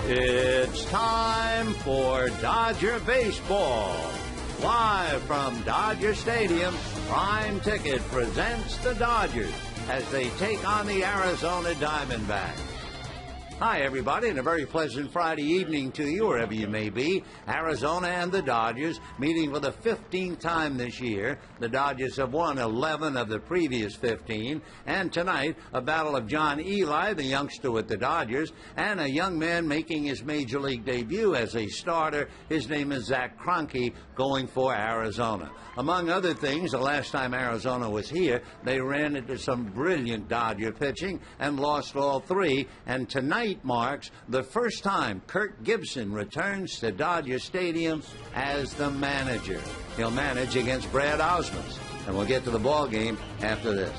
It's time for Dodger Baseball. Live from Dodger Stadium, Prime Ticket presents the Dodgers as they take on the Arizona Diamondbacks. Hi, everybody, and a very pleasant Friday evening to you, wherever you may be. Arizona and the Dodgers meeting for the 15th time this year. The Dodgers have won 11 of the previous 15. And tonight, a battle of John Eli, the youngster with the Dodgers, and a young man making his Major League debut as a starter. His name is Zach Kroenke, going for Arizona. Among other things, the last time Arizona was here, they ran into some brilliant Dodger pitching and lost all three. And tonight marks the first time Kirk Gibson returns to Dodger Stadium as the manager. He'll manage against Brad Ausmus, and we'll get to the ball game after this.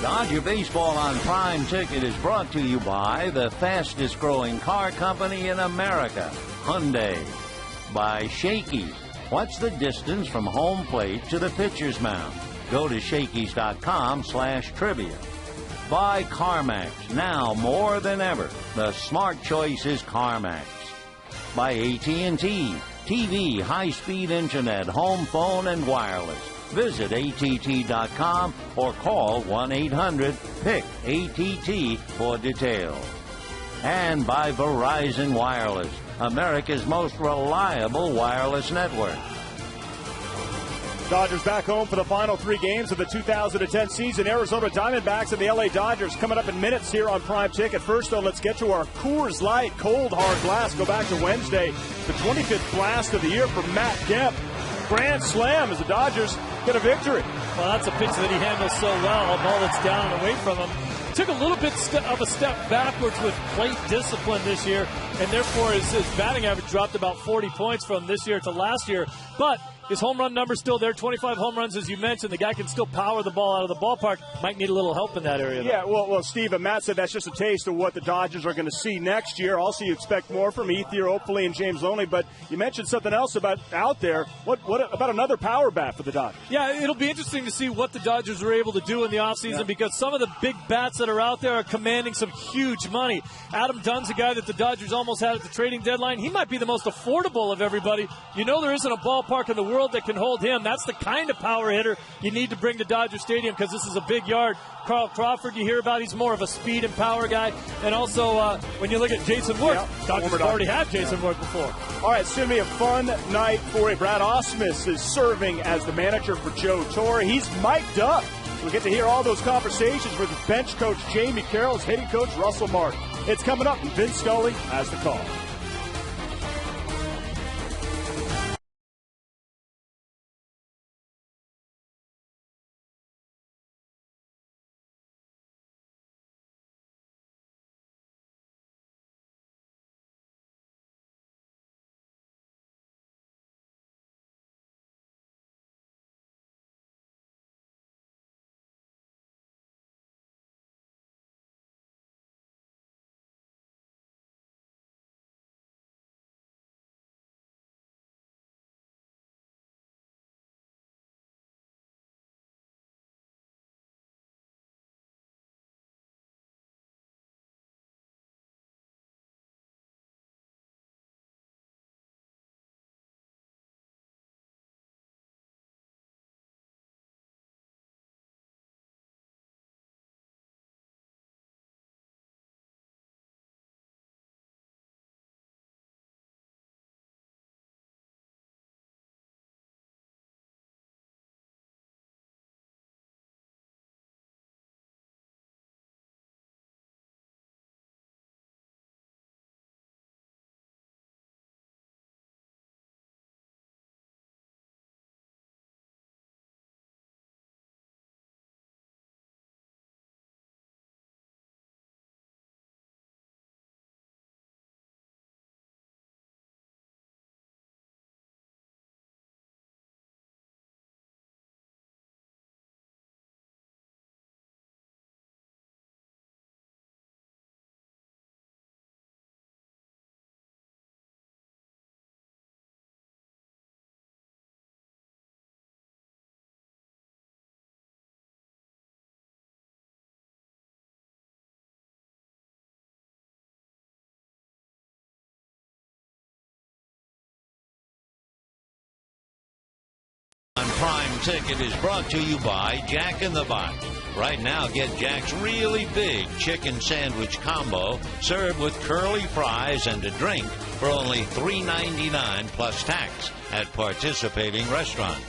Dodger Baseball on Prime Ticket is brought to you by the fastest growing car company in America, Hyundai. By Shakey's. What's the distance from home plate to the pitcher's mound? Go to Shakey's.com/trivia. By CarMax. Now more than ever, the smart choice is CarMax. By AT&T. TV, high-speed internet, home phone, and wireless. Visit att.com or call 1-800-PIC-ATT for details. And by Verizon Wireless, America's most reliable wireless network. Dodgers back home for the final three games of the 2010 season. Arizona Diamondbacks and the LA Dodgers coming up in minutes here on Prime Ticket. First, though, let's get to our Coors Light cold hard blast. Go back to Wednesday, the 25th blast of the year for Matt Kemp. Grand slam as the Dodgers get a victory. Well, that's a pitch that he handles so well. A ball that's down and away from him. Took a little bit of a step backwards with plate discipline this year, and therefore his batting average dropped about 40 points from this year to last year. But his home run number's still there, 25 home runs, as you mentioned. The guy can still power the ball out of the ballpark. Might need a little help in that area. Yeah, well, Steve and Matt said that's just a taste of what the Dodgers are going to see next year. Also, you expect more from Ethier, hopefully, and James Loney. But you mentioned something else about out there. What about another power bat for the Dodgers? Yeah, it'll be interesting to see what the Dodgers are able to do in the offseason because some of the big bats that are out there are commanding some huge money. Adam Dunn's a guy that the Dodgers almost had at the trading deadline. He might be the most affordable of everybody. You know there isn't a ballpark in the world that can hold him. That's the kind of power hitter you need to bring to Dodger Stadium because this is a big yard. Carl Crawford, you hear about, he's more of a speed and power guy. And also, when you look at Jason Wood, Dodgers have already had Jason Wood before. All right, it's going to be a fun night for you. Brad Ausmus is serving as the manager for Joe Torre. He's mic'd up. We'll get to hear all those conversations with bench coach Jamie Carroll's hitting coach Russell Martin. It's coming up, and Vince Scully has the call. Prime Ticket is brought to you by Jack in the Box. Right now, get Jack's really big chicken sandwich combo served with curly fries and a drink for only $3.99 plus tax at participating restaurants.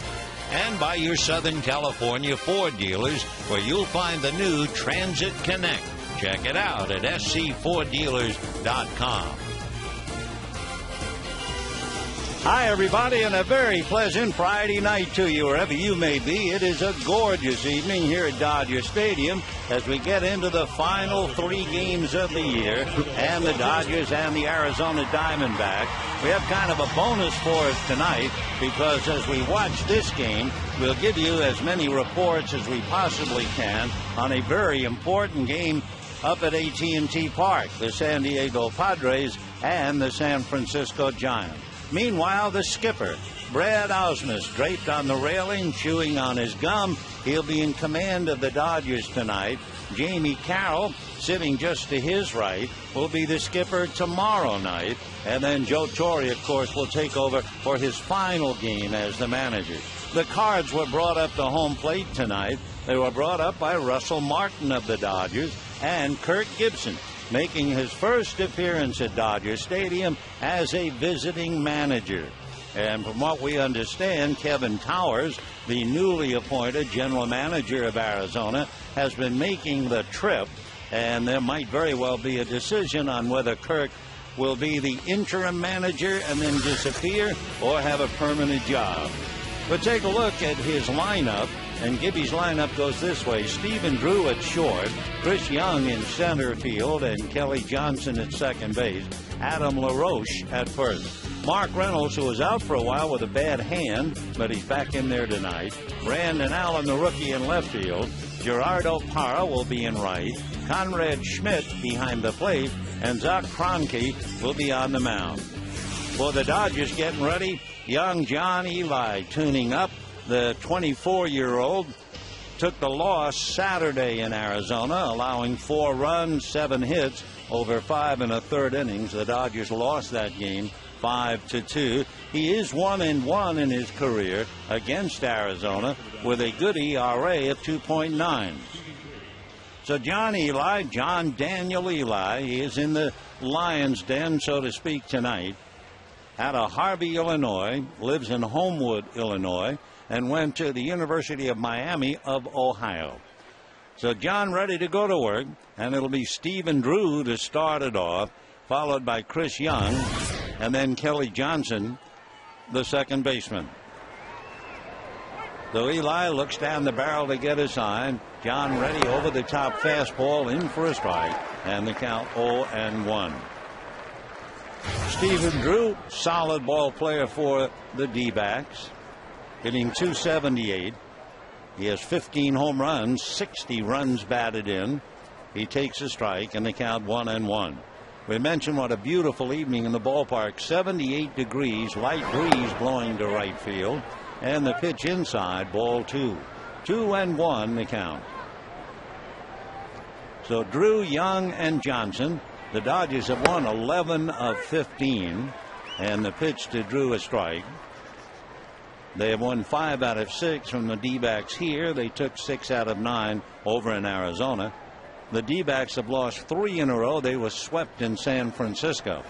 And by your Southern California Ford dealers, where you'll find the new Transit Connect. Check it out at scforddealers.com. Hi, everybody, and a very pleasant Friday night to you, wherever you may be. It is a gorgeous evening here at Dodger Stadium as we get into the final 3 games of the year, and the Dodgers and the Arizona Diamondbacks. We have kind of a bonus for us tonight because as we watch this game, we'll give you as many reports as we possibly can on a very important game up at AT&T Park, the San Diego Padres and the San Francisco Giants. Meanwhile, the skipper, Brad Ausmus, draped on the railing, chewing on his gum. He'll be in command of the Dodgers tonight. Jamie Carroll, sitting just to his right, will be the skipper tomorrow night. And then Joe Torre, of course, will take over for his final game as the manager. The cards were brought up to home plate tonight. They were brought up by Russell Martin of the Dodgers and Kirk Gibson, making his first appearance at Dodger Stadium as a visiting manager. And from what we understand, Kevin Towers, the newly appointed general manager of Arizona, has been making the trip, and there might very well be a decision on whether Kirk will be the interim manager and then disappear or have a permanent job. But take a look at his lineup. And Gibby's lineup goes this way. Stephen Drew at short, Chris Young in center field, and Kelly Johnson at second base, Adam LaRoche at first. Mark Reynolds, who was out for a while with a bad hand, but he's back in there tonight. Brandon Allen, the rookie in left field. Gerardo Parra will be in right. Conrad Schmidt behind the plate. And Zach Kroenke will be on the mound. For the Dodgers getting ready, young John Eli tuning up. The 24-year-old took the loss Saturday in Arizona, allowing 4 runs, 7 hits over 5 1/3 innings. The Dodgers lost that game 5-2. He is 1-1 in his career against Arizona with a good ERA of 2.9. So John Daniel Eli, he is in the Lions' den, so to speak, tonight. Out of Harvey, Illinois, lives in Homewood, Illinois, and went to the University of Miami of Ohio. So John ready to go to work, and it'll be Stephen Drew to start it off, followed by Chris Young, and then Kelly Johnson, the second baseman. So Eli looks down the barrel to get a sign. John ready over the top fastball in for a strike, and the count 0-1. Stephen Drew, solid ball player for the D-backs, hitting .278. He has 15 home runs, 60 runs batted in. He takes a strike, and the count 1-1. We mentioned what a beautiful evening in the ballpark. 78 degrees, light breeze blowing to right field. And the pitch inside, ball 2. 2-1 the count. So Drew, Young, and Johnson. The Dodgers have won 11 of 15. And the pitch to Drew a strike. They have won 5 out of 6 from the D-backs here. They took 6 out of 9 over in Arizona. The D-backs have lost 3 in a row. They were swept in San Francisco.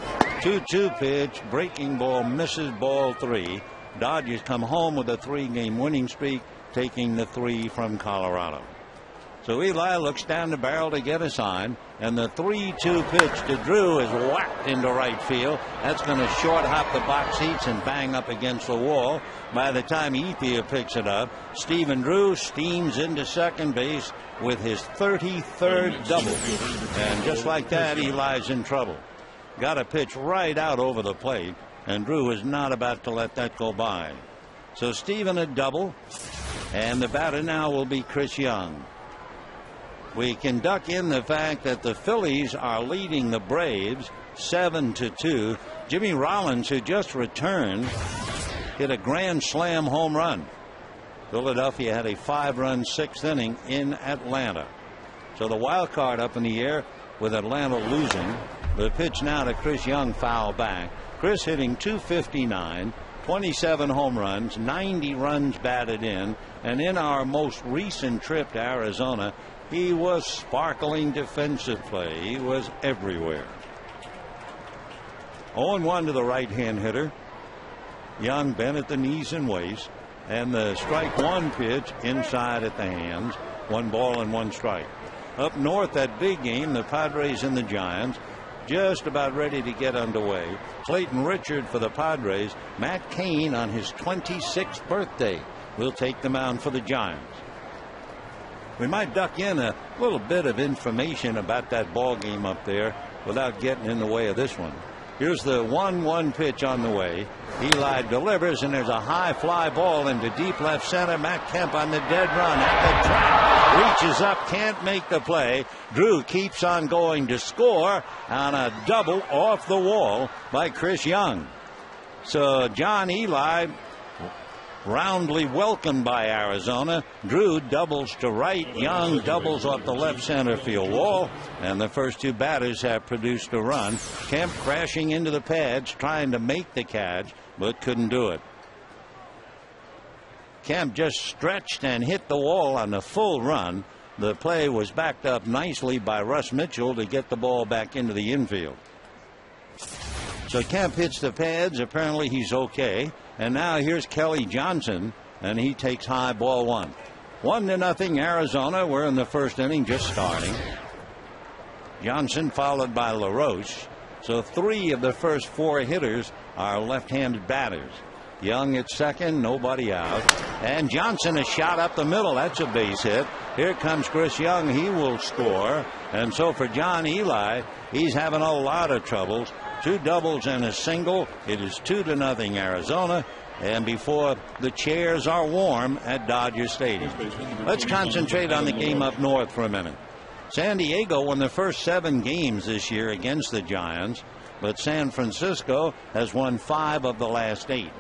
2-2 pitch, breaking ball, misses, ball 3. Dodgers come home with a 3-game winning streak, taking the 3 from Colorado. So Eli looks down the barrel to get a sign, and the 3-2 pitch to Drew is whacked into right field. That's going to short hop the box seats and bang up against the wall. By the time Ethier picks it up, Stephen Drew steams into second base with his 33rd double. And just like that, Eli's in trouble. Got a pitch right out over the plate, and Drew is not about to let that go by. So Stephen a double, and the batter now will be Chris Young. We can duck in the fact that the Phillies are leading the Braves 7-2. Jimmy Rollins, who just returned, hit a grand slam home run. Philadelphia had a 5-run 6th inning in Atlanta. So the wild card up in the air with Atlanta losing. The pitch now to Chris Young, foul back. Chris hitting .259, 27 home runs, 90 runs batted in, and in our most recent trip to Arizona, he was sparkling defensively. He was everywhere. 0-1 to the right-hand hitter. Young bent at the knees and waist, and the strike 1 pitch inside at the hands. 1 ball and 1 strike. Up north, that big game, the Padres and the Giants, just about ready to get underway. Clayton Richard for the Padres. Matt Cain on his 26th birthday will take the mound for the Giants. We might duck in a little bit of information about that ball game up there without getting in the way of this one. Here's the 1-1 pitch on the way. Eli delivers, and there's a high fly ball into deep left center. Matt Kemp on the dead run at the track. Reaches up, can't make the play. Drew keeps on going to score on a double off the wall by Chris Young. So John Eli roundly welcomed by Arizona. Drew doubles to right. Young doubles off the left center field wall. And the first 2 batters have produced a run. Kemp crashing into the pads, trying to make the catch, but couldn't do it. Kemp just stretched and hit the wall on the full run. The play was backed up nicely by Russ Mitchell to get the ball back into the infield. So Kemp hits the pads. Apparently he's okay. And now here's Kelly Johnson, and he takes high, ball 1. 1-0 Arizona. We're in the first inning, just starting. Johnson followed by LaRoche. So 3 of the first 4 hitters are left-handed batters. Young at second, nobody out. And Johnson, a shot up the middle. That's a base hit. Here comes Chris Young. He will score. And so for John Eli, he's having a lot of troubles. 2 doubles and a single. It is 2-0 Arizona. And before the chairs are warm at Dodger Stadium. Let's concentrate on the game up north for a minute. San Diego won the first 7 games this year against the Giants, but San Francisco has won 5 of the last 8.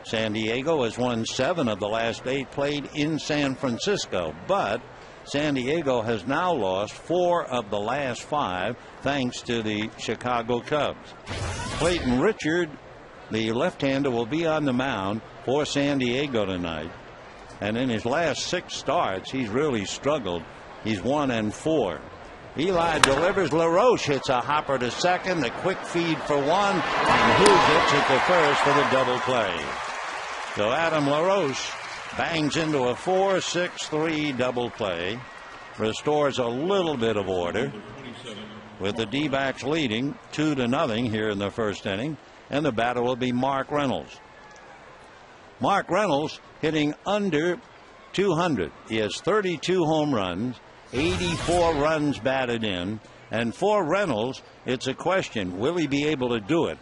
San Diego has won 7 of the last 8 played in San Francisco, but San Diego has now lost 4 of the last 5 thanks to the Chicago Cubs. Clayton Richard, the left-hander, will be on the mound for San Diego tonight. And in his last 6 starts, he's really struggled. He's 1-4. Eli delivers. LaRoche hits a hopper to second. The quick feed for 1. And Hu gets it to first for the double play. So Adam LaRoche bangs into a 4-6-3 double play. Restores a little bit of order. With the D-backs leading 2-0 here in the first inning. And the batter will be Mark Reynolds. Mark Reynolds hitting under 200. He has 32 home runs, 84 runs batted in. And for Reynolds, it's a question, will he be able to do it?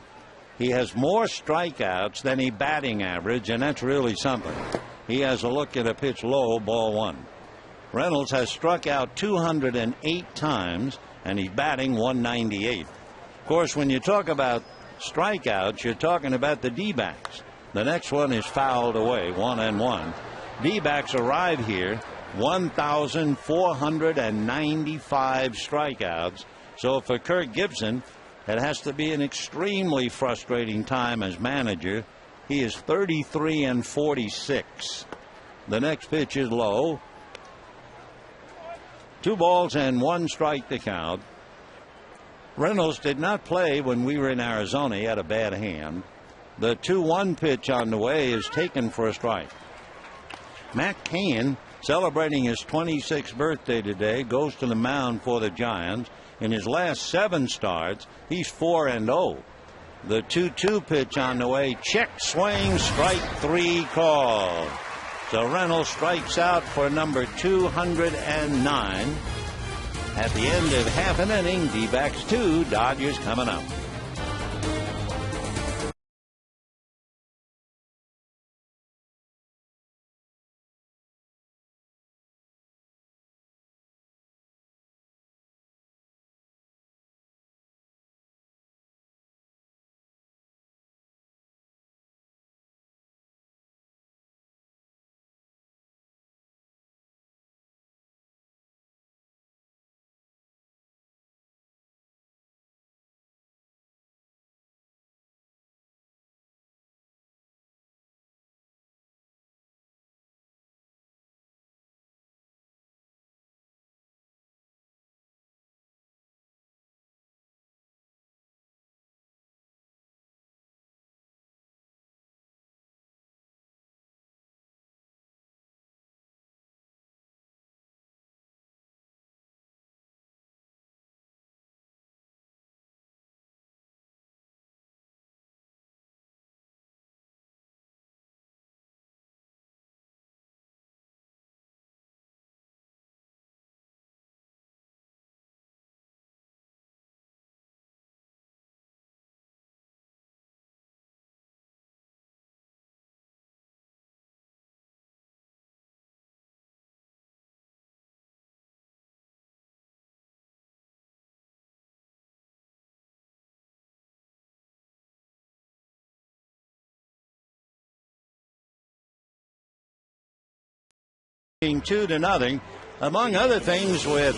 He has more strikeouts than a batting average, and that's really something. He has a look at a pitch low, ball 1. Reynolds has struck out 208 times, and he's batting 198. Of course, when you talk about strikeouts, you're talking about the D-backs. The next one is fouled away, 1-1. D-backs arrive here 1,495 strikeouts. So for Kirk Gibson, it has to be an extremely frustrating time as manager. He is 33-46. The next pitch is low. 2 balls and 1 strike to count. Reynolds did not play when we were in Arizona. He had a bad hand. The 2-1 pitch on the way is taken for a strike. Matt Cain, celebrating his 26th birthday today, goes to the mound for the Giants. In his last 7 starts, he's 4-0. The 2-2 pitch on the way, check swing, strike 3 call. So Reynolds strikes out for number 209. At the end of half an inning, D-backs 2, Dodgers coming up. Being 2-0, among other things, with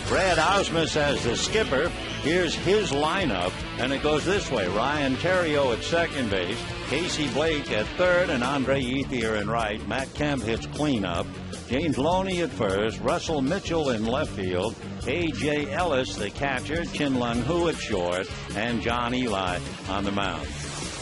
Brad Ausmus as the skipper. Here's his lineup, and it goes this way: Ryan Theriot at second base, Casey Blake at third, and Andre Ethier in right. Matt Kemp hits cleanup. James Loney at first, Russell Mitchell in left field, A.J. Ellis the catcher, Chin-Lung Hu at short, and John Eli on the mound.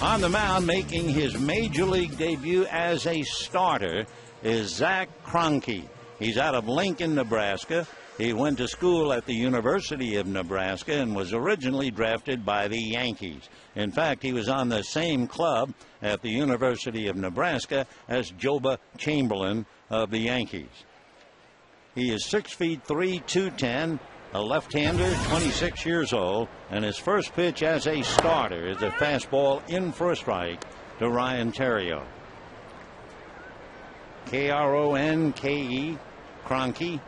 On the mound, making his major league debut as a starter, is Zach Kroenke. He's out of Lincoln, Nebraska. He went to school at the University of Nebraska and was originally drafted by the Yankees. In fact, he was on the same club at the University of Nebraska as Joba Chamberlain of the Yankees. He is 6'3", 210. a left-hander, 26 years old, and his first pitch as a starter is a fastball in for a strike to Ryan Theriot. Kronke. Kroenke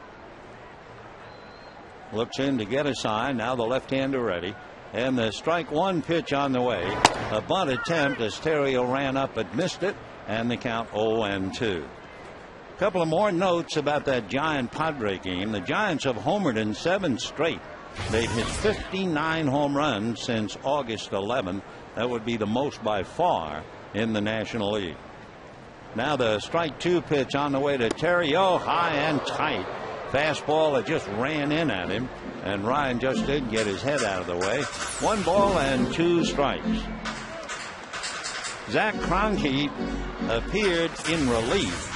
looks in to get a sign. Now the left-hander ready. And the strike one pitch on the way. A bunt attempt as Theriot ran up but missed it. And the count 0-2. A couple of more notes about that Giant Padre game. The Giants have homered in 7 straight. They've hit 59 home runs since August 11. That would be the most by far in the National League. Now the strike two pitch on the way to Theriot, high and tight. Fastball that just ran in at him, and Ryan just didn't get his head out of the way. 1 ball and 2 strikes. Zach Kroenke appeared in relief,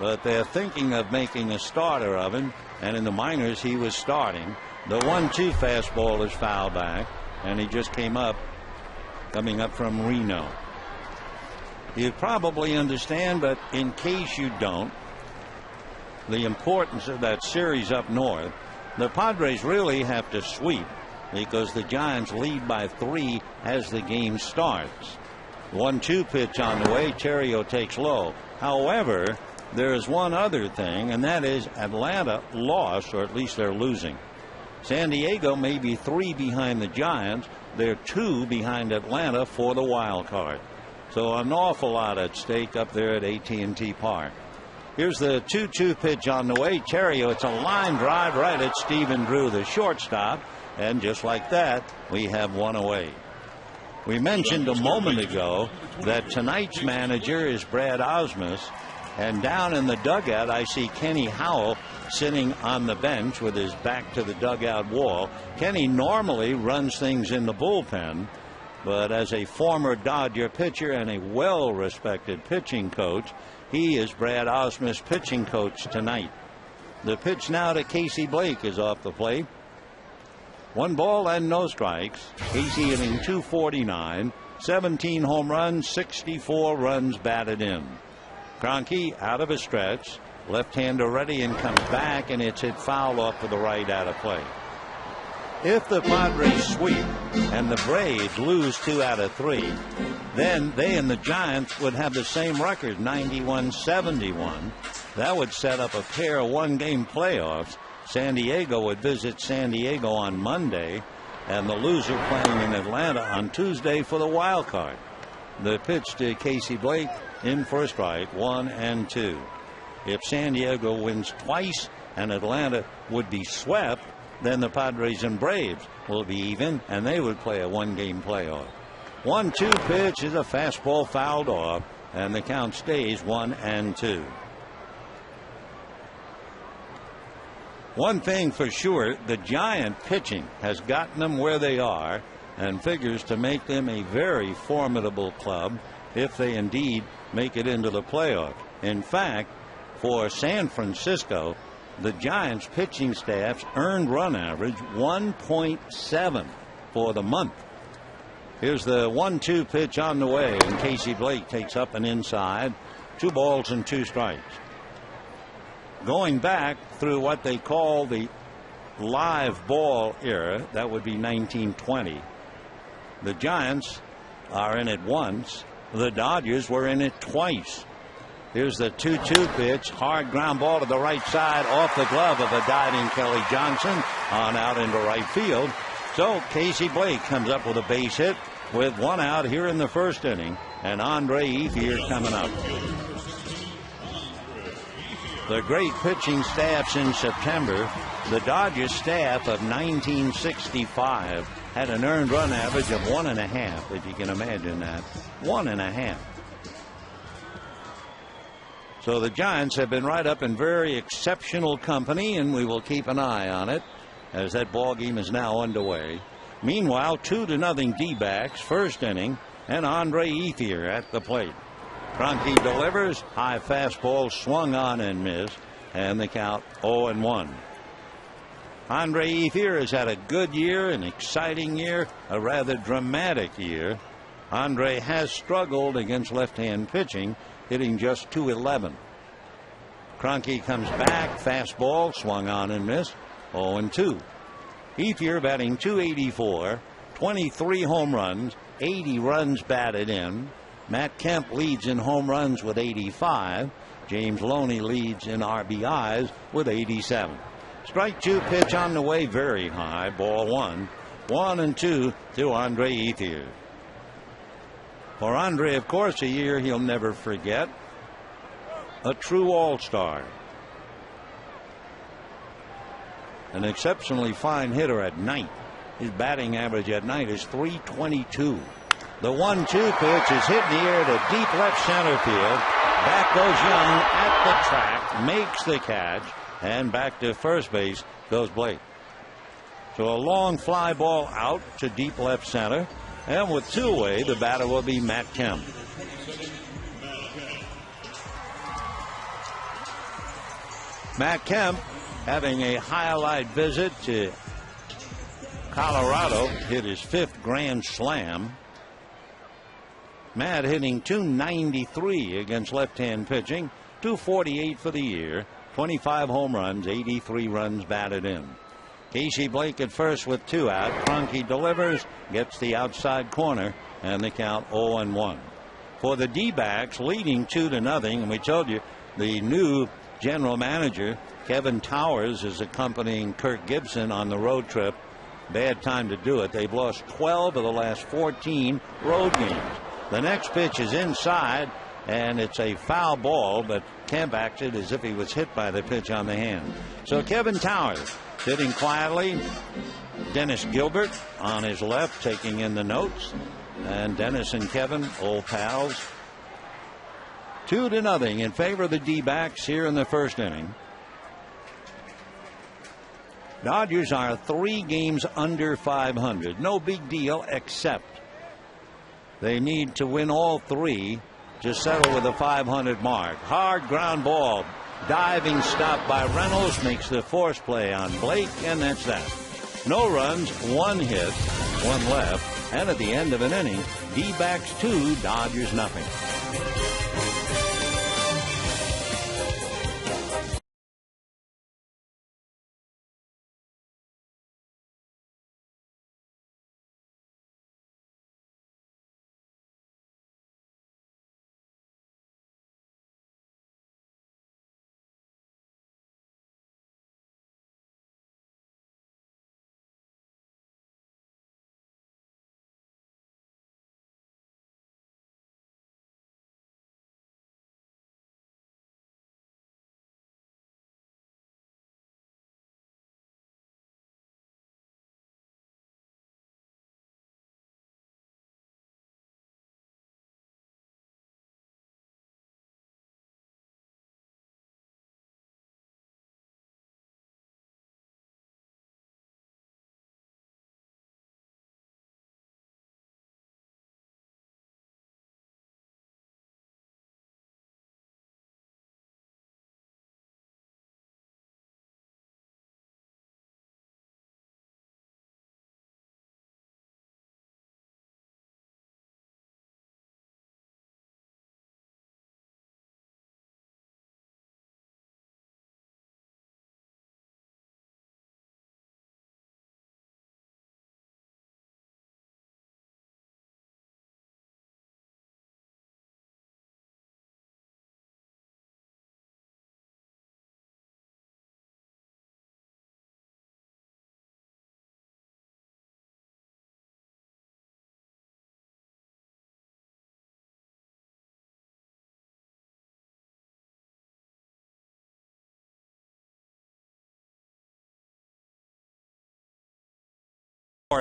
but they're thinking of making a starter of him, and in the minors he was starting. The 1-2 fastball is foul back, and he just coming up from Reno. You probably understand, but in case you don't, the importance of that series up north. The Padres really have to sweep because the Giants lead by 3 as the game starts. 1-2 pitch on the way. Theriot takes low. However, there is one other thing, and that is Atlanta lost, or at least they're losing. San Diego may be 3 behind the Giants. They're 2 behind Atlanta for the wild card. So an awful lot at stake up there at AT&T Park. Here's the 2-2 pitch on the way. Theriot, it's a line drive right at Stephen Drew, the shortstop. And just like that, we have one away. We mentioned a moment ago that tonight's manager is Brad Osmus. And down in the dugout, I see Kenny Howell sitting on the bench with his back to the dugout wall. Kenny normally runs things in the bullpen, but as a former Dodger pitcher and a well-respected pitching coach, he is Brad Osmus' pitching coach tonight. The pitch now to Casey Blake is off the plate. 1 ball and no strikes. Casey hitting .249, 17 home runs, 64 runs batted in. Kroenke out of a stretch, left-hander ready and comes back, and it's hit foul off to the right out of play. If the Padres sweep and the Braves lose 2 out of 3, then they and the Giants would have the same record, 91-71. That would set up a pair of 1-game playoffs. San Diego would visit San Diego on Monday, and the loser playing in Atlanta on Tuesday for the wild card. The pitch to Casey Blake in for a strike, 1-2. If San Diego wins twice and Atlanta would be swept, then the Padres and Braves will be even, and they would play a 1-game playoff. 1-2 pitch is a fastball fouled off, and the count stays 1-2. One thing for sure, the Giant pitching has gotten them where they are and figures to make them a very formidable club if they indeed make it into the playoffs. In fact, for San Francisco, the Giants pitching staff's earned run average 1.7 for the month. Here's the 1-2 pitch on the way, and Casey Blake takes up and inside. 2 balls and 2 strikes. Going back through what they call the live ball era, that would be 1920. The Giants are in it once. The Dodgers were in it twice. Here's the 2-2 pitch. Hard ground ball to the right side off the glove of a diving Kelly Johnson on out into right field. So Casey Blake comes up with a base hit with 1 out here in the first inning, and Andre Ethier coming up. The great pitching staffs in September. The Dodgers staff of 1965 had an earned run average of 1.5, if you can imagine that. 1.5. So the Giants have been right up in very exceptional company, and we will keep an eye on it as that ball game is now underway. Meanwhile, 2-0 D-backs, first inning, and Andre Ethier at the plate. Kroenke delivers, high fastball swung on and missed, and the count 0-1. Andre Ethier has had a good year, an exciting year, a rather dramatic year. Andre has struggled against left-hand pitching, hitting just .211. Kroenke comes back, fastball swung on and missed, 0-2. Ethier batting .284, 23 home runs, 80 runs batted in. Matt Kemp leads in home runs with 85. James Loney leads in RBIs with 87. Strike 2 pitch on the way, very high, ball 1. 1-2 to Andre Ethier. For Andre, of course, a year he'll never forget. A true all-star. An exceptionally fine hitter at night. His batting average at night is .322. The 1-2 pitch is hit in the air to deep left center field. Back goes Young at the track, makes the catch, and back to first base goes Blake. So a long fly ball out to deep left center, and with 2 away, the batter will be Matt Kemp. Matt Kemp having a highlight visit to Colorado, hit his 5th grand slam. Matt hitting .293 against left-hand pitching, .248 for the year, 25 home runs, 83 runs batted in. Casey Blake at first with 2 out. Kroenke delivers, gets the outside corner, and the count 0-1. For the D-backs, leading 2-0, and we told you the new general manager, Kevin Towers, is accompanying Kirk Gibson on the road trip. Bad time to do it. They've lost 12 of the last 14 road games. The next pitch is inside, and it's a foul ball, but Kemp acted as if he was hit by the pitch on the hand. So Kevin Towers sitting quietly. Dennis Gilbert on his left taking in the notes. And Dennis and Kevin, old pals. 2-0 in favor of the D-backs here in the first inning. Dodgers are 3 games under 500. No big deal, except they need to win all 3 to settle with a 500 mark. Hard ground ball. Diving stop by Reynolds makes the force play on Blake, and that's that. No runs, 1 hit, 1 left, and at the end of an inning, D-backs 2, Dodgers nothing.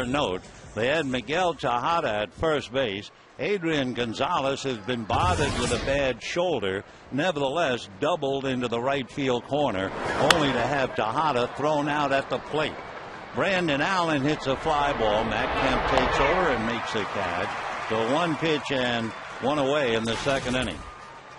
Note, they had Miguel Tejada at first base. Adrian Gonzalez has been bothered with a bad shoulder, nevertheless doubled into the right field corner, only to have Tejada thrown out at the plate. Brandon Allen hits a fly ball. Matt Kemp takes over and makes a catch. So 1 pitch and 1 away in the second inning.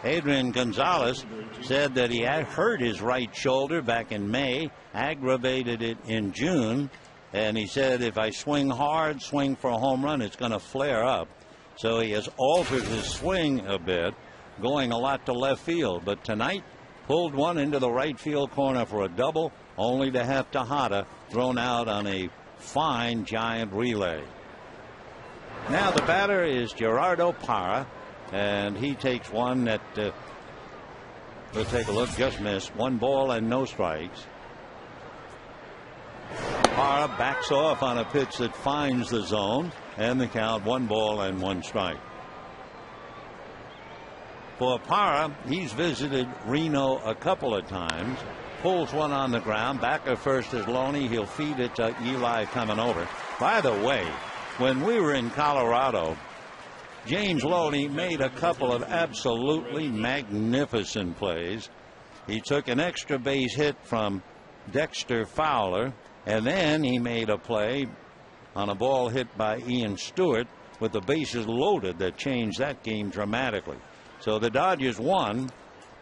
Adrian Gonzalez said that he had hurt his right shoulder back in May, aggravated it in June. And he said, if I swing hard, swing for a home run, it's going to flare up. So he has altered his swing a bit, going a lot to left field. But tonight, pulled one into the right field corner for a double, only to have Tejada thrown out on a fine giant relay. Now the batter is Gerardo Parra, and he takes one that we'll take a look, just missed. 1 ball and no strikes. Parra backs off on a pitch that finds the zone, and the count 1 ball and 1 strike. For Parra, he's visited Reno a couple of times. Pulls one on the ground. Back at first is Loney. He'll feed it to Eli coming over. By the way, when we were in Colorado, James Loney made a couple of absolutely magnificent plays. He took an extra base hit from Dexter Fowler, and then he made a play on a ball hit by Ian Stewart with the bases loaded that changed that game dramatically. So the Dodgers won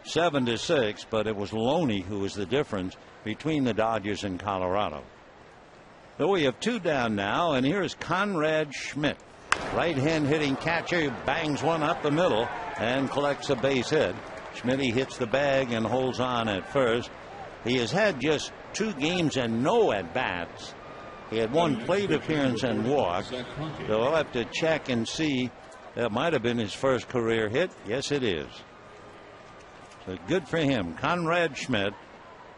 7-6, but it was Loney who was the difference between the Dodgers and Colorado. So we have 2 down now, and here's Conrad Schmidt. Right hand hitting catcher, bangs one up the middle and collects a base hit. Schmidt hits the bag and holds on at first. He has had just 2 games and no at bats. He had 1 plate appearance and walk. So we'll have to check and see. That might have been his first career hit. Yes, it is. So good for him. Conrad Schmidt,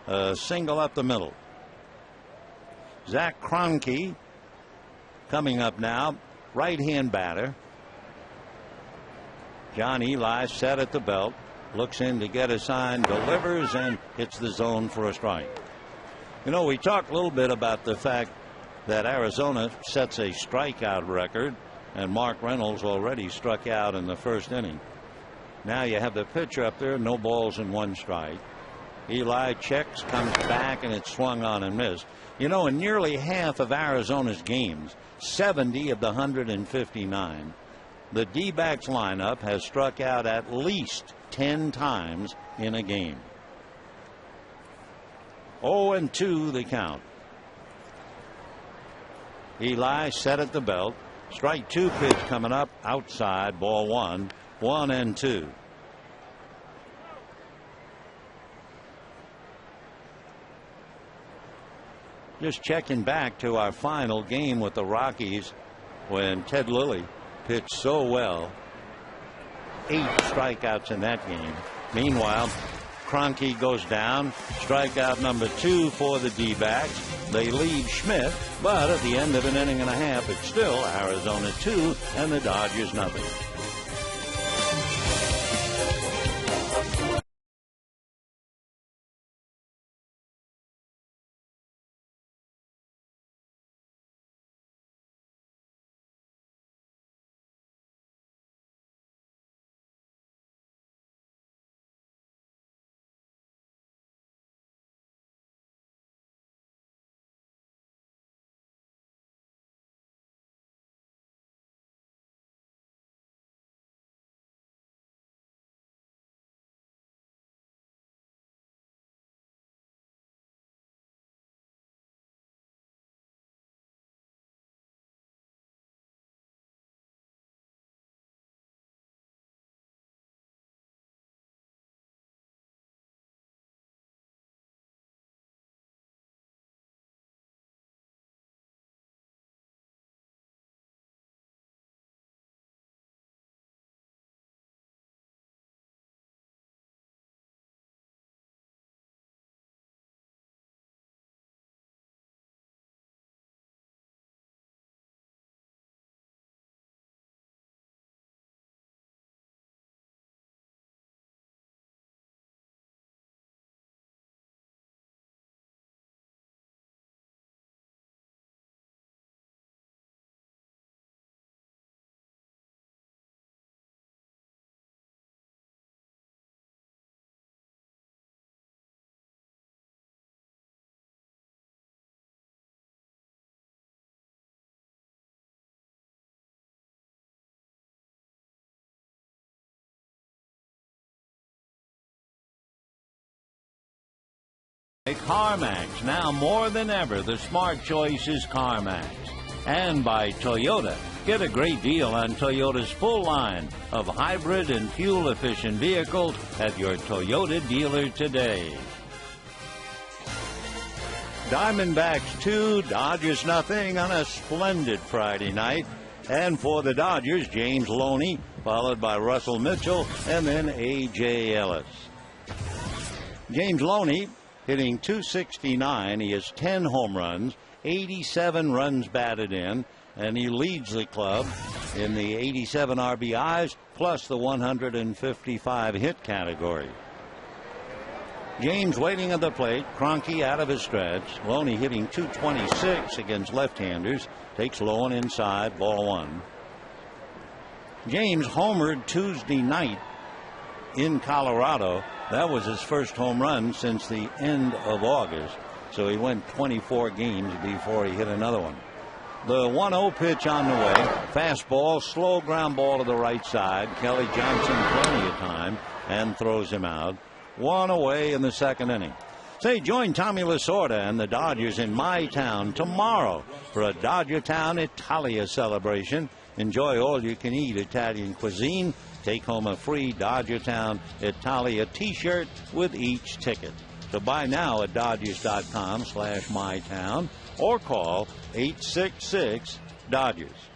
a single up the middle. Zach Kroenke coming up now, right-hand batter. John Eli set at the belt, looks in to get a sign, delivers, and hits the zone for a strike. You know, we talked a little bit about the fact that Arizona sets a strikeout record, and Mark Reynolds already struck out in the first inning. Now you have the pitcher up there, no balls and 1 strike. Eli checks, comes back, and it's swung on and missed. You know, in nearly half of Arizona's games, 70 of the 159, the D-backs lineup has struck out at least 10 times in a game. 0-2 the count. Eli set at the belt. Strike 2 pitch coming up outside, ball 1, 1-2. Just checking back to our final game with the Rockies when Ted Lilly pitched so well. 8 strikeouts in that game. Meanwhile, Kroenke goes down. Strikeout number 2 for the D-backs. They lead Schmidt, but at the end of an inning and a half, it's still Arizona 2 and the Dodgers nothing. CarMax, now more than ever, the smart choice is CarMax. And by Toyota, get a great deal on Toyota's full line of hybrid and fuel-efficient vehicles at your Toyota dealer today. Diamondbacks 2, Dodgers nothing on a splendid Friday night. And for the Dodgers, James Loney, followed by Russell Mitchell, and then A.J. Ellis. James Loney hitting .269. He has 10 home runs, 87 runs batted in, and he leads the club in the 87 RBIs plus the 155 hit category. James waiting at the plate. Kroenke out of his stretch. Loney hitting .226 against left-handers. Takes low and inside, ball one. James homered Tuesday night in Colorado. That was his first home run since the end of August. So he went 24 games before he hit another one. The 1-0 pitch on the way. Fastball, slow ground ball to the right side. Kelly Johnson plenty of time and throws him out. One away in the second inning. Say, join Tommy Lasorda and the Dodgers in my town tomorrow for a Dodger Town Italia celebration. Enjoy all-you-can-eat Italian cuisine. Take home a free Dodger Town Italia T-shirt with each ticket. So buy now at Dodgers.com/mytown or call 866-DODGERS.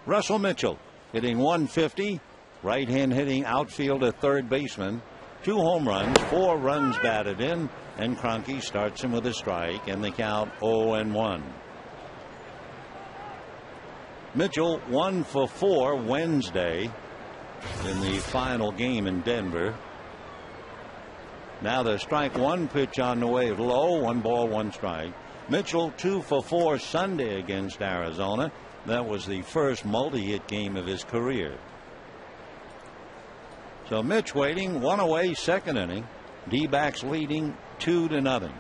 Russell Mitchell hitting .150. Right-hand hitting outfielder, third baseman. 2 home runs, 4 runs batted in, and Kroenke starts him with a strike, and the count 0-1. Mitchell 1 for 4 Wednesday in the final game in Denver. Now the strike one pitch on the way, low, 1 ball, 1 strike. Mitchell 2 for 4 Sunday against Arizona. That was the first multi-hit game of his career. So Mitch waiting, 1 away, second inning. D-backs leading 2-0.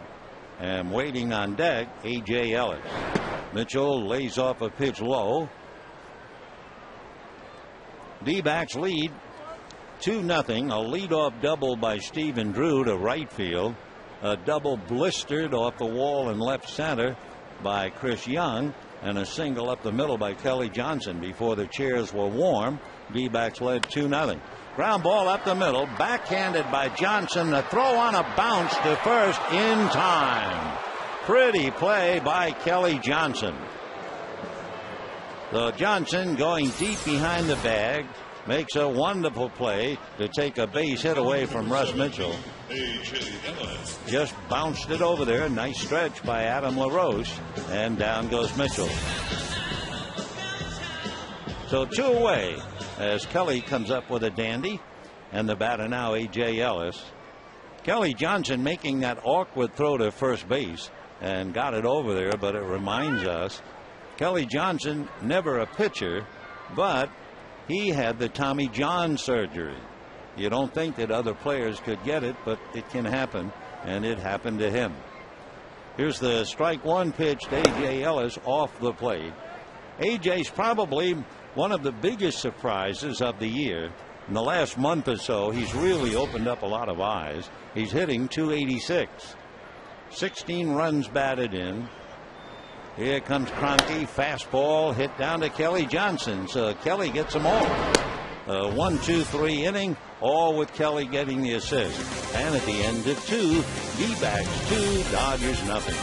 And waiting on deck, A.J. Ellis. Mitchell lays off a pitch low. D-backs lead 2-0. A leadoff double by Stephen Drew to right field. A double blistered off the wall in left center by Chris Young. And a single up the middle by Kelly Johnson before the chairs were warm. D-backs led 2-0. Ground ball up the middle, backhanded by Johnson. The throw on a bounce to first in time. Pretty play by Kelly Johnson. So Johnson going deep behind the bag makes a wonderful play to take a base hit away from Russ Mitchell. Just bounced it over there. Nice stretch by Adam LaRoche, and down goes Mitchell. So 2 away as Kelly comes up with a dandy, and the batter now A.J. Ellis. Kelly Johnson making that awkward throw to first base and got it over there, but it reminds us Kelly Johnson never a pitcher, but he had the Tommy John surgery. You don't think that other players could get it, but it can happen, and it happened to him. Here's the strike one pitch to A.J. Ellis off the plate. A.J.'s probably one of the biggest surprises of the year. In the last month or so, he's really opened up a lot of eyes. He's hitting .286. 16 runs batted in. Here comes Kroenke. Fastball hit down to Kelly Johnson. So Kelly gets them all. 1-2-3 inning, all with Kelly getting the assist. And at the end of 2, D-backs 2, Dodgers nothing.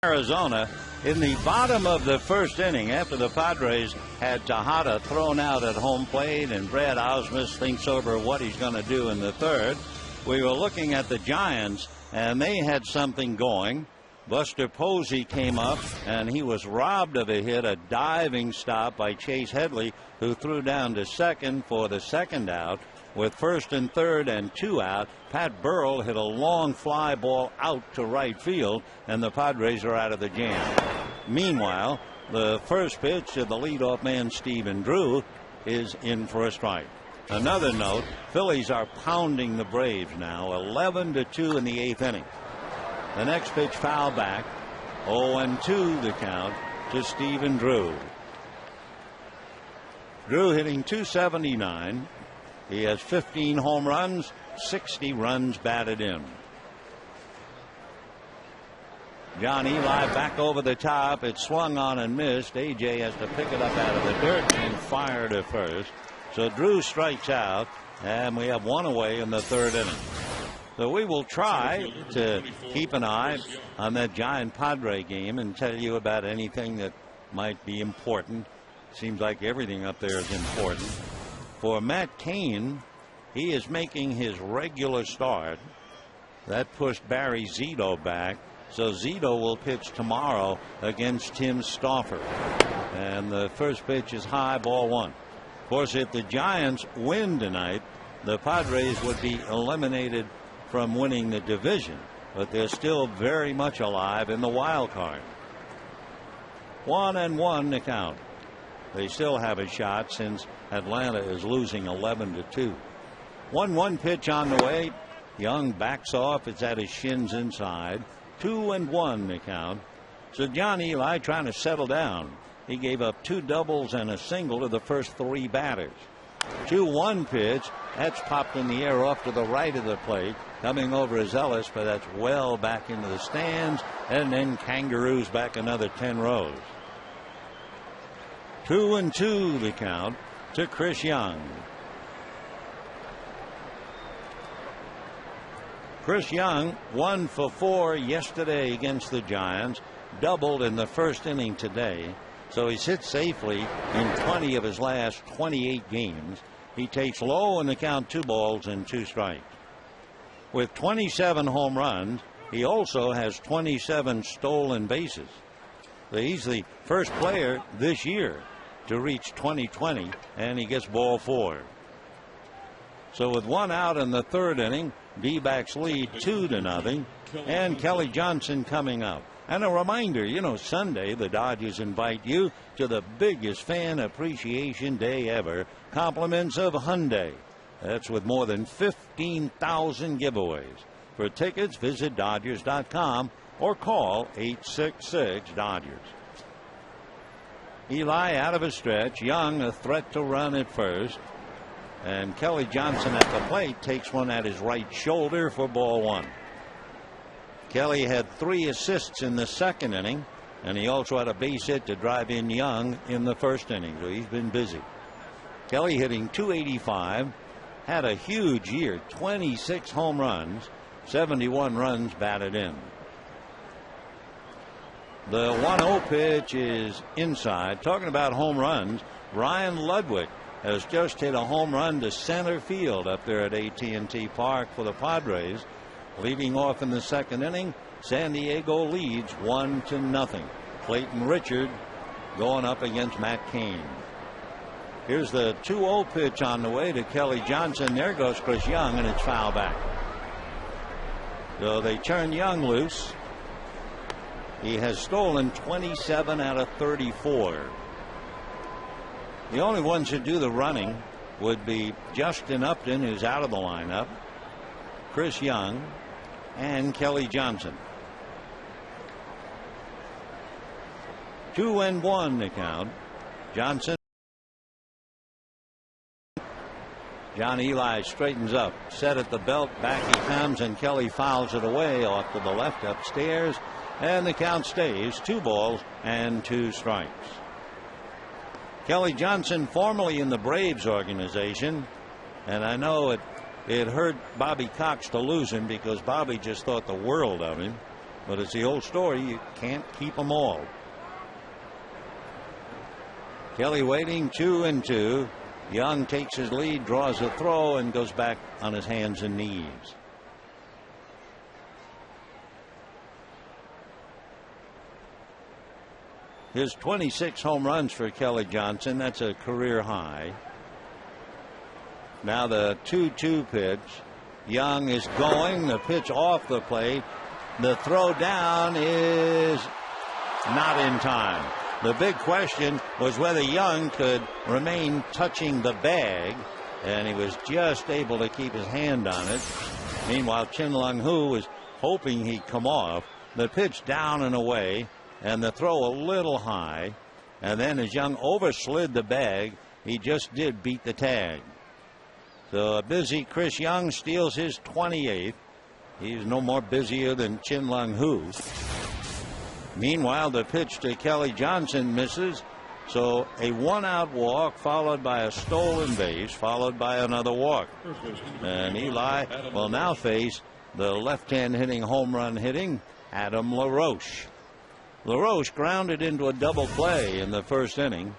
Arizona in the bottom of the first inning after the Padres had Tejada thrown out at home plate and Brad Ausmus thinks over what he's going to do in the third. We were looking at the Giants and they had something going. Buster Posey came up and he was robbed of a hit, a diving stop by Chase Headley, who threw down to second for the second out. With first and third and two out, Pat Burrell hit a long fly ball out to right field, and the Padres are out of the jam. Meanwhile, the first pitch to the leadoff man, Stephen Drew, is in for a strike. Another note, Phillies are pounding the Braves now, 11-2 in the eighth inning. The next pitch foul back, 0-2 the count to Stephen Drew. Drew hitting .279. He has 15 home runs, 60 runs batted in. John Eli back over the top. It swung on and missed. AJ has to pick it up out of the dirt and fire to first. So Drew strikes out, and we have one away in the third inning. So we will try to keep an eye on that Giant Padre game and tell you about anything that might be important. Seems like everything up there is important. For Matt Cain, he is making his regular start. That pushed Barry Zito back. So Zito will pitch tomorrow against Tim Stauffer. And the first pitch is high, ball one. Of course, if the Giants win tonight, the Padres would be eliminated from winning the division. But they're still very much alive in the wild card. 1-1 to count. They still have a shot since Atlanta is losing 11-2. 1-1 pitch on the way. Young backs off. It's at his shins inside. 2-1 the count. So John Eli trying to settle down. He gave up two doubles and a single to the first three batters. 2-1 pitch. That's popped in the air off to the right of the plate. Coming over is Ellis, but that's well back into the stands. And then kangaroos back another 10 rows. 2-2 the count to Chris Young. Chris Young 1 for 4 yesterday against the Giants, doubled in the first inning today. So he sits safely in 20 of his last 28 games. He takes low in the count, 2 balls and 2 strikes. With 27 home runs, he also has 27 stolen bases. So he's the first player this year to reach 2020, and he gets ball 4. So with 1 out in the third inning, D-backs lead 2-0, and Kelly Johnson coming up. And a reminder, Sunday the Dodgers invite you to the biggest fan appreciation day ever, compliments of Hyundai. That's with more than 15,000 giveaways. For tickets, visit Dodgers.com or call 866-DODGERS. Eli out of a stretch. Young a threat to run at first. And Kelly Johnson at the plate takes one at his right shoulder for ball 1. Kelly had 3 assists in the second inning, and he also had a base hit to drive in Young in the first inning. So he's been busy. Kelly hitting .285, had a huge year, 26 home runs, 71 runs batted in. The 1-0 pitch is inside. Talking about home runs, Ryan Ludwig has just hit a home run to center field up there at AT&T Park for the Padres. Leading off in the second inning, San Diego leads 1-0. Clayton Richard going up against Matt Cain. Here's the 2-0 pitch on the way to Kelly Johnson. There goes Chris Young, and it's foul back. So they turn Young loose. He has stolen 27 out of 34. The only ones who do the running would be Justin Upton, who's out of the lineup, Chris Young, and Kelly Johnson. 2-1 the count. Johnson. John Eli straightens up, set at the belt, back he comes, and Kelly fouls it away off to the left upstairs, and the count stays 2 balls and 2 strikes. Kelly Johnson, formerly in the Braves organization, and I know it hurt Bobby Cox to lose him because Bobby just thought the world of him. But it's the old story. You can't keep them all. Kelly waiting 2-2. Young takes his lead, draws a throw, and goes back on his hands and knees. His 26 home runs for Kelly Johnson. That's a career high. Now the 2-2 pitch. Young is going. The pitch off the plate. The throw down is not in time. The big question was whether Young could remain touching the bag, and he was just able to keep his hand on it. Meanwhile, Chin Lung Hu was hoping he'd come off. The pitch down and away, and the throw a little high, and then as Young overslid the bag, he just did beat the tag. So a busy Chris Young steals his 28th. He's no more busier than Chin Lung Hu. Meanwhile, the pitch to Kelly Johnson misses. So a 1-out walk followed by a stolen base followed by another walk. And Eli will now face the left-hand hitting home run hitting Adam LaRoche. LaRoche grounded into a double play in the first inning.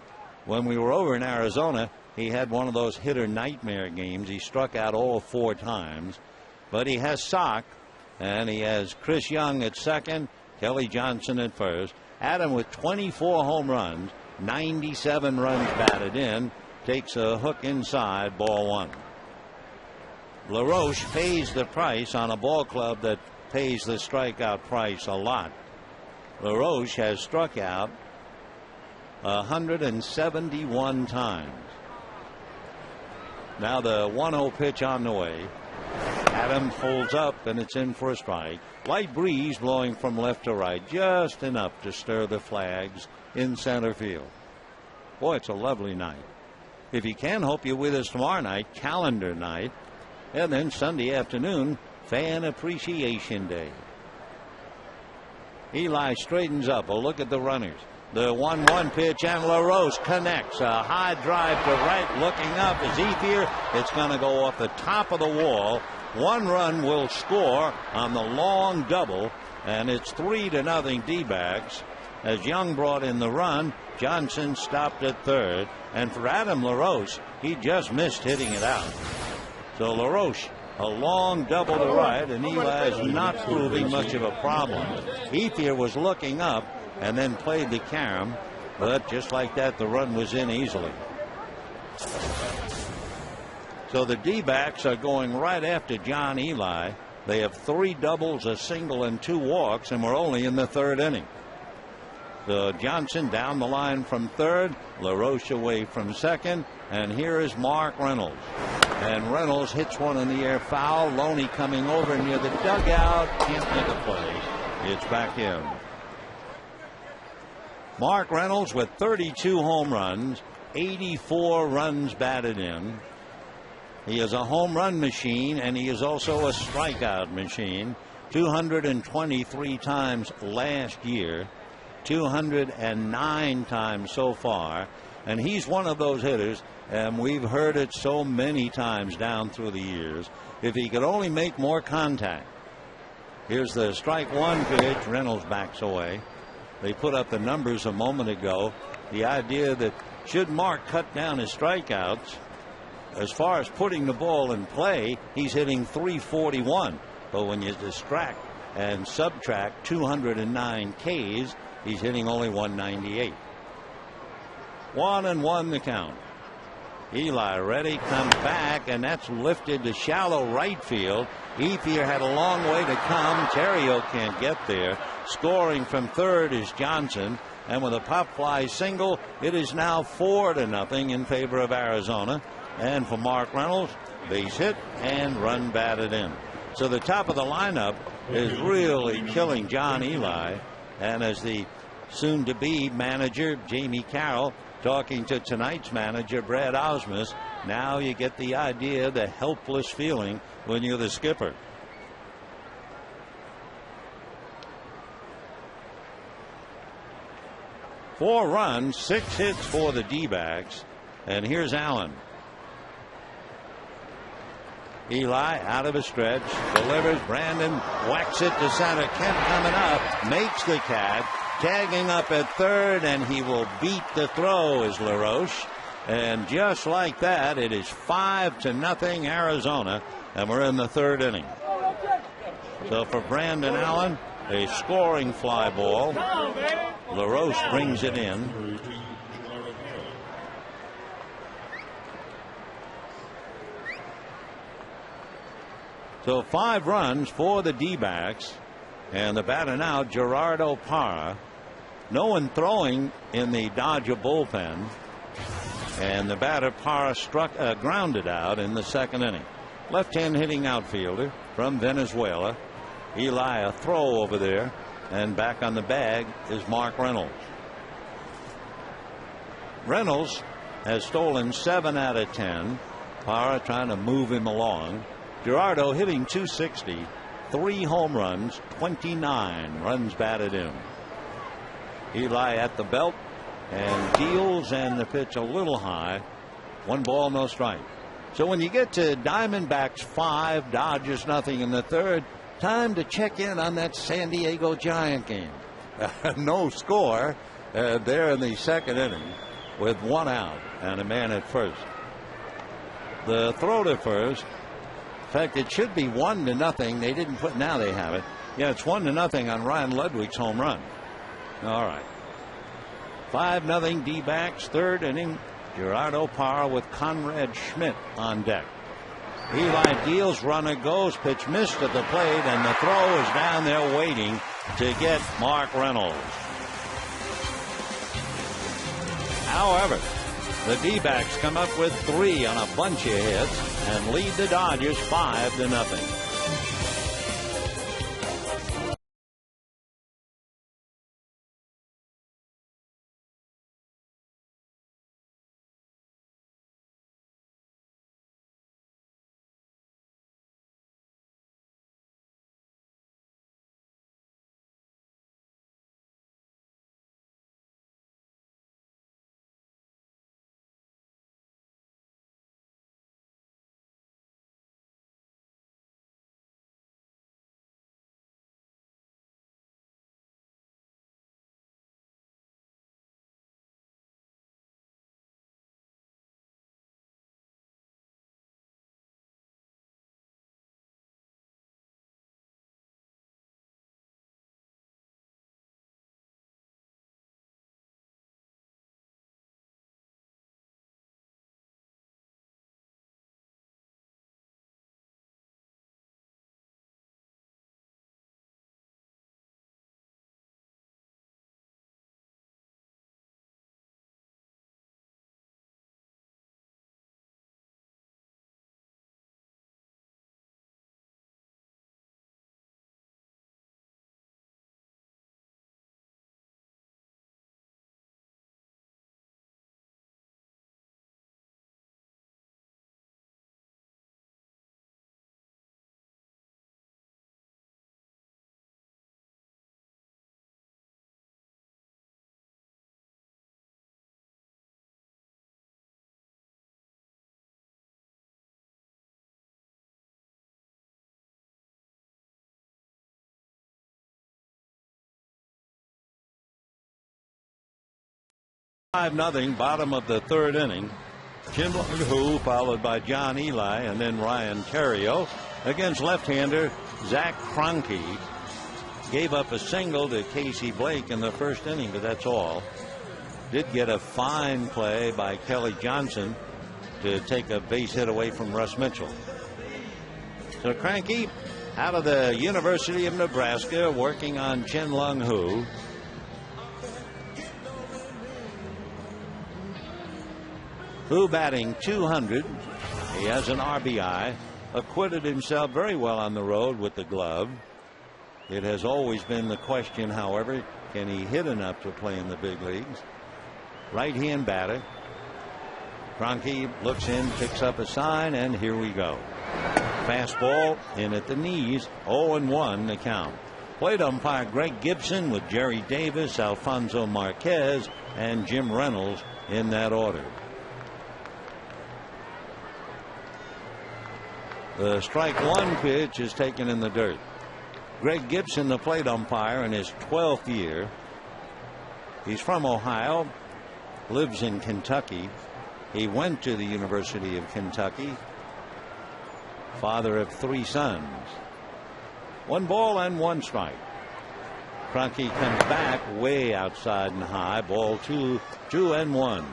When we were over in Arizona, he had one of those hitter nightmare games. He struck out all 4 times. But he has Sock, and he has Chris Young at second, Kelly Johnson at first. Adam with 24 home runs, 97 runs batted in, takes a hook inside, ball 1. LaRoche pays the price on a ball club that pays the strikeout price a lot. LaRoche has struck out 171 times. Now the 1-0 pitch on the way. Adam folds up, and it's in for a strike. Light breeze blowing from left to right, just enough to stir the flags in center field. Boy, it's a lovely night. If you can, hope you're with us tomorrow night, calendar night, and then Sunday afternoon, Fan Appreciation Day. Eli straightens up. A look at the runners. The 1-1 pitch, and LaRoche connects. A high drive to right, looking up is Ethier. It's going to go off the top of the wall. 1 run will score on the long double, and it's 3-0 D-backs. As Young brought in the run, Johnson stopped at third, and for Adam LaRoche, he just missed hitting it out. So LaRoche, a long double to right, and Eli's not proving much of a problem. Ethier was looking up and then played the carom, but just like that, the run was in easily. So the D-backs are going right after John Eli. They have 3 doubles, a single, and 2 walks, and we're only in the 3rd inning. So Johnson down the line from third, LaRoche away from second, and here is Mark Reynolds. And Reynolds hits one in the air foul. Loney coming over near the dugout, can't make a play. It's back in. Mark Reynolds with 32 home runs, 84 runs batted in. He is a home run machine, and he is also a strikeout machine. 223 times last year, 209 times so far. And he's one of those hitters, and we've heard it so many times down through the years. If he could only make more contact. Here's the strike 1 pitch. Reynolds backs away. They put up the numbers a moment ago. The idea that should Mark cut down his strikeouts, as far as putting the ball in play, he's hitting .341. But when you distract and subtract 209 Ks, he's hitting only .198. 1-1 the count. Eli ready, comes back, and that's lifted to shallow right field. Ethier had a long way to come. Terrio can't get there. Scoring from third is Johnson, and with a pop fly single, it is now 4-0 in favor of Arizona. And for Mark Reynolds, base hit and run batted in. So the top of the lineup is really killing John Eli. And as the soon-to-be manager, Jamie Carroll, talking to tonight's manager, Brad Osmus, now you get the idea, the helpless feeling when you're the skipper. Four runs, 6 hits for the D-backs. And here's Allen. Eli out of a stretch, delivers. Brandon whacks it to center. Kemp coming up, makes the catch, tagging up at third, and he will beat the throw is LaRoche. And just like that, it is 5-0 Arizona, and we're in the third inning. So for Brandon Allen, a scoring fly ball. LaRoche brings it in. So 5 runs for the D-backs, and the batter now Gerardo Parra. No one throwing in the Dodger bullpen, and the batter Parra grounded out in the second inning. Left-hand hitting outfielder from Venezuela. Eli a throw over there, and back on the bag is Mark Reynolds. Reynolds has stolen 7 out of 10. Parra trying to move him along. Gerardo hitting .260, 3 home runs, 29 runs batted in. Eli at the belt and deals, and the pitch a little high. 1 ball, no strike. So when you get to Diamondbacks 5, Dodgers nothing in the third, time to check in on that San Diego Giant game. No score there in the second inning with 1 out and a man at first. The throw to first. In fact, it should be 1-0. They didn't put. Now they have it. Yeah, it's 1-0 on Ryan Ludwig's home run. All right. 5-0 D-backs, third inning. Gerardo Parra with Conrad Schmidt on deck. Eli deals, runner goes, pitch missed at the plate, and the throw is down there waiting to get Mark Reynolds. However, the D-backs come up with 3 on a bunch of hits and lead the Dodgers 5-0. Nothing, bottom of the third inning. Jim Who followed by John Eli and then Ryan Theriot against left-hander Zach Kroenke. Gave up a single to Casey Blake in the first inning, but that's all. Did get a fine play by Kelly Johnson to take a base hit away from Russ Mitchell. So Kroenke out of the University of Nebraska working on Chin Lung Hu. Who batting .200. He has an RBI. Acquitted himself very well on the road with the glove. It has always been the question, however, can he hit enough to play in the big leagues? Right-hand batter. Kroenke looks in, picks up a sign, and here we go. Fastball in at the knees. 0-1 the count. Plate umpire Greg Gibson with Jerry Davis, Alfonso Marquez, and Jim Reynolds in that order. The strike one pitch is taken in the dirt. Greg Gibson, the plate umpire in his 12th year. He's from Ohio, lives in Kentucky. He went to the University of Kentucky. Father of 3 sons. 1 ball and 1 strike. Kroenke comes back way outside and high. Ball 2, 2-1.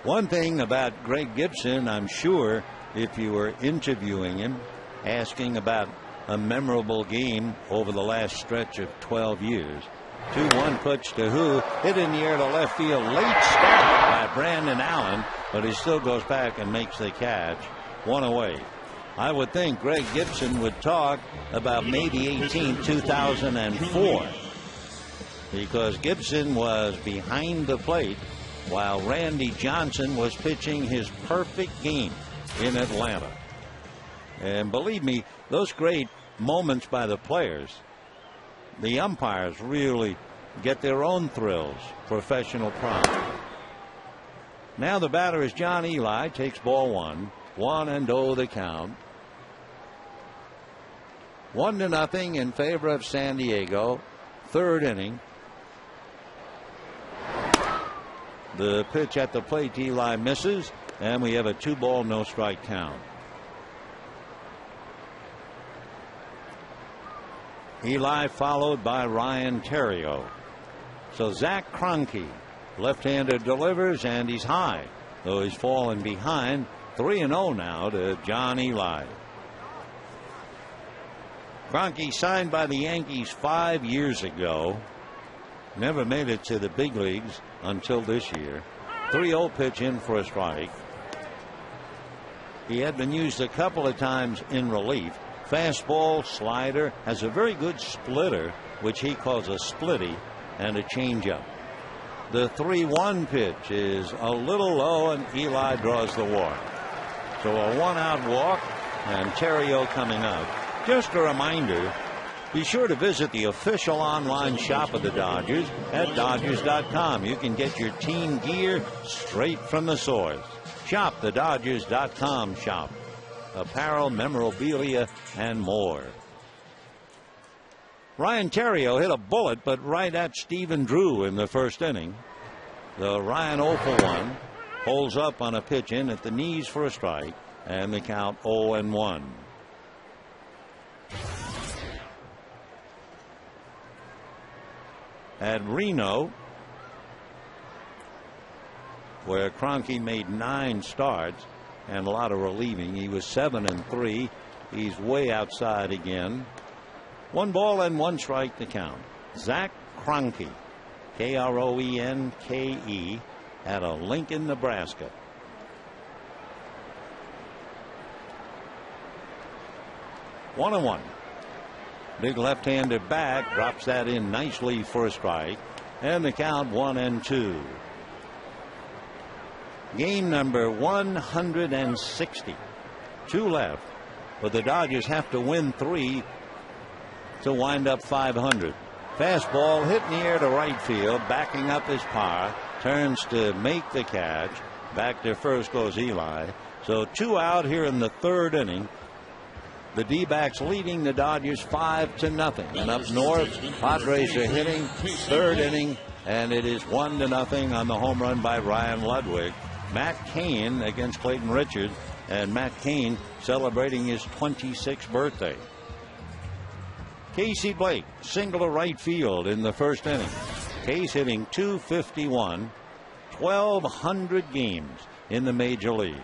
One thing about Greg Gibson, I'm sure, if you were interviewing him, asking about a memorable game over the last stretch of 12 years. 2-1 pitch to who? Hit in the air to left field. Late start by Brandon Allen, but he still goes back and makes the catch. 1 away. I would think Greg Gibson would talk about May the 18th, 2004, because Gibson was behind the plate while Randy Johnson was pitching his perfect game in Atlanta. And believe me, those great moments by the players, the umpires really get their own thrills. Professional pride. Now the batter is John Eli. Takes ball 1. 1-0 the count. 1-0 in favor of San Diego. 3rd inning. The pitch at the plate, Eli misses, and we have a 2-ball, no strike count. Eli followed by Ryan Theriot. So Zach Kroenke, left-hander, delivers, and he's high, though he's fallen behind. 3-0 now to John Eli. Kroenke signed by the Yankees 5 years ago. Never made it to the big leagues until this year. 3-0 pitch in for a strike. He had been used a couple of times in relief. Fastball, slider, has a very good splitter, which he calls a splitty, and a changeup. The 3-1 pitch is a little low, and Eli draws the walk. So a 1-out walk, and Theriot coming up. Just a reminder, be sure to visit the official online shop of the Dodgers at Dodgers.com. You can get your team gear straight from the source. Shop the Dodgers.com shop. Apparel, memorabilia, and more. Ryan Theriot hit a bullet, but right at Stephen Drew in the 1st inning. The Ryan 0 for 1 holds up on a pitch in at the knees for a strike, and the count 0-1. At Reno, where Kroenke made 9 starts and a lot of relieving, he was 7-3. He's way outside again. 1 ball and 1 strike to count. Zach Kroenke, Kroenke, out of Lincoln, Nebraska. One and 1. Big left-hander back, drops that in nicely for a strike, and the count 1-2. Game number 160. 2 left, but the Dodgers have to win 3 to wind up 500. Fastball hit in the air to right field, backing up his power, turns to make the catch. Back to first goes Eli. So 2 out here in the 3rd inning. The D-backs leading the Dodgers 5-0. And up north, Padres are hitting. 3rd inning, and it is 1-0 on the home run by Ryan Ludwig. Matt Cain against Clayton Richards, and Matt Cain celebrating his 26th birthday. Casey Blake single to right field in the 1st inning. Case hitting .251, 1,200 games in the major leagues.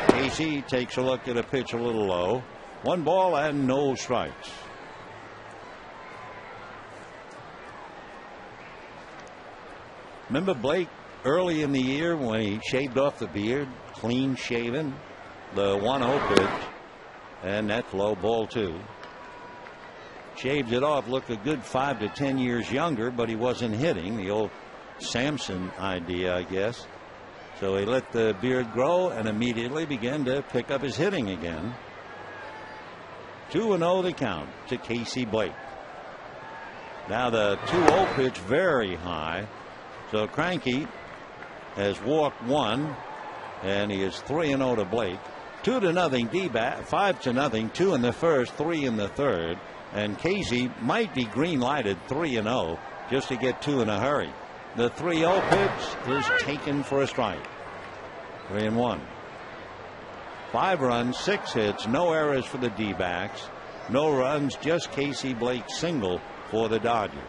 Casey takes a look at a pitch a little low. 1 ball and no strikes. Remember Blake early in the year when he shaved off the beard, clean shaven, the 1-0 pitch, and that's low, ball 2. Shaved it off, looked a good 5 to 10 years younger, but he wasn't hitting. The old Samson idea, I guess. So he let the beard grow and immediately began to pick up his hitting again. 2-0 the count to Casey Blake. Now the 2-0 pitch very high. So Kroenke has walked 1 and he is 3-0 to Blake. 2-0 D-back, 5-0, 2 in the first, 3 in the third. And Casey might be green lighted 3-0 just to get 2 in a hurry. The 3-0 pitch is taken for a strike. 3-1. 5 runs, 6 hits, no errors for the D-backs. No runs, just Casey Blake single for the Dodgers.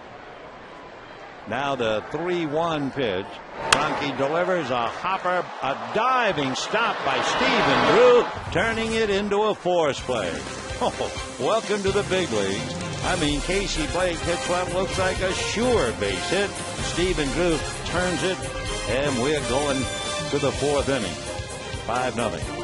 Now the 3-1 pitch. Kroenke delivers a hopper, a diving stop by Stephen Drew, turning it into a force play. Oh, welcome to the big leagues. I mean, Casey Blake hits what looks like a sure base hit. Stephen Drew turns it, and we're going to the 4th inning. 5-0.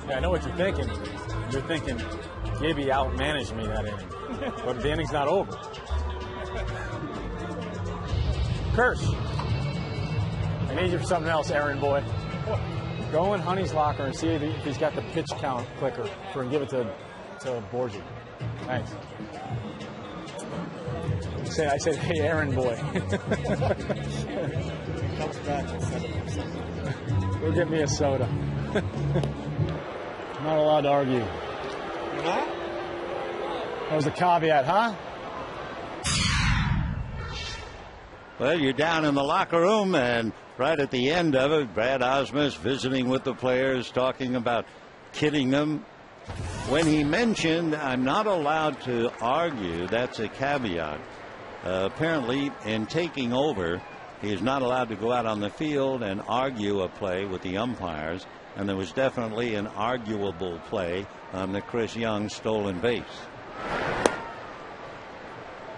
Yeah, I know what you're thinking. You're thinking, Gibby outmanaged me that inning. But the inning's not over. Kirsch, I need you for something else, errand boy. Go in Honey's locker and see if he's got the pitch count clicker and give it to Borgie. Thanks. I said, hey, errand boy. Comes back at 7%. Go get me a soda. Not allowed to argue. You're not? That was the caveat, huh? Well, you're down in the locker room, and right at the end of it, Brad Osmus visiting with the players, talking about kidding them. When he mentioned, I'm not allowed to argue, that's a caveat. Apparently, in taking over, he is not allowed to go out on the field and argue a play with the umpires. And there was definitely an arguable play on the Chris Young stolen base.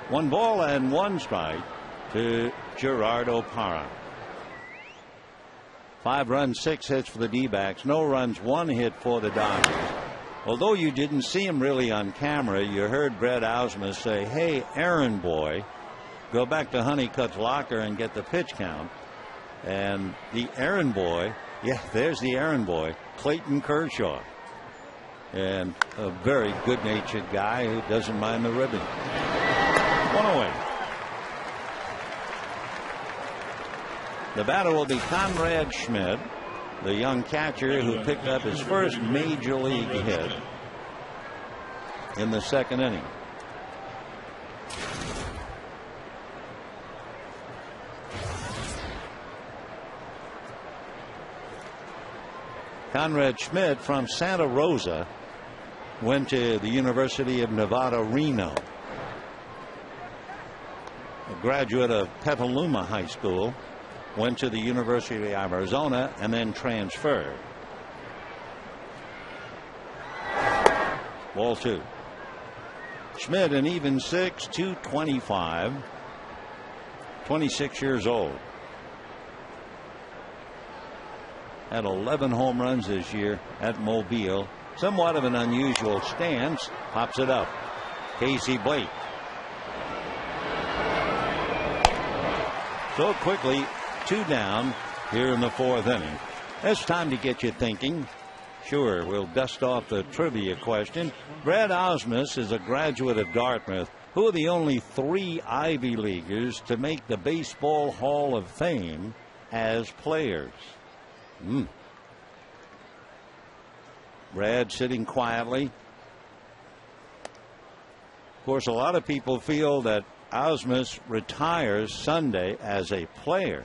1 ball and 1 strike to Gerard O'Para. 5 runs, 6 hits for the D-backs. No runs, 1 hit for the Dodgers. Although you didn't see him really on camera, you heard Brett Ausmus say, hey, errand boy, go back to Honeycutt's locker and get the pitch count. And the errand boy, yeah, there's the errand boy, Clayton Kershaw. And a very good-natured guy who doesn't mind the ribbon. 1 away. The batter will be Conrad Schmidt, the young catcher who picked up his first major league hit in the 2nd inning. Conrad Schmidt from Santa Rosa went to the University of Nevada, Reno. A graduate of Petaluma High School, went to the University of Arizona and then transferred. Ball 2. Schmidt an even 6, 225, 26 years old. Had 11 home runs this year at Mobile. Somewhat of an unusual stance. Pops it up. Casey Blake. So quickly, 2 down here in the 4th inning. It's time to get you thinking. Sure, we'll dust off the trivia question. Brad Osmus is a graduate of Dartmouth. Who are the only 3 Ivy Leaguers to make the Baseball Hall of Fame as players? Brad sitting quietly. Of course, a lot of people feel that Osmus retires Sunday as a player,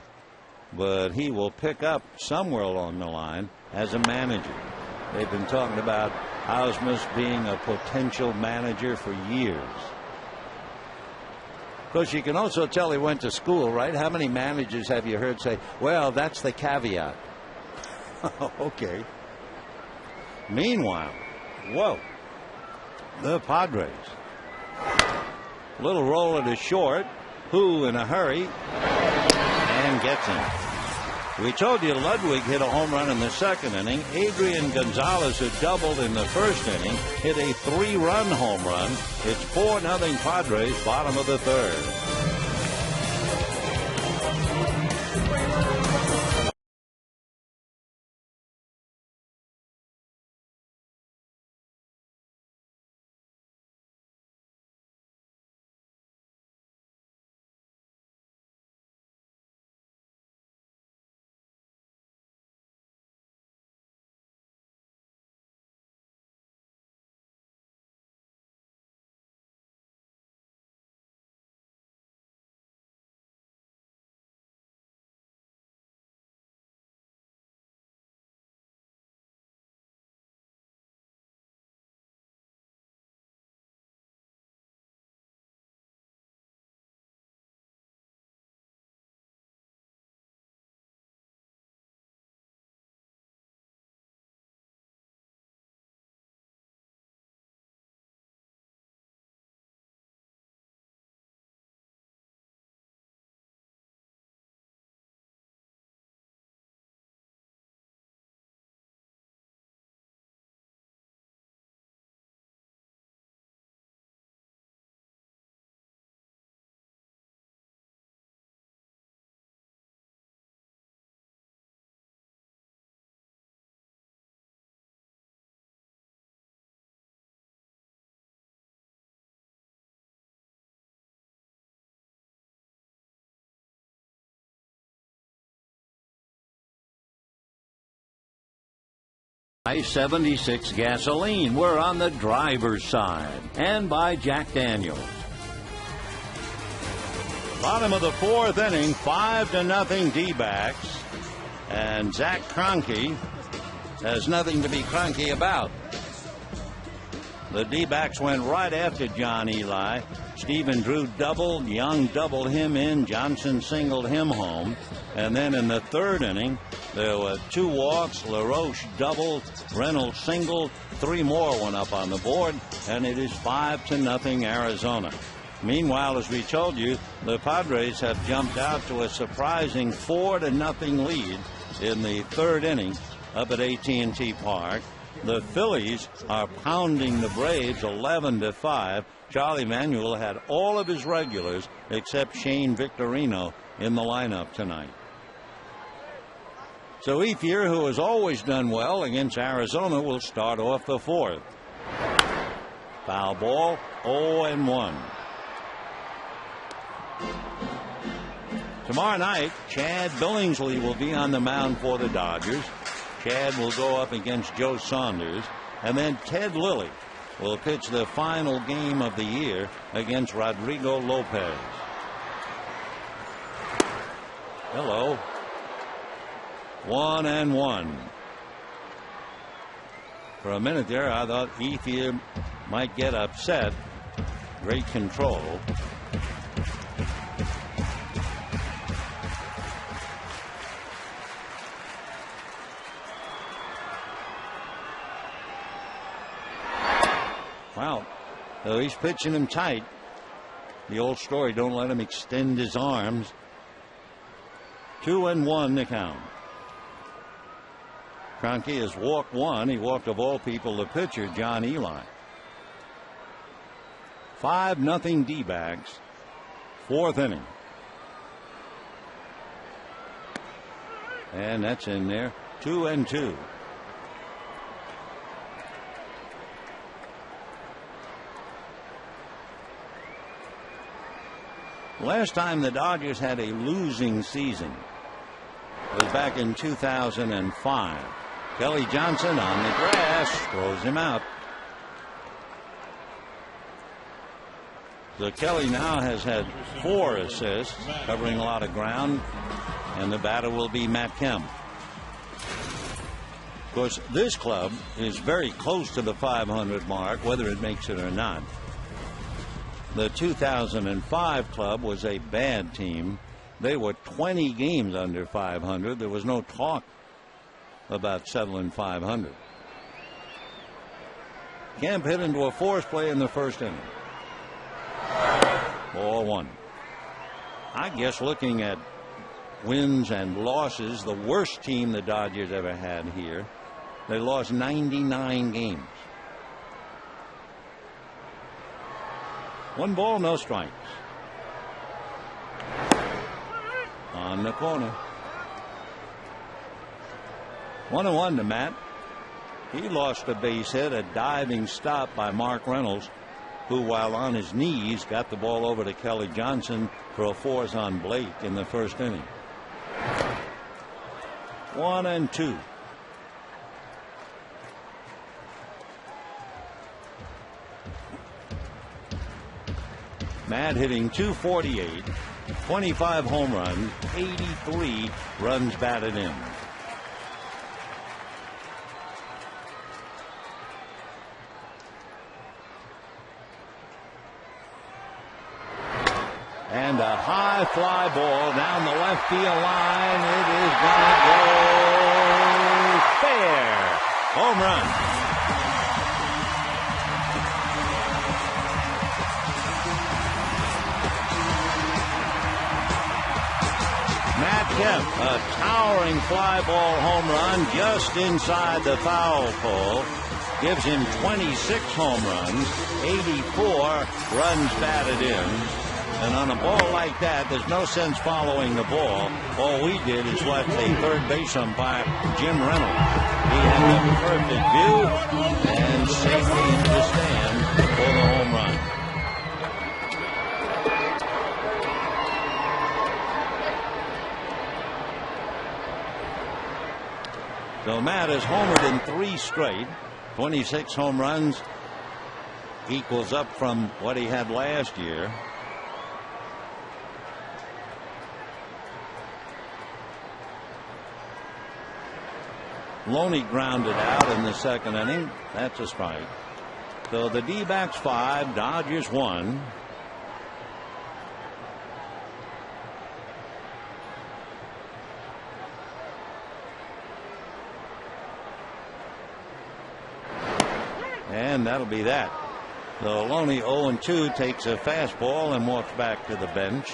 but he will pick up somewhere along the line as a manager. They've been talking about Osmus being a potential manager for years. Of course, you can also tell he went to school, right? How many managers have you heard say, well, that's the caveat? Okay. Meanwhile, whoa, the Padres. Little roller to short. Who in a hurry and gets him. We told you Ludwig hit a home run in the 2nd inning. Adrian Gonzalez, who doubled in the 1st inning, hit a 3-run home run. It's 4-0 Padres, bottom of the 3rd. I-76 gasoline. We're on the driver's side. And by Jack Daniels. Bottom of the 4th inning, 5-0 D-backs. And Zach Kroenke has nothing to be cranky about. The D-backs went right after John Eli. Stephen Drew doubled, Young doubled him in, Johnson singled him home. And then in the 3rd inning, there were 2 walks, LaRoche doubled, Reynolds singled, 3 more went up on the board, and it is 5-0 Arizona. Meanwhile, as we told you, the Padres have jumped out to a surprising 4-0 lead in the 3rd inning up at AT&T Park. The Phillies are pounding the Braves 11-5. Charlie Manuel had all of his regulars except Shane Victorino in the lineup tonight. So Ethier, who has always done well against Arizona, will start off the 4th. Foul ball, 0-1. Tomorrow night, Chad Billingsley will be on the mound for the Dodgers. Chad will go up against Joe Saunders. And then Ted Lilly will pitch the final game of the year against Rodrigo Lopez. Hello. 1-1. For a minute there, I thought Ethier might get upset. Great control. Wow. So he's pitching him tight. The old story, don't let him extend his arms. 2-1 the count. Kroenke has walked 1. He walked, of all people, the pitcher, John Eli. 5-0 D-backs. 4th inning. And that's in there. 2-2. Last time the Dodgers had a losing season was back in 2005. Kelly Johnson on the grass throws him out. So Kelly now has had 4 assists, covering a lot of ground, and the batter will be Matt Kemp. Of course, this club is very close to the 500 mark, whether it makes it or not. The 2005 club was a bad team. They were 20 games under 500. There was no talk about settling 500. Kemp hit into a force play in the first inning. Ball 1. I guess looking at wins and losses, the worst team the Dodgers ever had here, they lost 99 games. 1 ball, no strikes. On the corner. 1-1 to Matt. He lost a base hit, a diving stop by Mark Reynolds, who, while on his knees, got the ball over to Kelly Johnson for a force on Blake in the first inning. 1-2. Matt hitting .248, 25 home runs, 83 runs batted in. And a high fly ball down the left field line. It is going to go fair. Home run. Matt Kemp, a towering fly ball home run just inside the foul pole, gives him 26 home runs, 84 runs batted in. And on a ball like that, there's no sense following the ball. All we did is watch a third base umpire, Jim Reynolds. He had the perfect view and safely into the stand for the home run. So Matt has homered in 3 straight. 26 home runs equals up from what he had last year. Loney grounded out in the second inning. That's a strike. So the D-backs 5, Dodgers 1. And that'll be that. So Loney 0-2 takes a fastball and walks back to the bench.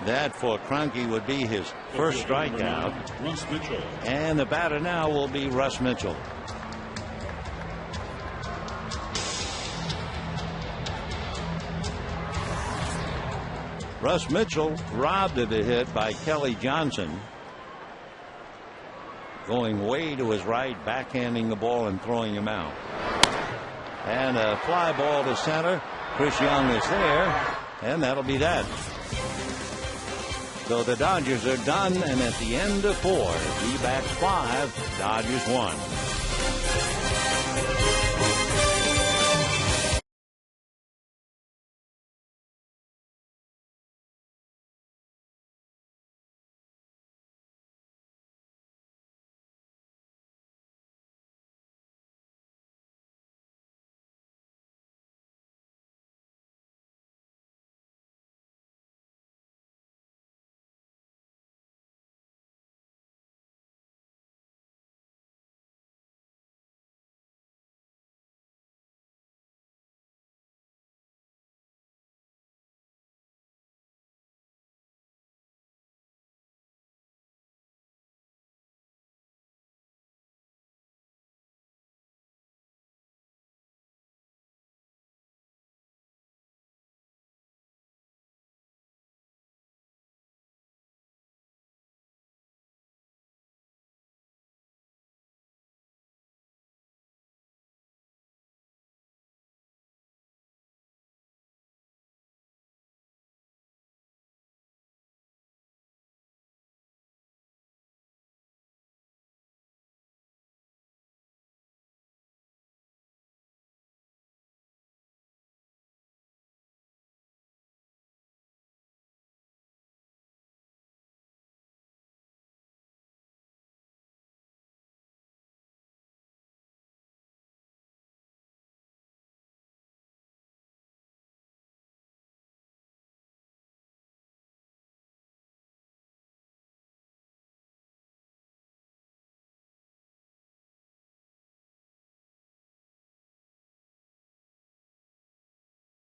That for Kroenke would be his first strikeout. And the batter now will be Russ Mitchell. Russ Mitchell robbed of a hit by Kelly Johnson. Going way to his right, backhanding the ball and throwing him out. And a fly ball to center. Chris Young is there. And that'll be that. So the Dodgers are done, and at the end of 4, D-backs 5, Dodgers 1.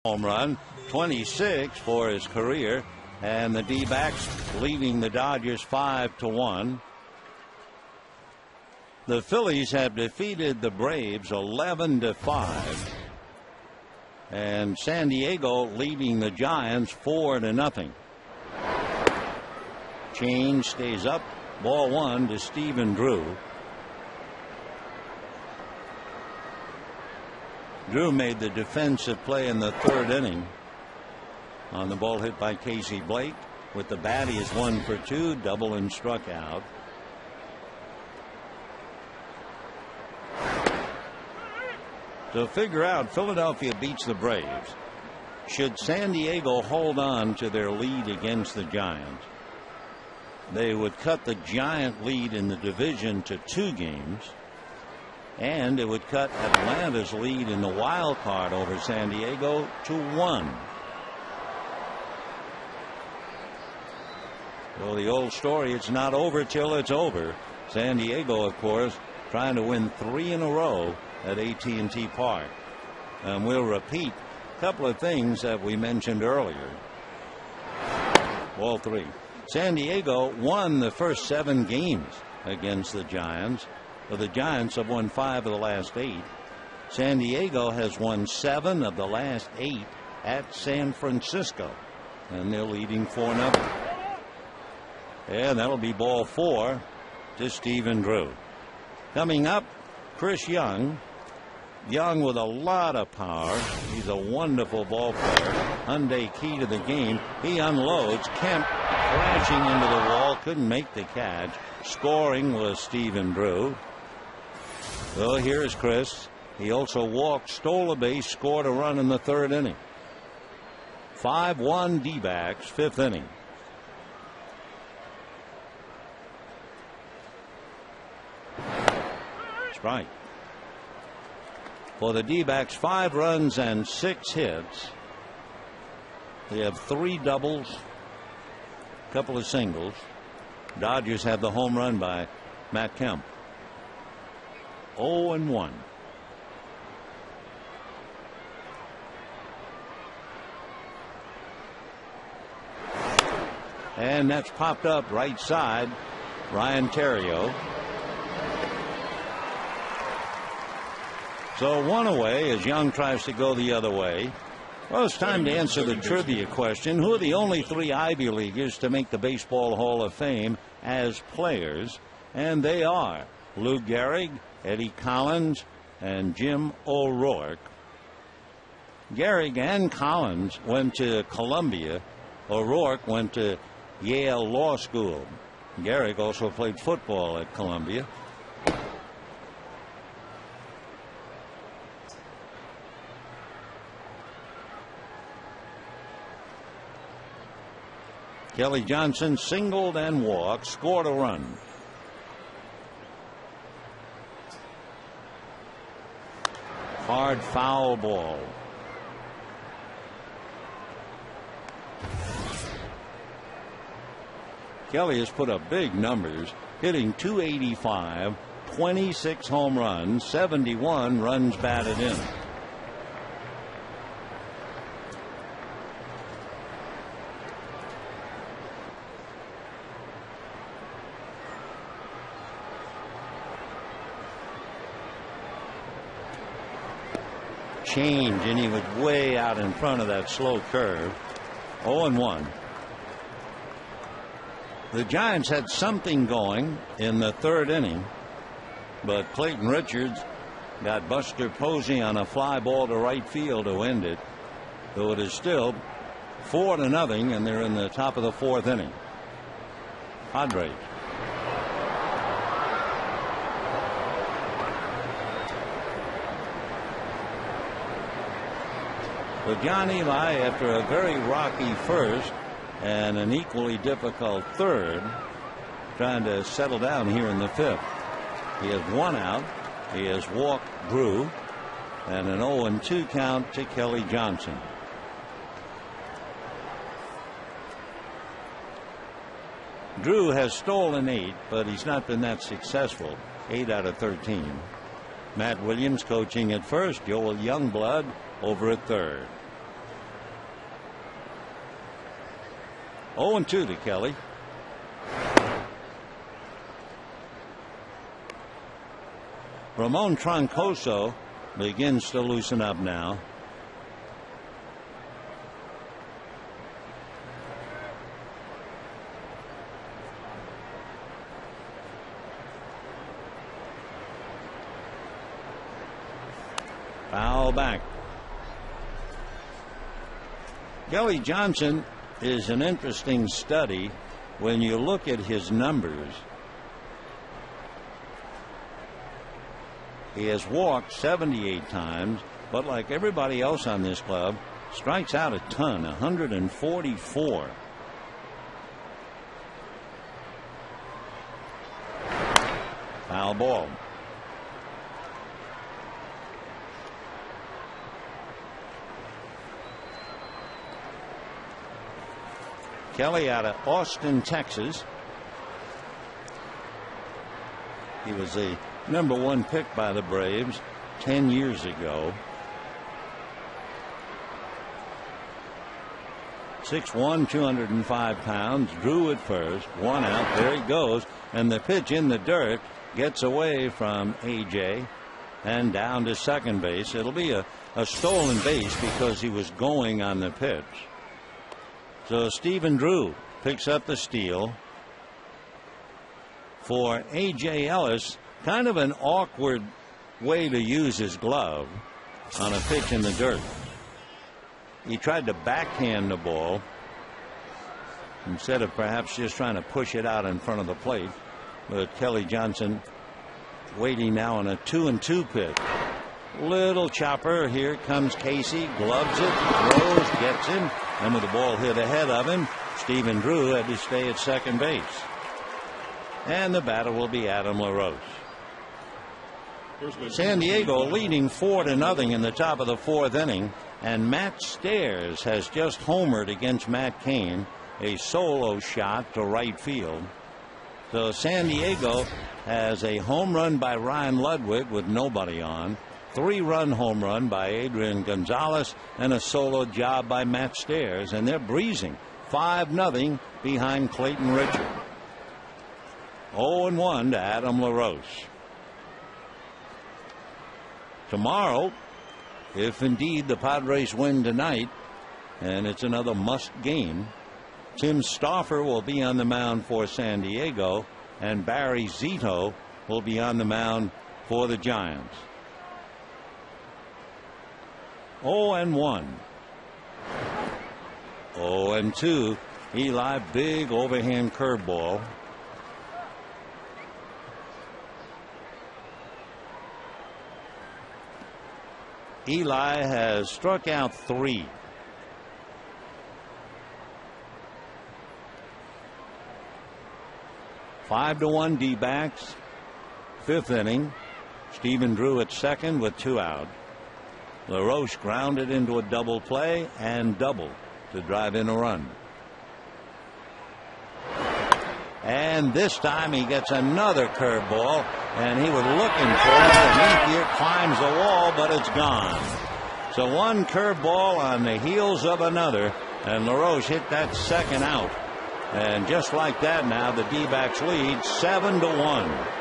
home run, 26 for his career, and the D-backs leading the Dodgers 5-1. The Phillies have defeated the Braves 11-5, and San Diego leading the Giants 4-0. Change stays up. Ball one to Stephen Drew. Drew made the defensive play in the third inning on the ball hit by Casey Blake. With the bat, he is 1 for 2, double and struck out. To figure out, Philadelphia beats the Braves. Should San Diego hold on to their lead against the Giants, they would cut the Giant lead in the division to 2 games, and it would cut Atlanta's lead in the wild card over San Diego to 1. Well, the old story, it's not over till it's over. San Diego, of course, trying to win 3 in a row at AT&T Park. And we'll repeat a couple of things that we mentioned earlier. Ball 3. San Diego won the first 7 games against the Giants. But the Giants have won 5 of the last 8. San Diego has won 7 of the last 8 at San Francisco, and they're leading 4-0. And that'll be ball 4 to Stephen Drew. Coming up, Chris Young. Young with a lot of power. He's a wonderful ball player. Hyundai key to the game. He unloads. Kemp crashing into the wall. Couldn't make the catch. Scoring was Stephen Drew. Well, here's Chris. He also walked, stole a base, scored a run in the third inning. 5-1 D-backs, 5th inning. Strike. For the D-backs, 5 runs and 6 hits. They have 3 doubles, a couple of singles. Dodgers have the home run by Matt Kemp. 0-1. And that's popped up right side. Ryan Theriot. So 1 away as Young tries to go the other way. Well, it's time to answer the trivia question. Who are the only 3 Ivy Leaguers to make the Baseball Hall of Fame as players? And they are Lou Gehrig, Eddie Collins, and Jim O'Rourke. Gehrig and Collins went to Columbia. O'Rourke went to Yale Law School. Gehrig also played football at Columbia. Kelly Johnson singled and walked, scored a run. Hard foul ball. Kelly has put up big numbers, hitting .285, 26 home runs, 71 runs batted in. Change, and he was way out in front of that slow curve. 0-1. The Giants had something going in the third inning, but Clayton Richards got Buster Posey on a fly ball to right field to end it. Though it is still 4-0, and they're in the top of the 4th inning. Padres. But John Eli, after a very rocky first and an equally difficult third, trying to settle down here in the 5th. He has 1 out. He has walked Drew, and an 0-2 count to Kelly Johnson. Drew has stolen 8, but he's not been that successful. 8 out of 13. Matt Williams coaching at first. Joel Youngblood over at third. 0-2 to Kelly. Ramon Troncoso begins to loosen up now. Foul back. Kelly Johnson is an interesting study when you look at his numbers. He has walked 78 times, but like everybody else on this club, strikes out a ton, 144. Foul ball. Kelly out of Austin, Texas. He was the #1 pick by the Braves 10 years ago. 6'1", 205 pounds. Drew at first. One out. There he goes. And the pitch in the dirt gets away from A.J. and down to second base. It'll be a stolen base because he was going on the pitch. So Stephen Drew picks up the steal. For A.J. Ellis, kind of an awkward way to use his glove on a pitch in the dirt. He tried to backhand the ball instead of perhaps just trying to push it out in front of the plate. But Kelly Johnson waiting now on a 2-2 pitch. Little chopper. Here comes Casey. Gloves it. Throws. Gets him. And with the ball hit ahead of him, Stephen Drew had to stay at second base. And the batter will be Adam LaRoche. San Diego leading 4-0 in the top of the fourth inning. And Matt Stairs has just homered against Matt Cain. A solo shot to right field. So San Diego has a home run by Ryan Ludwig with nobody on. 3-run home run by Adrian Gonzalez and a solo job by Matt Stairs, and they're breezing 5-0 behind Clayton Richard. 0-1 to Adam LaRoche. Tomorrow, if indeed the Padres win tonight, and it's another must game, Tim Stauffer will be on the mound for San Diego, and Barry Zito will be on the mound for the Giants. 0-1. 0-2. Eli, big overhand curveball. Eli has struck out 3. Five to 1 D-backs. Fifth inning. Stephen Drew at second with 2 out. LaRoche grounded into a double play and doubled to drive in a run. And this time he gets another curveball, and he was looking for it, and he here climbs the wall, but it's gone. So one curveball on the heels of another, and LaRoche hit that second out. And just like that now, the D-backs lead 7-1.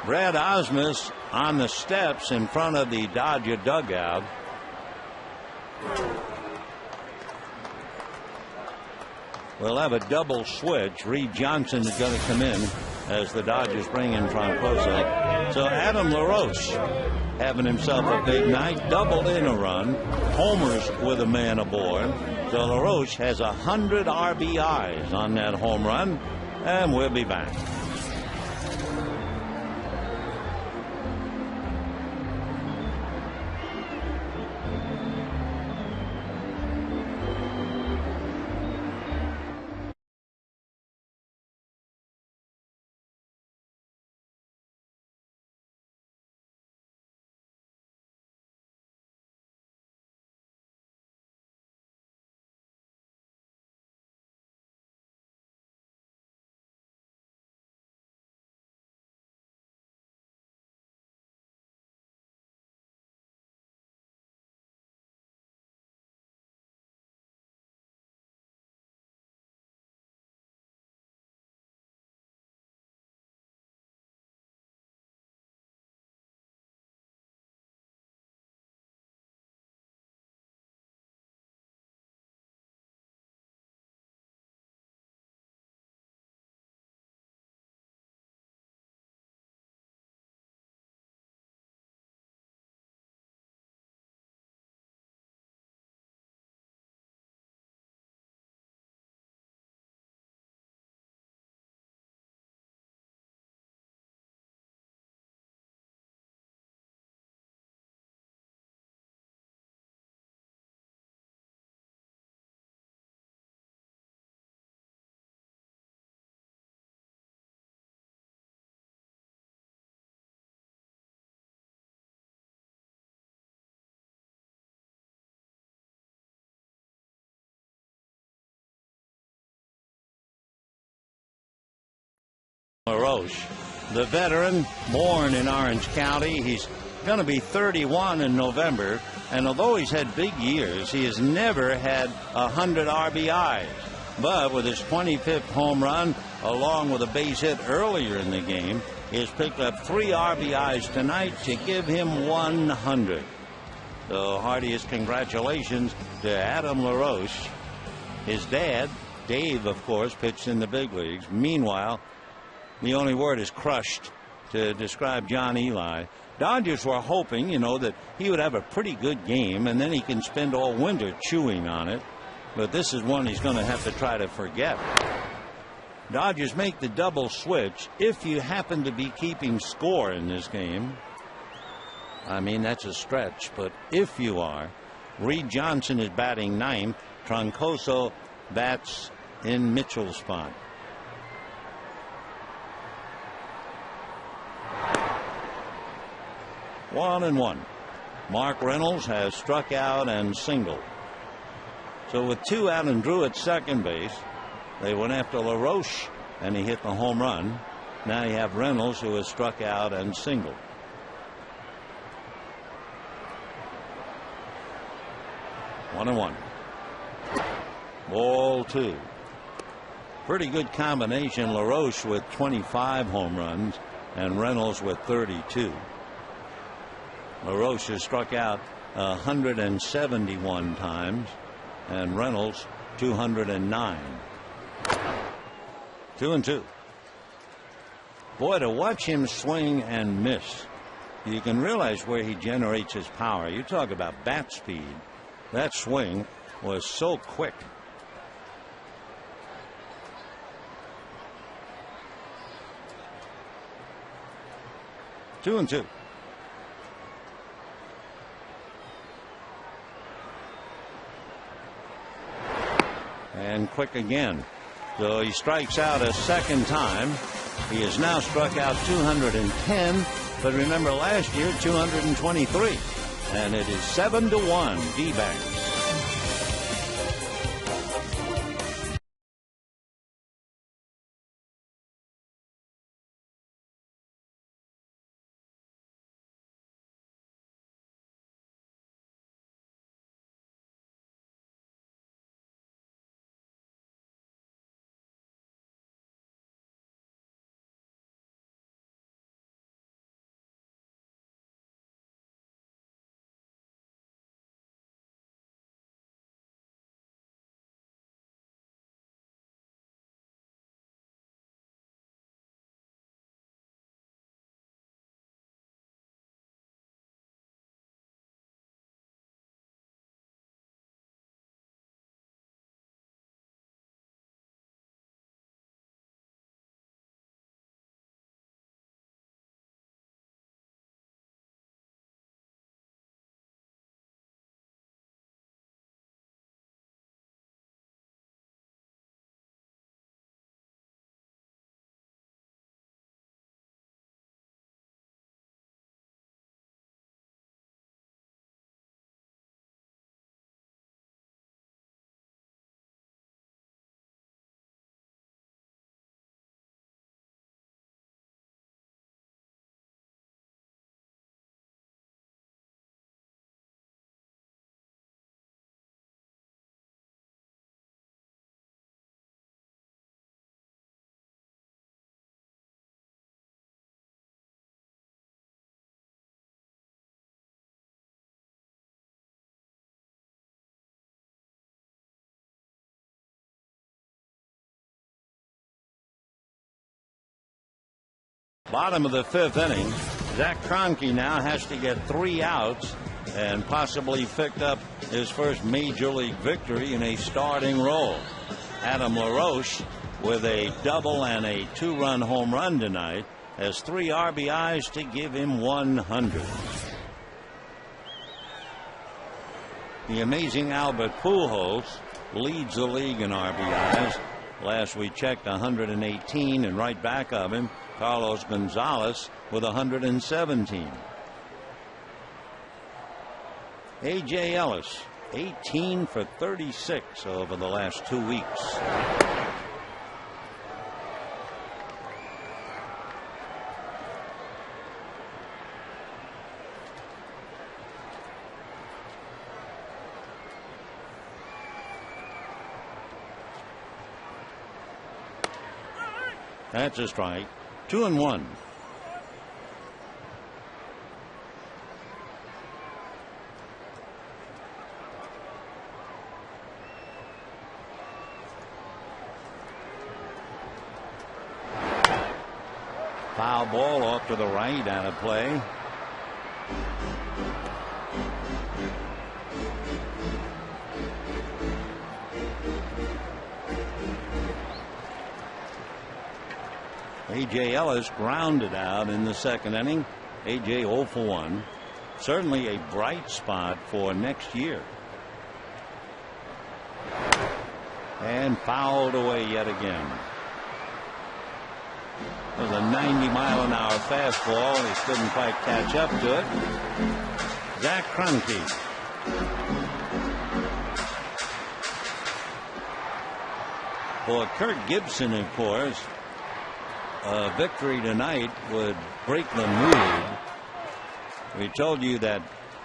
Brad Osmus on the steps in front of the Dodger dugout. We'll have a double switch. Reed Johnson is going to come in as the Dodgers bring in Troncoso. So Adam LaRoche having himself a big night. Doubled in a run. Homers with a man aboard. So LaRoche has 100 RBIs on that home run. And we'll be back. LaRoche, the veteran, born in Orange County. He's going to be 31 in November, and although he's had big years, he has never had 100 RBIs. But with his 25th home run, along with a base hit earlier in the game, he has picked up 3 RBIs tonight to give him 100. So heartiest congratulations to Adam LaRoche. His dad, Dave, of course, pitched in the big leagues. Meanwhile, the only word is crushed to describe John Eli. Dodgers were hoping, that he would have a pretty good game, and then he can spend all winter chewing on it. But this is one he's going to have to try to forget. Dodgers make the double switch if you happen to be keeping score in this game. I mean, that's a stretch, but if you are, Reed Johnson is batting ninth. Troncoso bats in Mitchell's spot. One and one. Mark Reynolds has struck out and singled. So with 2 out and Drew at second base, they went after LaRoche and he hit the home run. Now you have Reynolds, who has struck out and singled. One and one. Ball 2. Pretty good combination. LaRoche with 25 home runs and Reynolds with 32. LaRoche has struck out 171 times and Reynolds 209. 2-2. Boy, to watch him swing and miss, you can realize where he generates his power. You talk about bat speed. That swing was so quick. Two and two. And quick again. So he strikes out a second time. He has now struck out 210, but remember last year 223. And it is 7-1 D-backs. Bottom of the fifth inning. Zach Kroenke now has to get 3 outs and possibly pick up his first major league victory in a starting role. Adam LaRoche, with a double and a 2-run home run tonight, has 3 RBIs to give him 100. The amazing Albert Pujols leads the league in RBIs. Last we checked 118, and right back of him Carlos Gonzalez with 117. A.J. Ellis 18 for 36 over the last 2 weeks. That's a strike. 2-1. Foul ball off to the right, out of play. A.J. Ellis grounded out in the second inning. A.J. 0 for 1. Certainly a bright spot for next year. And fouled away yet again. It was a 90-mile-an-hour fastball. He couldn't quite catch up to it. Zach Kroenke. For Kirk Gibson, of course, a victory tonight would break the mood. We told you that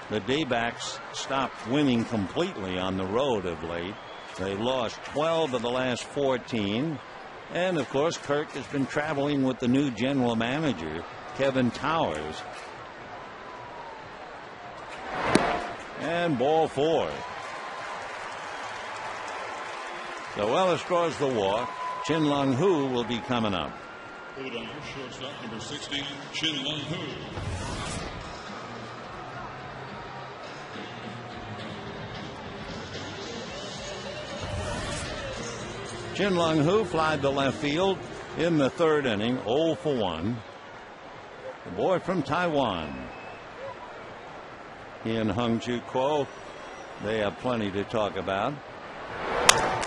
the D-backs stopped winning completely on the road of late. They lost 12 of the last 14. And of course, Kirk has been traveling with the new general manager, Kevin Towers. And ball 4. So Ellis draws the walk. Chin Lung Hu will be coming up. Hold on, shortstop number 16, Chin Lung Hu. Chin Lung Hu flied to left field in the third inning, 0 for 1. The boy from Taiwan. He and Hung Chu Kuo, they have plenty to talk about.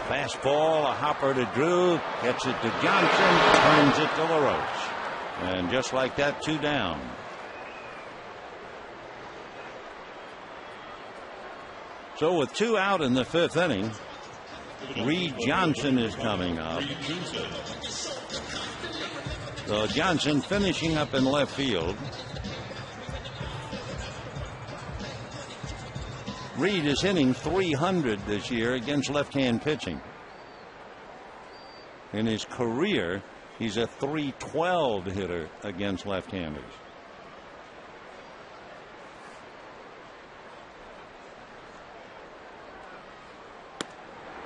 Fastball, a hopper to Drew, gets it to Johnson, turns it to LaRoche. And just like that, 2 down. So with 2 out in the 5th inning, Reed Johnson is coming up. So Johnson finishing up in left field. Reed is hitting .300 this year against left-hand pitching. In his career, he's a .312 hitter against left-handers.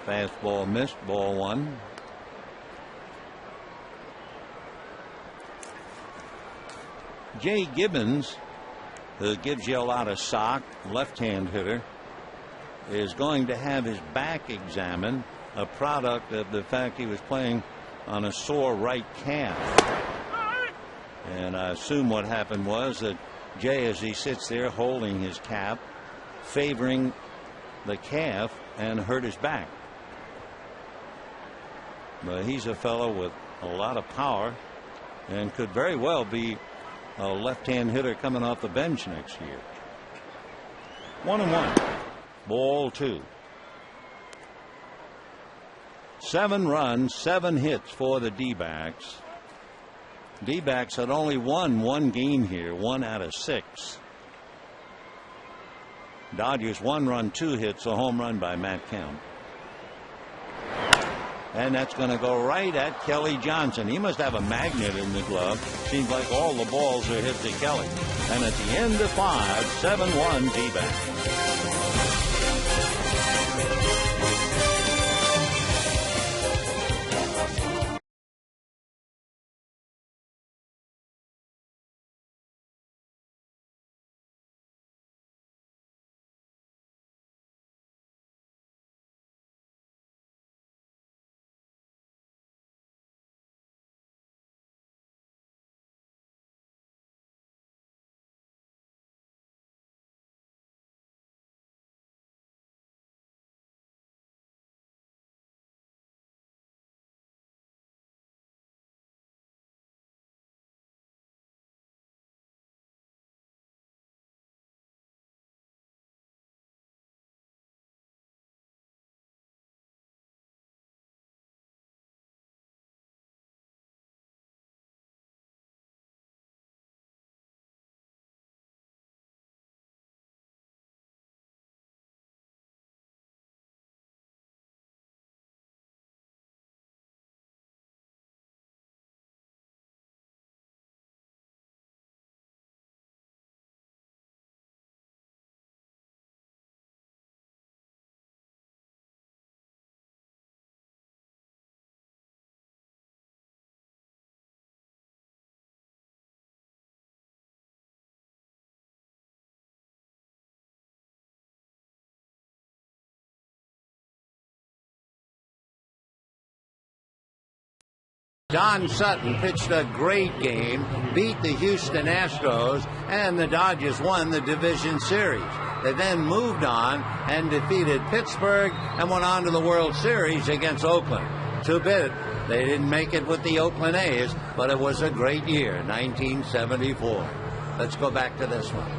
Fastball missed, ball 1. Jay Gibbons, who gives you a lot of sock, left-hand hitter, is going to have his back examined, a product of the fact he was playing on a sore right calf. And I assume what happened was that Jay, as he sits there holding his cap, favoring the calf, and hurt his back. But he's a fellow with a lot of power and could very well be a left-hand hitter coming off the bench next year. 1-1. Ball 2. 7 runs, 7 hits for the D-backs. D-backs had only won 1 game here, 1 out of 6. Dodgers 1 run, 2 hits, a home run by Matt Kemp. And that's going to go right at Kelly Johnson. He must have a magnet in the glove. Seems like all the balls are hit to Kelly. And at the end of 5, 7-1 D-backs. Don Sutton pitched a great game, beat the Houston Astros, and the Dodgers won the division series. They then moved on and defeated Pittsburgh and went on to the World Series against Oakland. Too bad they didn't make it with the Oakland A's, but it was a great year, 1974. Let's go back to this one.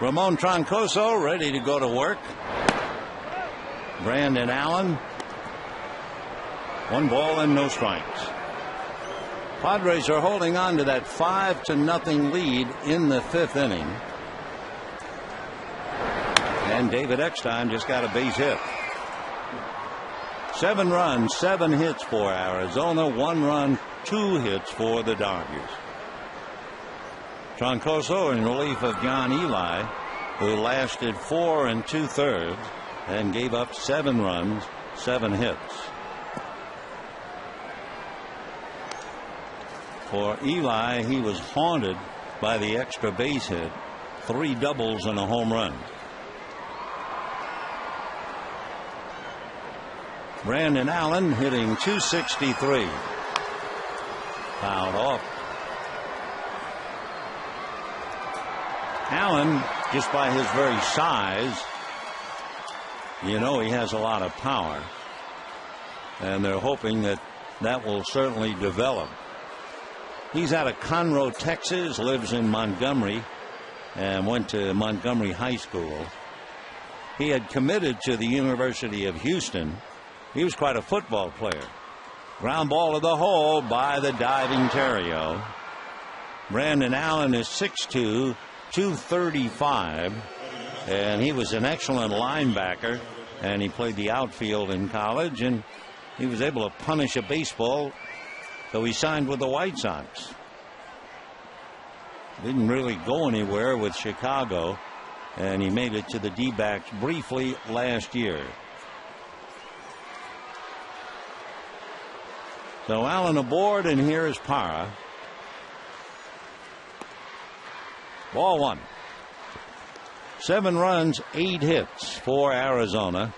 Ramon Troncoso ready to go to work. Brandon Allen. 1 ball and no strikes. Padres are holding on to that 5-0 lead in the 5th inning. And David Eckstein just got a base hit. 7 runs, 7 hits for Arizona. 1 run, 2 hits for the Dodgers. Troncoso in relief of John Eli, who lasted 4 2/3 and gave up 7 runs, 7 hits. For Eli, he was haunted by the extra base hit, 3 doubles and a home run. Brandon Allen hitting .263. Fouled off. Allen, just by his very size, you know he has a lot of power. And they're hoping that that will certainly develop. He's out of Conroe, Texas, lives in Montgomery, and went to Montgomery High School. He had committed to the University of Houston. He was quite a football player. Ground ball to the hole by the diving Terrio. Brandon Allen is 6'2", 235, and he was an excellent linebacker, and he played the outfield in college, and he was able to punish a baseball, so he signed with the White Sox. Didn't really go anywhere with Chicago, and he made it to the D-backs briefly last year. So Allen aboard, and here is Parra. Ball 1. 7 runs, 8 hits for Arizona.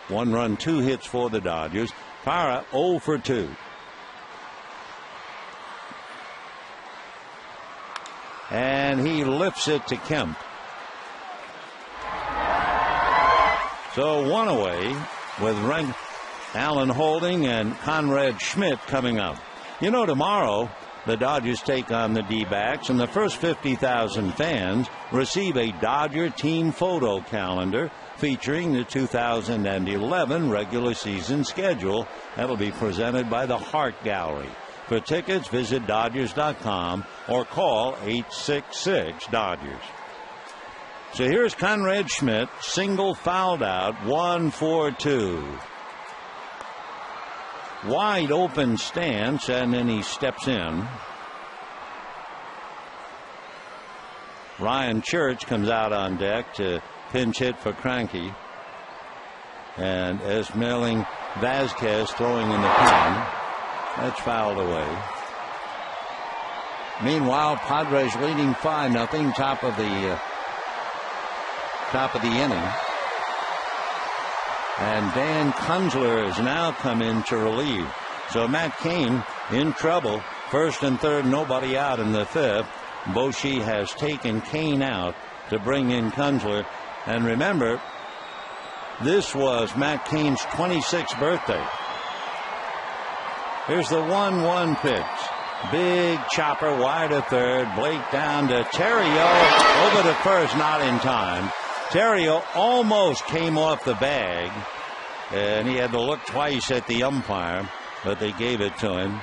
1 run, 2 hits for the Dodgers. Parra 0 for 2. And he lifts it to Kemp. So 1 away with Allen holding and Conrad Schmidt coming up. You know, tomorrow the Dodgers take on the D-backs, and the first 50,000 fans receive a Dodger team photo calendar featuring the 2011 regular season schedule. That'll be presented by the Hart Gallery. For tickets, visit Dodgers.com or call 866-DODGERS. So here's Conrad Schmidt, single fouled out, 1 for 2. Wide open stance, and then he steps in. Ryan Church comes out on deck to pinch hit for Cranky. And Esmeling Vasquez throwing in the pen. That's fouled away. Meanwhile, Padres leading 5-0, top of the inning. And Dan Kunzler has now come in to relieve. So Matt Cain in trouble. 1st and 3rd, nobody out in the 5th. Boshi has taken Cain out to bring in Kunzler. And remember, this was Matt Cain's 26th birthday. Here's the 1-1 pitch. Big chopper wide to 3rd. Blake down to Terrio. Over to 1st, not in time. Terrio almost came off the bag, and he had to look twice at the umpire, but they gave it to him.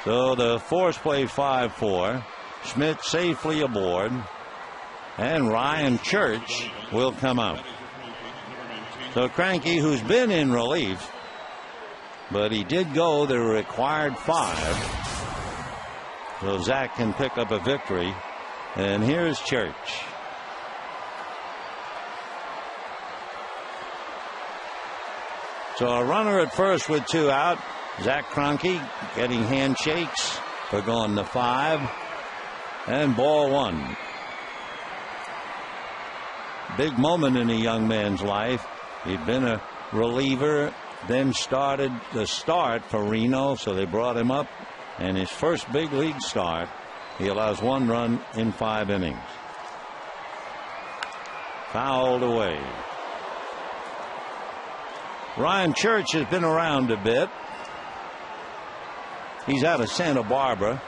So the force play 5-4. Schmidt safely aboard, and Ryan Church will come up. So Cranky, who's been in relief, but he did go the required 5. So Zach can pick up a victory, and here's Church. So a runner at 1st with 2 out. Zach Kroenke getting handshakes for going to 5. And ball one. Big moment in a young man's life. He'd been a reliever, then started the start for Reno, so they brought him up. And his first big league start, he allows 1 run in 5 innings. Fouled away. Ryan Church has been around a bit. He's out of Santa Barbara,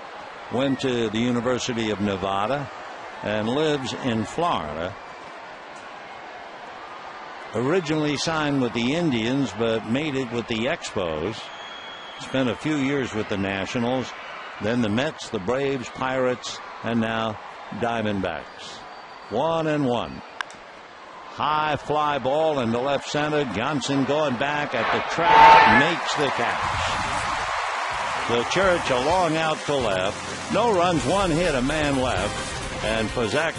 went to the University of Nevada, and lives in Florida. Originally signed with the Indians, but made it with the Expos. Spent a few years with the Nationals, then the Mets, the Braves, Pirates, and now Diamondbacks. 1-1. High fly ball into left center. Johnson going back at the track, makes the catch. So Church a long out to left. No runs, 1 hit, a man left. And for Zach,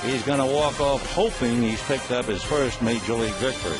he's going to walk off hoping he's picked up his first major league victory.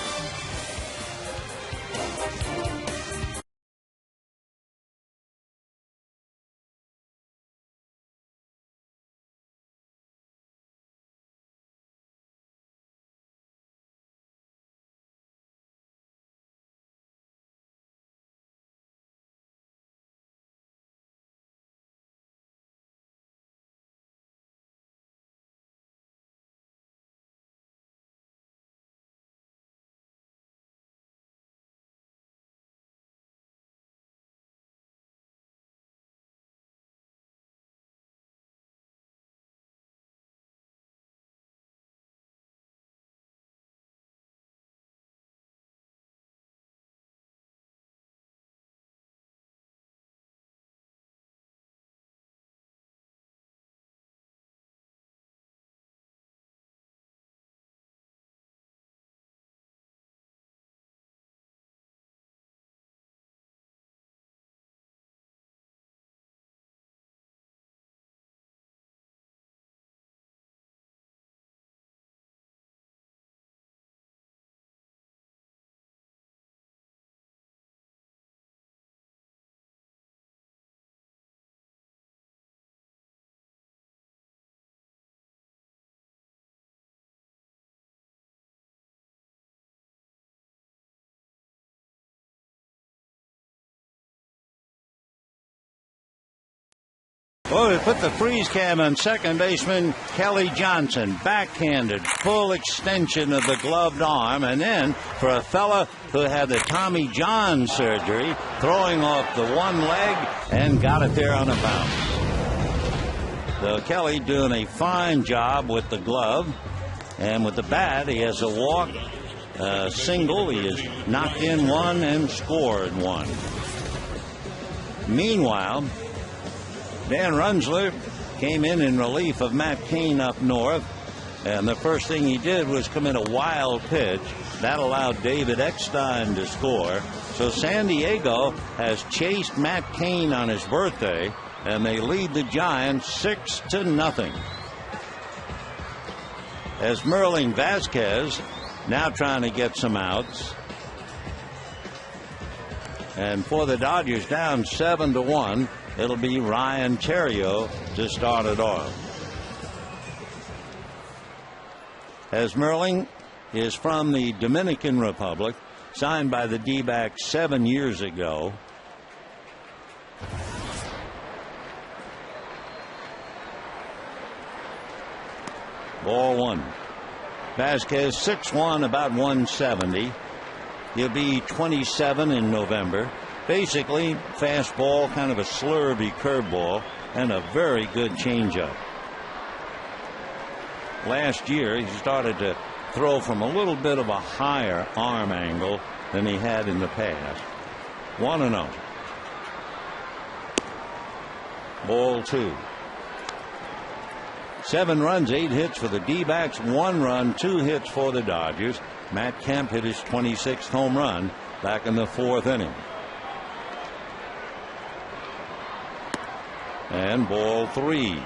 Oh, they put the freeze cam on second baseman Kelly Johnson. Backhanded, full extension of the gloved arm. And then for a fella who had the Tommy John surgery, throwing off the one leg and got it there on a bounce. So Kelly doing a fine job with the glove. And with the bat, he has a walk, single. He has knocked in 1 and scored 1. Meanwhile, Dan Runzler came in relief of Matt Cain up north, and the first thing he did was commit a wild pitch. That allowed David Eckstein to score. So San Diego has chased Matt Cain on his birthday, and they lead the Giants 6-0. Esmerling Vasquez now trying to get some outs. And for the Dodgers, down 7-1. It'll be Ryan Theriot to start it off. Esmerling is from the Dominican Republic, signed by the D-backs 7 years ago. Ball 1. Vasquez 6'1", about 170. He'll be 27 in November. Basically, fastball, kind of a slurvy curveball, and a very good changeup. Last year, he started to throw from a little bit of a higher arm angle than he had in the past. 1-0. Ball 2. 7 runs, 8 hits for the D-backs, 1 run, 2 hits for the Dodgers. Matt Kemp hit his 26th home run back in the 4th inning. And ball 3.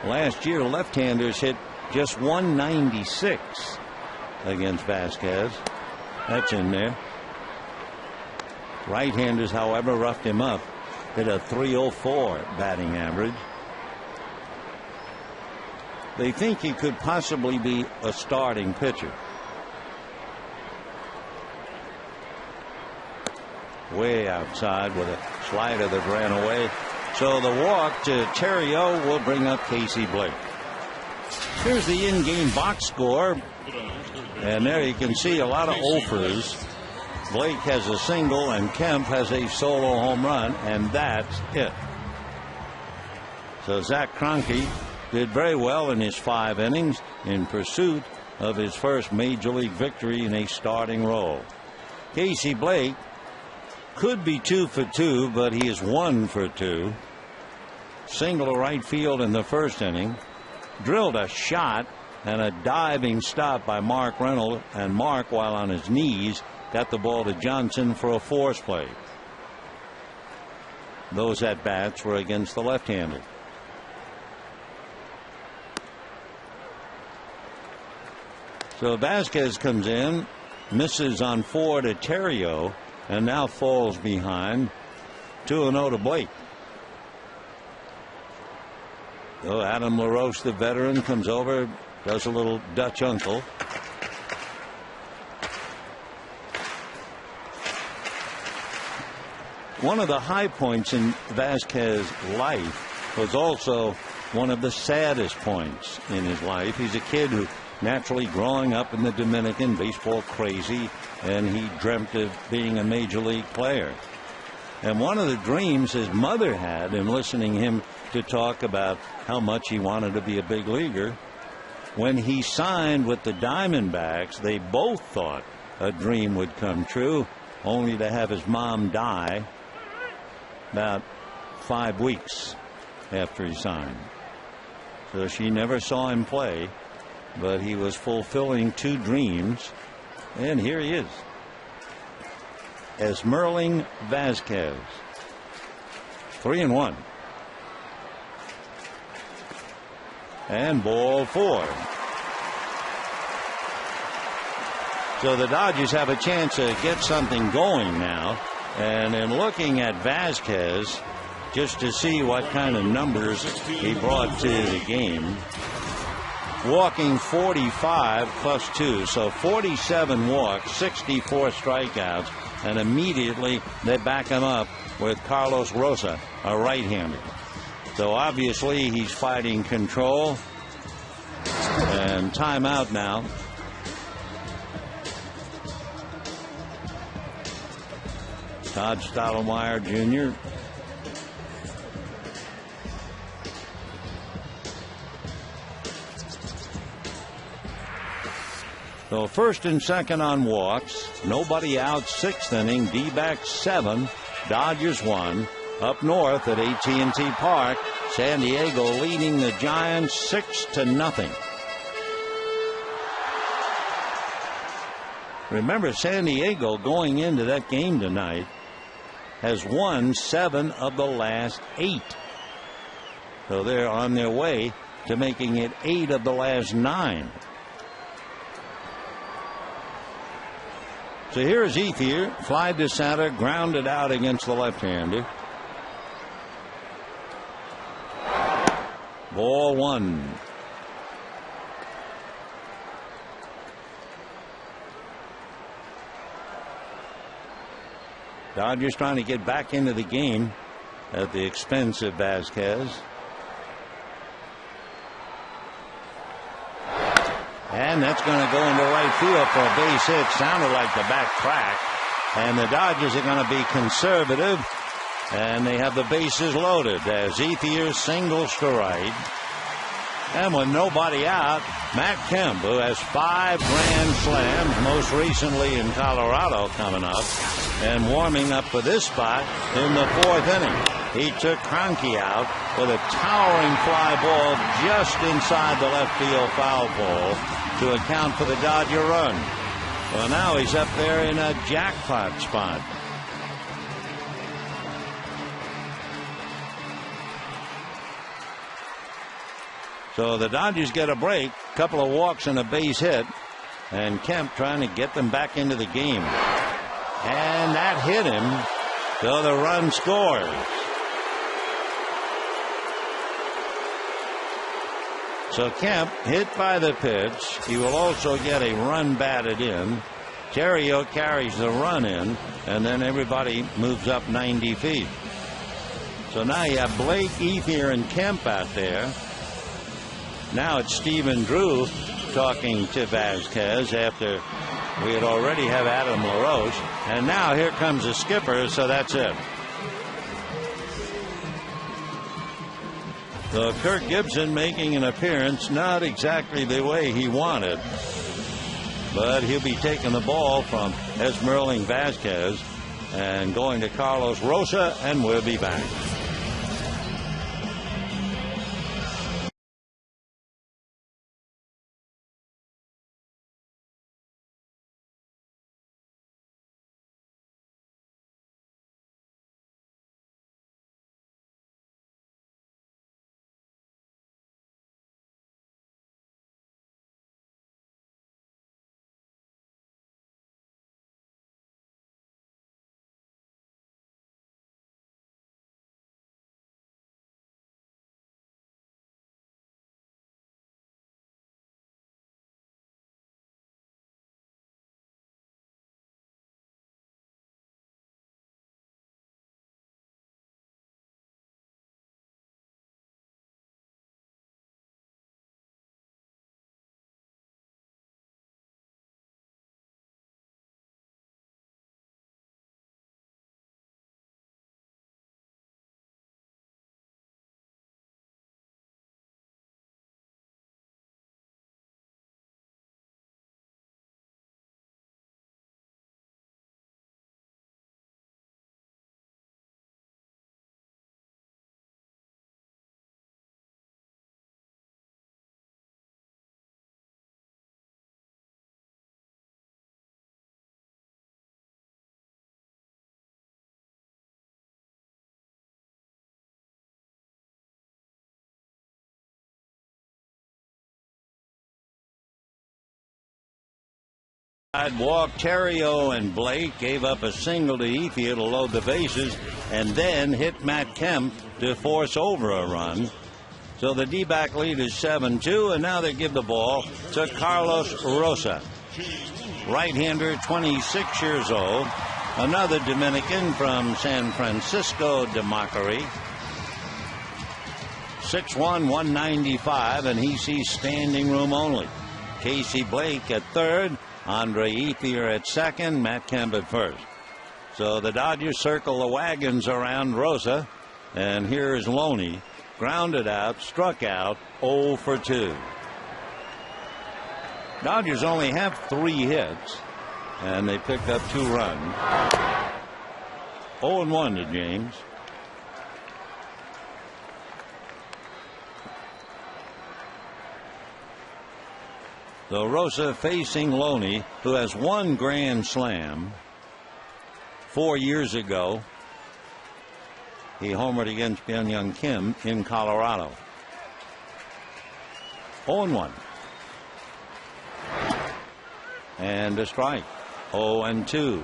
Last year, left-handers hit just 196 against Vasquez. That's in there. Right-handers, however, roughed him up. Hit a .304 batting average. They think he could possibly be a starting pitcher. Way outside with a slider that ran away. So the walk to Theriot will bring up Casey Blake. Here's the in-game box score. And there you can see a lot of offers. Blake has a single and Kemp has a solo home run, and that's it. So Zach Kroenke did very well in his 5 innings in pursuit of his first major league victory in a starting role. Casey Blake could be 2 for 2, but he is 1 for 2. Single to right field in the first inning. Drilled a shot and a diving stop by Mark Reynolds, and Mark, while on his knees, got the ball to Johnson for a force play. Those at bats were against the left-hander. So Vasquez comes in, misses on 4 to Theriot, and now falls behind. 2-0 to Blake. So Adam LaRoche, the veteran, comes over, does a little Dutch uncle. One of the high points in Vasquez's life was also one of the saddest points in his life. He's a kid who, naturally growing up in the Dominican, baseball crazy, and he dreamt of being a major league player. And one of the dreams his mother had in listening him to talk about how much he wanted to be a big leaguer, when he signed with the Diamondbacks, they both thought a dream would come true, only to have his mom die about 5 weeks after he signed. So she never saw him play, but he was fulfilling 2 dreams, and here he is. Esmerling Vasquez. 3-1. And ball 4. So the Dodgers have a chance to get something going now. And in looking at Vasquez, just to see what kind of numbers he brought to the game, walking 45 plus 2, so 47 walks, 64 strikeouts, and immediately they back him up with Carlos Rosa, a right-hander. So obviously he's fighting control. And timeout now. Todd Stottlemyre Jr. So first and second on walks. Nobody out. 6th inning. D-backs 7. Dodgers 1. Up north at AT&T Park, San Diego leading the Giants 6-0. Remember, San Diego going into that game tonight has won 7 of the last 8. So they're on their way to making it 8 of the last 9. So here's Ethier, fly to center, grounded out against the left-hander. Ball 1. Dodgers trying to get back into the game at the expense of Vasquez. And that's going to go into right field for a base hit. Sounded like the back crack. And the Dodgers are going to be conservative. And they have the bases loaded as Ethier singles to right. And with nobody out, Matt Kemp, who has 5 grand slams, most recently in Colorado coming up, and warming up for this spot in the 4th inning. He took Kroenke out with a towering fly ball just inside the left field foul pole to account for the Dodger run. Well, now he's up there in a jackpot spot. So the Dodgers get a break. couple of walks and a base hit, and Kemp trying to get them back into the game. And that hit him, so the run scores. So Kemp hit by the pitch. He will also get a run batted in. Theriot carries the run in, and then everybody moves up 90 feet. So now you have Blake, Ethier, and Kemp out there. Now it's Stephen Drew talking to Vasquez after we had already have Adam LaRoche. And now here comes the skipper, so that's it. So Kirk Gibson making an appearance, not exactly the way he wanted, but he'll be taking the ball from Esmeralda Vasquez and going to Carlos Rosa, and we'll be back. Walk. Theriot and Blake gave up a single to Ethier to load the bases, and then hit Matt Kemp to force over a run. So the D-back lead is 7-2, and now they give the ball to Carlos Rosa. Right-hander, 26 years old. Another Dominican from San Francisco de Macorís. 6'1", 195, and he sees standing room only. Casey Blake at third. Andre Ethier at second, Matt Kemp at first. So the Dodgers circle the wagons around Rosa, and here's Loney, grounded out, struck out, 0 for 2. Dodgers only have 3 hits, and they picked up 2 runs. 0-1 to James. So Rosa facing Loney, who has 1 grand slam. 4 years ago, he homered against Byung-Hyun Kim in Colorado. 0-1. And a strike. 0-2.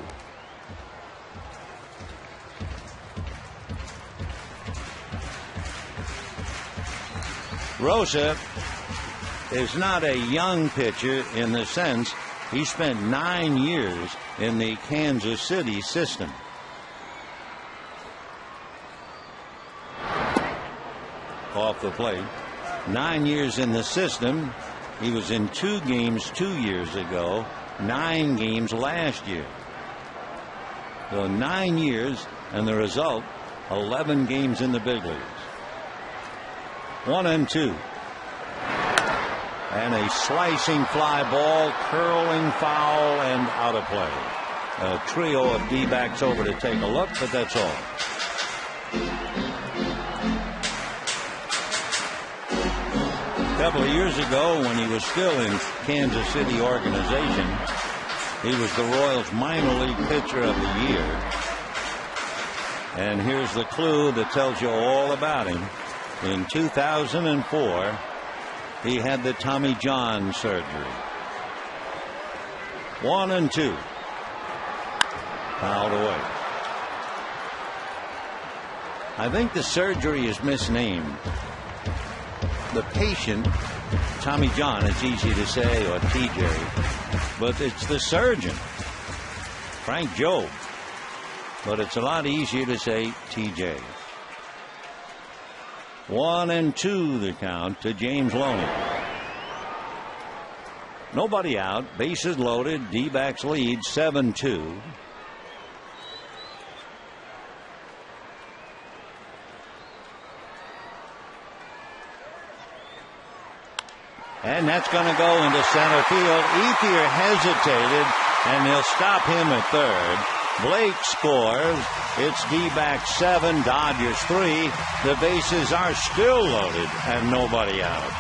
Rosa is not a young pitcher in the sense he spent 9 years in the Kansas City system. Off the plate. 9 years in the system. He was in 2 games 2 years ago, 9 games last year. So 9 years, and the result, 11 games in the big leagues. 1-2. And a slicing fly ball, curling foul, and out of play. A trio of D-backs over to take a look, but that's all. A couple of years ago, when he was still in Kansas City organization, he was the Royals minor league pitcher of the year. And here's the clue that tells you all about him. In 2004, He had the Tommy John surgery. 1-2. Fouled away. I think the surgery is misnamed. The patient, Tommy John, it's easy to say, or TJ, but it's the surgeon, Frank Jobe. But it's a lot easier to say TJ. 1-2 the count to James Loney. Nobody out, bases loaded, D-backs lead 7-2. And that's going to go into center field. Ethier hesitated, and they'll stop him at third. Blake scores. It's D-back 7, Dodgers 3. The bases are still loaded and nobody out.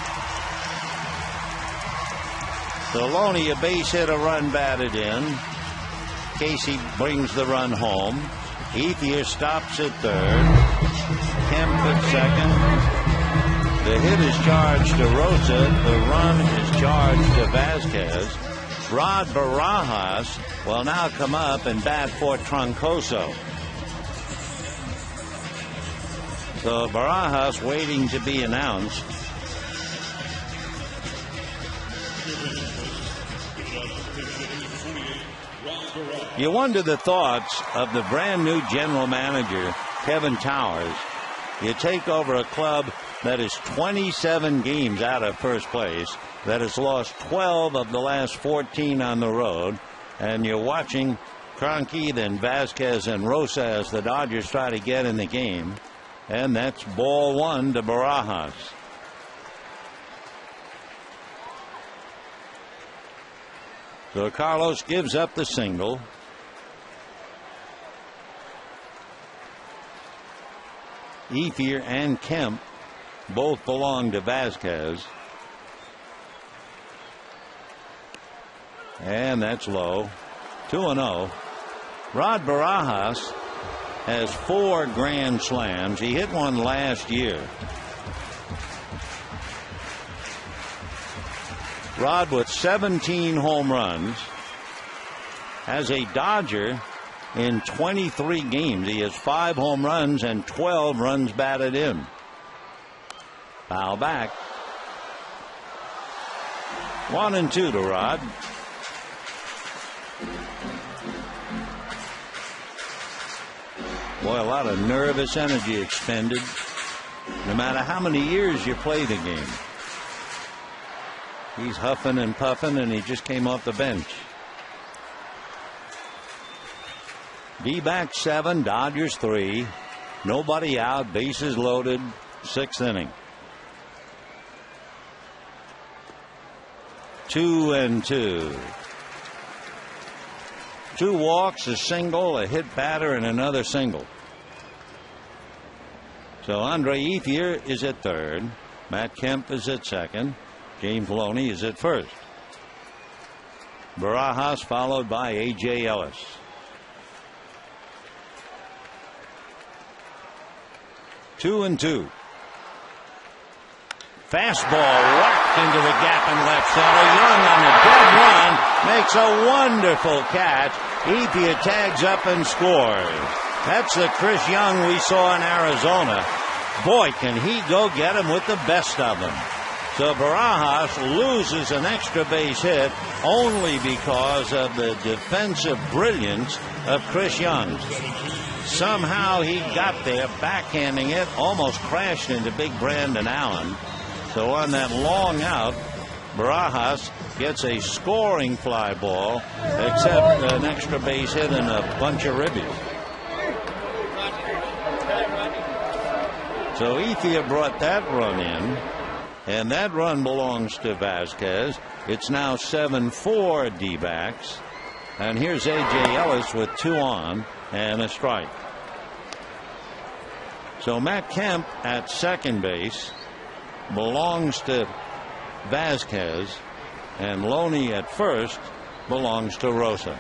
So Loney, a base hit, a run batted in. Casey brings the run home. Ethier stops at third. Kemp at second. The hit is charged to Rosa. The run is charged to Vasquez. Rod Barajas will now come up and bat for Troncoso. So Barajas waiting to be announced. You wonder the thoughts of the brand new general manager, Kevin Towers. You take over a club that is 27 games out of first place, that has lost 12 of the last 14 on the road, and you're watching Cronky, then Vasquez and Rosa as the Dodgers try to get in the game, and that's ball one to Barajas. So Carlos gives up the single. Ethier and Kemp both belong to Vasquez. And that's low. 2-0. Rod Barajas has 4 grand slams. He hit one last year. Rod with 17 home runs. As a Dodger in 23 games, he has 5 home runs and 12 runs batted in. Foul back. 1-2 to Rod. Boy, a lot of nervous energy expended, no matter how many years you play the game. He's huffing and puffing, and he just came off the bench. D-back 7, Dodgers 3. Nobody out, bases loaded, 6th inning. 2-2. 2 walks, a single, a hit batter, and another single. So Andre Ethier is at third. Matt Kemp is at second. James Loney is at first. Barajas followed by A.J. Ellis. Two and two. Fastball whacked into the gap in left center. Young on the dead run makes a wonderful catch. Ethier tags up and scores. That's the Chris Young we saw in Arizona. Boy, can he go get him with the best of them. So Barajas loses an extra base hit only because of the defensive brilliance of Chris Young. Somehow he got there, backhanding it, almost crashed into big Brandon Allen. So on that long out, Barajas gets a scoring fly ball, except an extra base hit and a bunch of ribbies. So Ethier brought that run in, and that run belongs to Vasquez. It's now 7-4 D-backs. And here's A.J. Ellis with 2 on and a strike. So Matt Kemp at second base belongs to Vasquez, and Loney at first belongs to Rosa.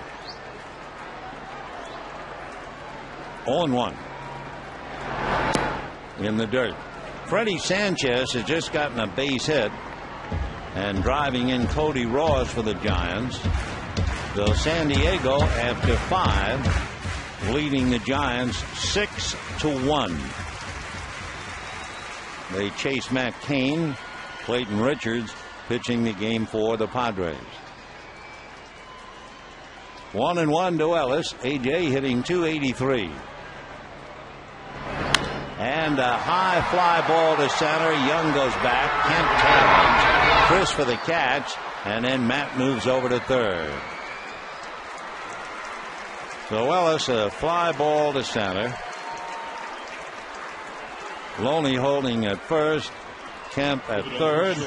0-1 in the dirt. Freddie Sanchez has just gotten a base hit And driving in Cody Ross for the Giants. So San Diego, after 5, leading the Giants 6-1. They chase Matt Cain. Clayton Richards pitching the game for the Padres. 1-1 to Ellis. AJ hitting .283. And a high fly ball to center. Young goes back. Kemp tackles. Chris for the catch. And then Matt moves over to third. So Ellis, a fly ball to center. Loney holding at first. Kemp at third.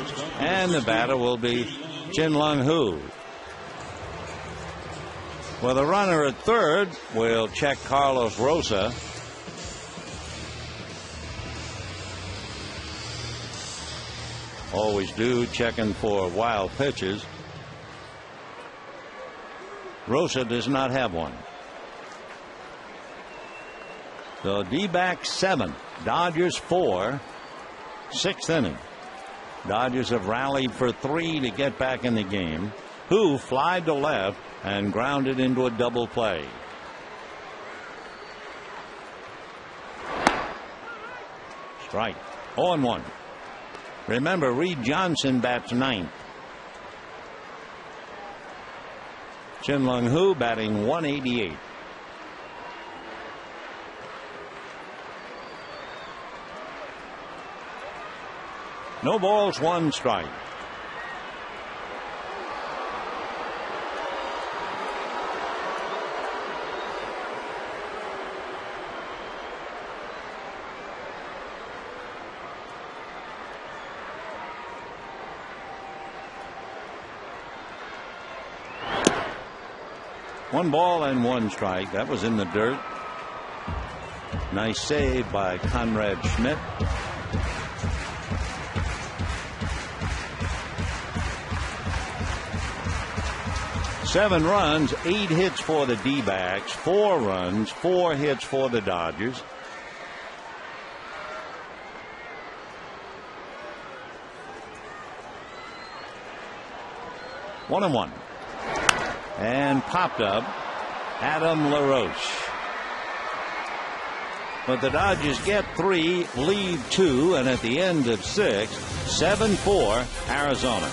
And the batter will be Chin Lung Hu. Well, the runner at third will check Carlos Rosa. Always do, checking for wild pitches. Rosa does not have one. So D-backs 7, Dodgers 4, 6th inning. Dodgers have rallied for 3 to get back in the game. Who flied to left and grounded into a double play. Strike. 0-1. Remember, Reed Johnson bats 9th. Chin Lung Hu batting 188. No balls, 1 strike. One ball and 1 strike. That was in the dirt. Nice save by Conrad Schmidt. Seven runs, 8 hits for the D-backs, 4 runs, 4 hits for the Dodgers. One and 1. And popped up Adam LaRoche. But the Dodgers get 3, lead 2, and at the end of 6, 7-4 Arizona.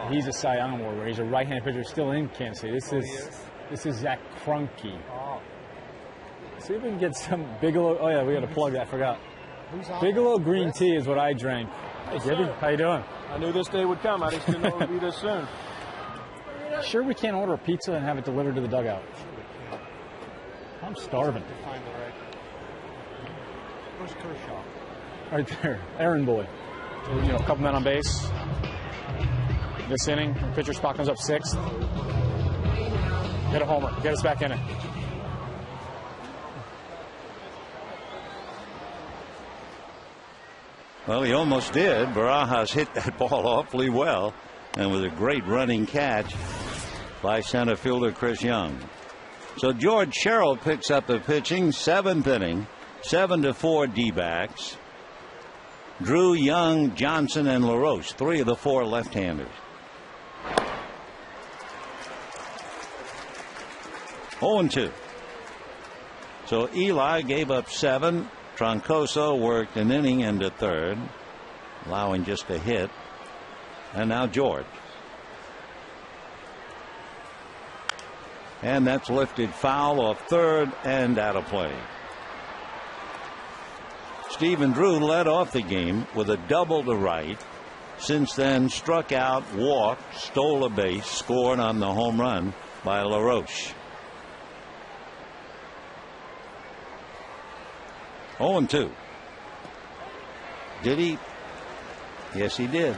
He's a Cy Young Award winner. He's a right-handed pitcher still in Kansas City. This is Zach Kroenke. See if we can get some Bigelow. Oh yeah, we got to plug that. I forgot. Bigelow green tea is what I drank. Hey Gibby, how you doing? I knew this day would come. I just didn't know it would be this soon. Sure, we can't order a pizza and have it delivered to the dugout. I'm starving. Where's Kershaw? Right there, errand boy. So, a couple men on base. This inning, pitcher spot comes up 6th. Hit a homer. Get us back in it. Well, he almost did. Barajas hit that ball awfully well, and with a great running catch by center fielder Chris Young. So George Sherrill picks up the pitching, 7th inning, 7-4 D-backs. Drew, Young, Johnson, and LaRoche, 3 of the 4 left-handers. 0-2. So Eli gave up 7. Troncoso worked an inning into 3rd, allowing just a hit. And now George. And that's lifted foul off 3rd and out of play. Stephen Drew led off the game with a double to right. Since then, struck out, walked, stole a base, scored on the home run by LaRoche. 0-2. Did he? Yes, he did.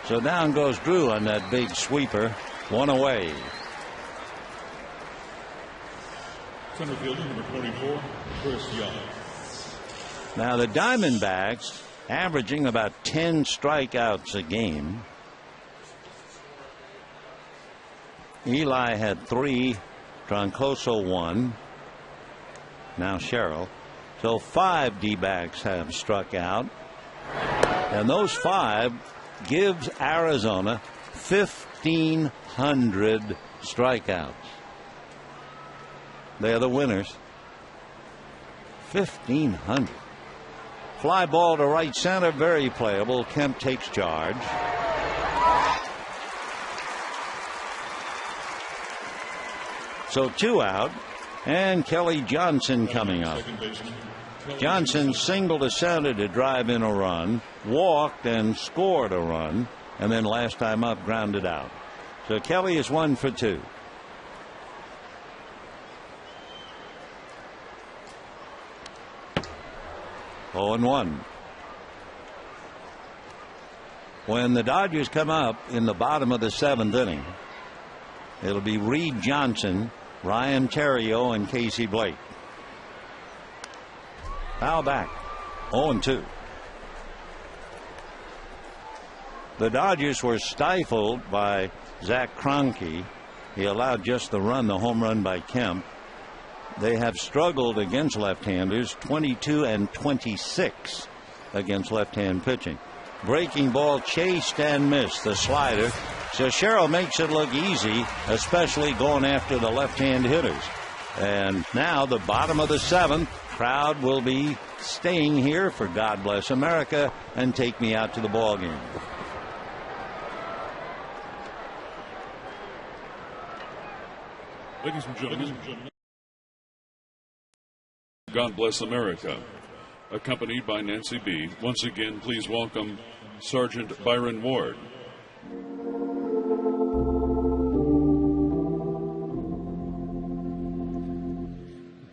So down goes Drew on that big sweeper. 1 away. Center fielder number 24, Chris Young. Now the Diamondbacks averaging about 10 strikeouts a game. Eli had 3, Troncoso 1. Now Sherrill. So 5 D-backs have struck out, and those 5 gives Arizona 1,500 strikeouts. They're the winners. 1,500. Fly ball to right center, very playable. Kemp takes charge. So 2 out, and Kelly Johnson coming up. Johnson singled to center to drive in a run, walked and scored a run, and then last time up grounded out. So Kelly is 1 for 2. Oh, and 1. When the Dodgers come up in the bottom of the 7th inning, it'll be Reed Johnson, Ryan Theriot, and Casey Blake. Foul back. 0-2. The Dodgers were stifled by Zach Kroenke. He allowed just the run, the home run by Kemp. They have struggled against left-handers, 22 and 26 against left-hand pitching. Breaking ball chased and missed, the slider. So Sherrill makes it look easy, especially going after the left-hand hitters. And now the bottom of the 7th, crowd will be staying here for God Bless America and Take Me Out to the Ball Game. Ladies and gentlemen, God Bless America, accompanied by Nancy B. Once again, please welcome Sergeant Byron Ward.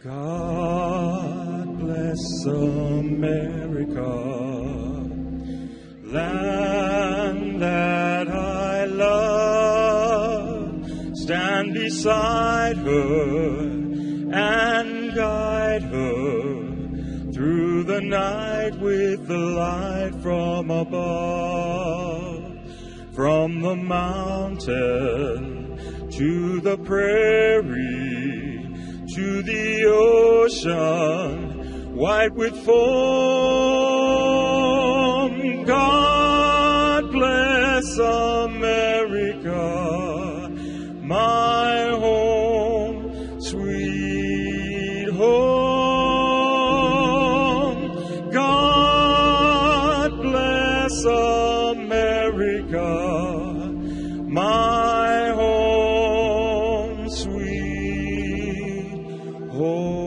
God bless America, land that I love. Stand beside her and guide her through the night with the light from above. From the mountain to the prairie, to the ocean, white with foam. God bless America, my home, sweet home. God bless America, my home, sweet home.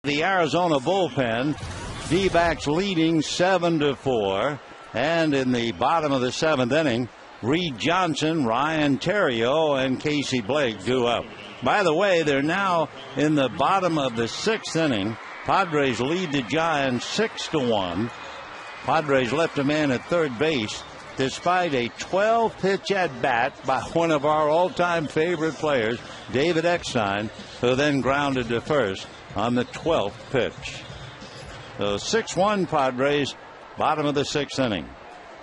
The Arizona bullpen, D-backs leading 7-4. And in the bottom of the 7th inning, Reed Johnson, Ryan Theriot, and Casey Blake due up. By the way, they're now in the bottom of the 6th inning. Padres lead the Giants 6-1. Padres left a man at third base despite a 12-pitch at-bat by one of our all-time favorite players, David Eckstein, who then grounded to first on the 12th pitch. So 6-1 Padres, bottom of the 6th inning.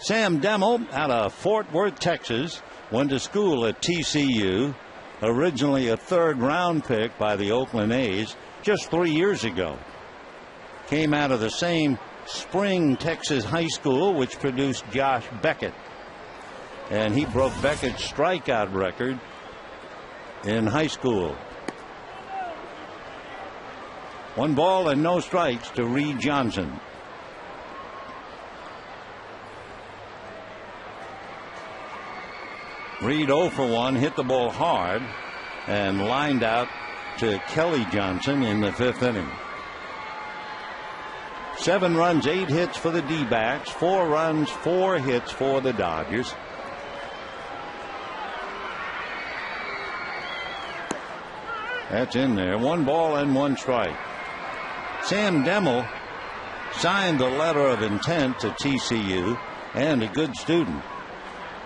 Sam Demmel out of Fort Worth, Texas, went to school at TCU, originally a third-round pick by the Oakland A's just 3 years ago. Came out of the same Spring, Texas high school, which produced Josh Beckett. And he broke Beckett's strikeout record in high school. 1 ball and no strikes to Reed Johnson. Reed 0 for 1, hit the ball hard and lined out to Kelly Johnson in the 5th inning. 7 runs, 8 hits for the D-backs, 4 runs, 4 hits for the Dodgers. That's in there. 1 ball and 1 strike. Sam Demmel signed the letter of intent to TCU, and a good student.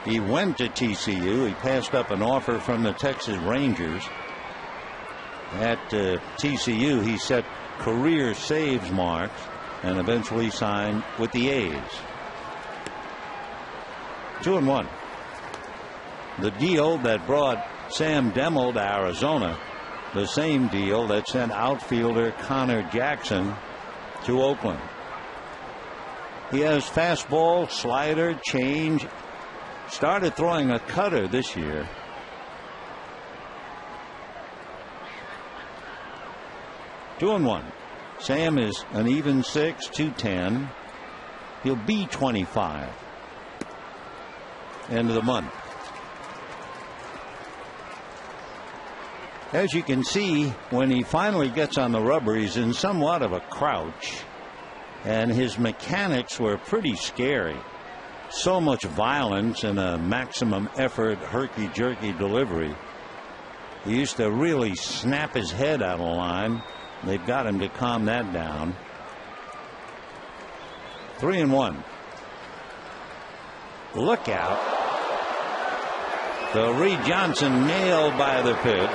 He went to TCU. He passed up an offer from the Texas Rangers. At TCU, he set career saves marks and eventually signed with the A's. 2-1. The deal that brought Sam Demmel to Arizona, the same deal that sent outfielder Connor Jackson to Oakland. He has fastball, slider, change. Started throwing a cutter this year. Two and one. Sam is an even 6, 210. He'll be 25. End of the month. As you can see, when he finally gets on the rubber, he's in somewhat of a crouch. And his mechanics were pretty scary. So much violence and a maximum effort, herky-jerky delivery. He used to really snap his head out of line. They've got him to calm that down. 3-1. Look out. So Reed Johnson nailed by the pitch.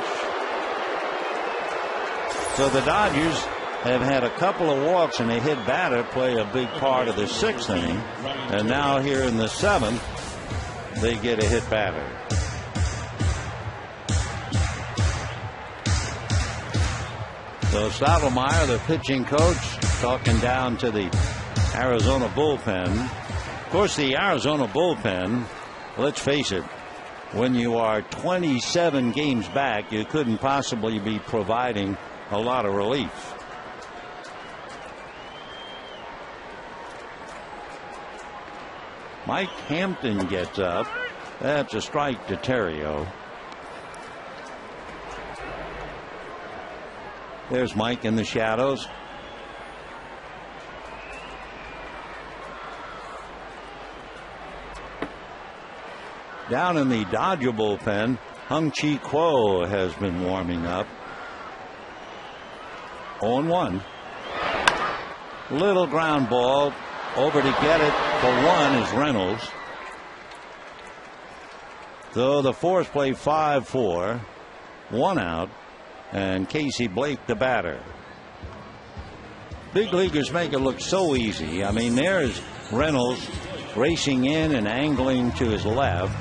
So the Dodgers have had a couple of walks and a hit batter play a big part of the 6th inning. And now here in the 7th, they get a hit batter. So Stottlemyre, the pitching coach, talking down to the Arizona bullpen. Of course, the Arizona bullpen, let's face it, when you are 27 games back, you couldn't possibly be providing a lot of relief. Mike Hampton gets up. That's a strike to Theriot. There's Mike in the shadows. Down in the Dodger bullpen, Hung-Chi Kuo has been warming up. 0-1. Little ground ball. Over to get it for 1 is Reynolds. So the Force play 5-4. 1 out. And Casey Blake the batter. Big leaguers make it look so easy. I mean, there's Reynolds racing in and angling to his left.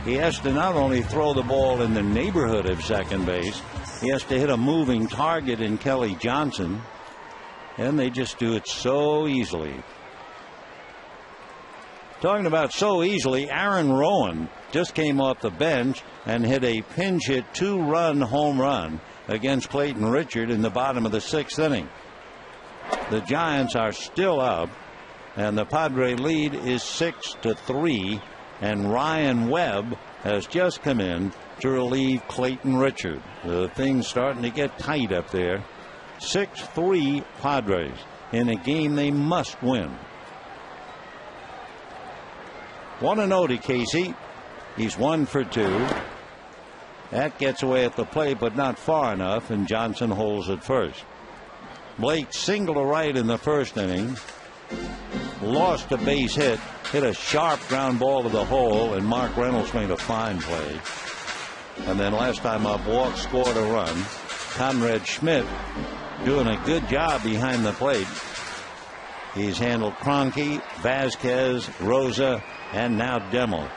He has to not only throw the ball in the neighborhood of second base, he has to hit a moving target in Kelly Johnson. And they just do it so easily. Talking about so easily, Aaron Rowan just came off the bench and hit a pinch hit 2-run home run against Clayton Richard in the bottom of the 6th inning. The Giants are still up, and the Padre lead is 6-3, and Ryan Webb has just come in to relieve Clayton Richard. The thing's starting to get tight up there. 6-3 Padres in a game they must win. 1-0 to Casey. He's 1 for 2. That gets away at the plate, but not far enough, and Johnson holds it first. Blake singled to right in the first inning. Lost a base hit. Hit a sharp ground ball to the hole, and Mark Reynolds made a fine play. And then last time up, walked, scored a run. Conrad Schmidt doing a good job behind the plate. He's handled Kroenke, Vasquez, Rosa, and now Demmel.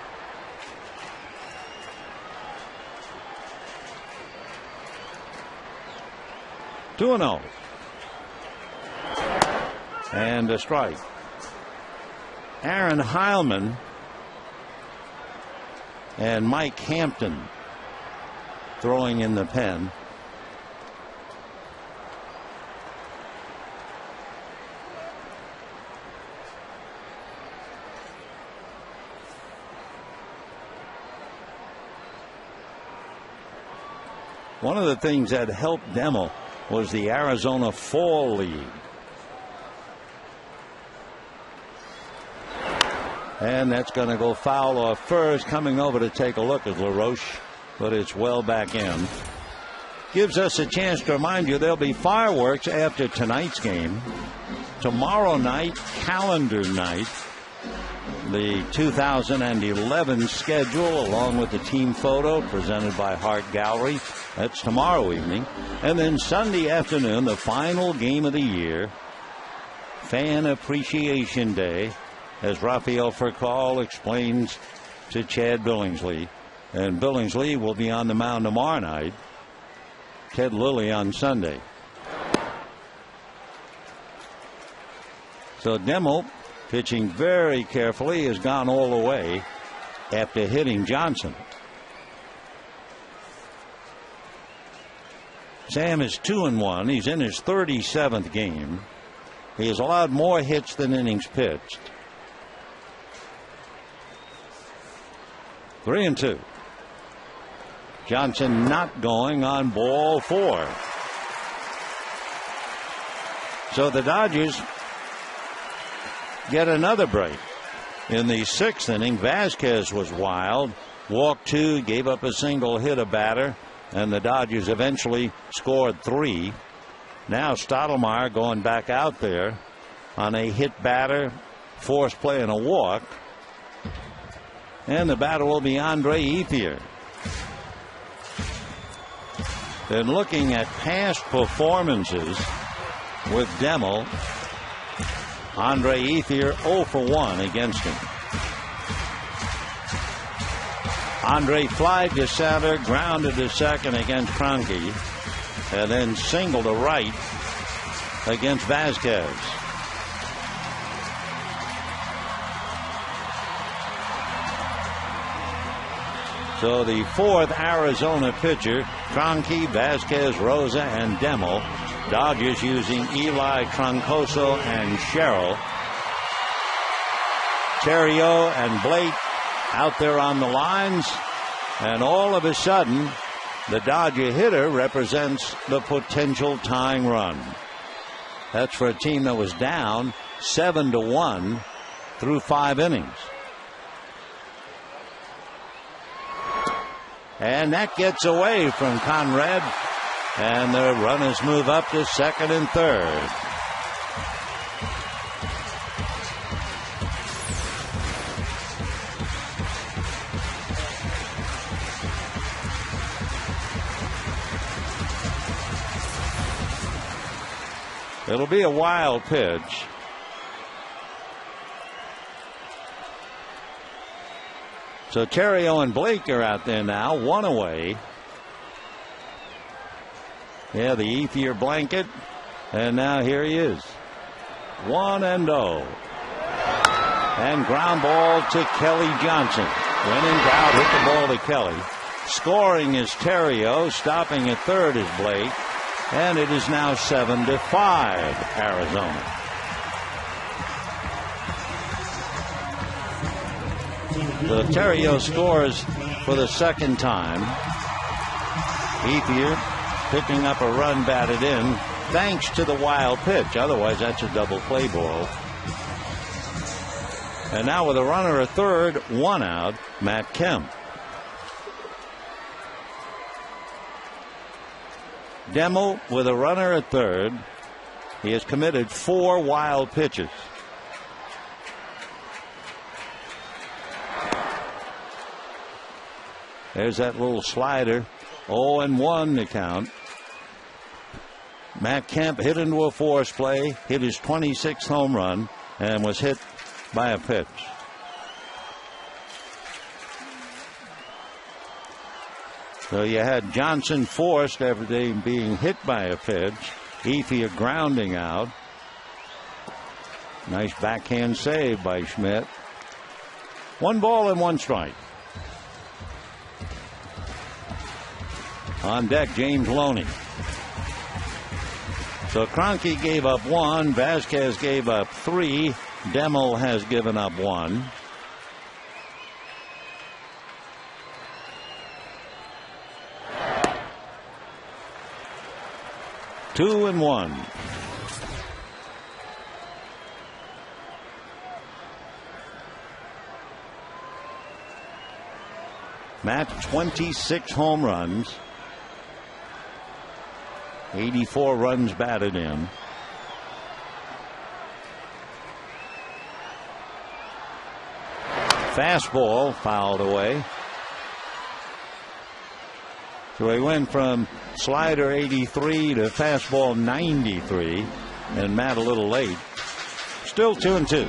Two and 0. And a strike. Aaron Heilman and Mike Hampton throwing in the pen. One of the things that helped Demmel was the Arizona Fall League. And that's going to go foul off first. Coming over to take a look at LaRoche, but it's well back in. Gives us a chance to remind you there'll be fireworks after tonight's game. Tomorrow night, calendar night, the 2011 schedule along with the team photo presented by Hart Gallery. That's tomorrow evening. And then Sunday afternoon, the final game of the year, Fan Appreciation Day, as Rafael Furcal explains to Chad Billingsley. And Billingsley will be on the mound tomorrow night. Ted Lilly on Sunday. So Demmel, pitching very carefully, has gone all the way after hitting Johnson. Sam is 2-1. He's in his 37th game. He has allowed more hits than innings pitched. 3-2. Johnson not going on ball 4. So the Dodgers get another break. In the 6th inning, Vasquez was wild. Walked 2, gave up a single, hit a batter, and the Dodgers eventually scored 3. Now Stottlemyre going back out there on a hit batter, forced play and a walk. And the batter will be Andre Ethier. Then looking at past performances with Demmel, Andre Ethier 0 for 1 against him. Andre flied to center, grounded to second against Kroenke, and then singled to right against Vasquez. So the 4th Arizona pitcher, Kroenke, Vasquez, Rosa, and Demmel. Dodgers using Eli, Troncoso, and Sherrill. Theriot and Blake out there on the lines, and all of a sudden the Dodger hitter represents the potential tying run. That's for a team that was down 7-1 through 5 innings. And that gets away from Conrad, and the runners move up to second and third. It'll be a wild pitch. So Theriot and Blake are out there now, 1 away. Yeah, the Ethier blanket. And now here he is. 1-0. And ground ball to Kelly Johnson. When in doubt, hit the ball to Kelly. Scoring is Theriot. Stopping at third is Blake. And it is now 7-5 Arizona. The Theriot scores for the second time. Ethier picking up a run batted in thanks to the wild pitch. Otherwise, that's a double play ball. And now with a runner at third, 1 out, Matt Kemp. Demmel with a runner at third. He has committed 4 wild pitches. There's that little slider. 0-1 the count. Matt Kemp hit into a force play, hit his 26th home run, and was hit by a pitch. So you had Johnson forced after being hit by a pitch. Eifia grounding out. Nice backhand save by Schmidt. 1 ball and 1 strike. On deck, James Loney. So Kroenke gave up 1. Vasquez gave up 3. Demmel has given up 1. Two and 1. Matt, 26 home runs. 84 runs batted in. Fastball fouled away. So he went from slider 83 to fastball 93, and Matt a little late. Still 2-2.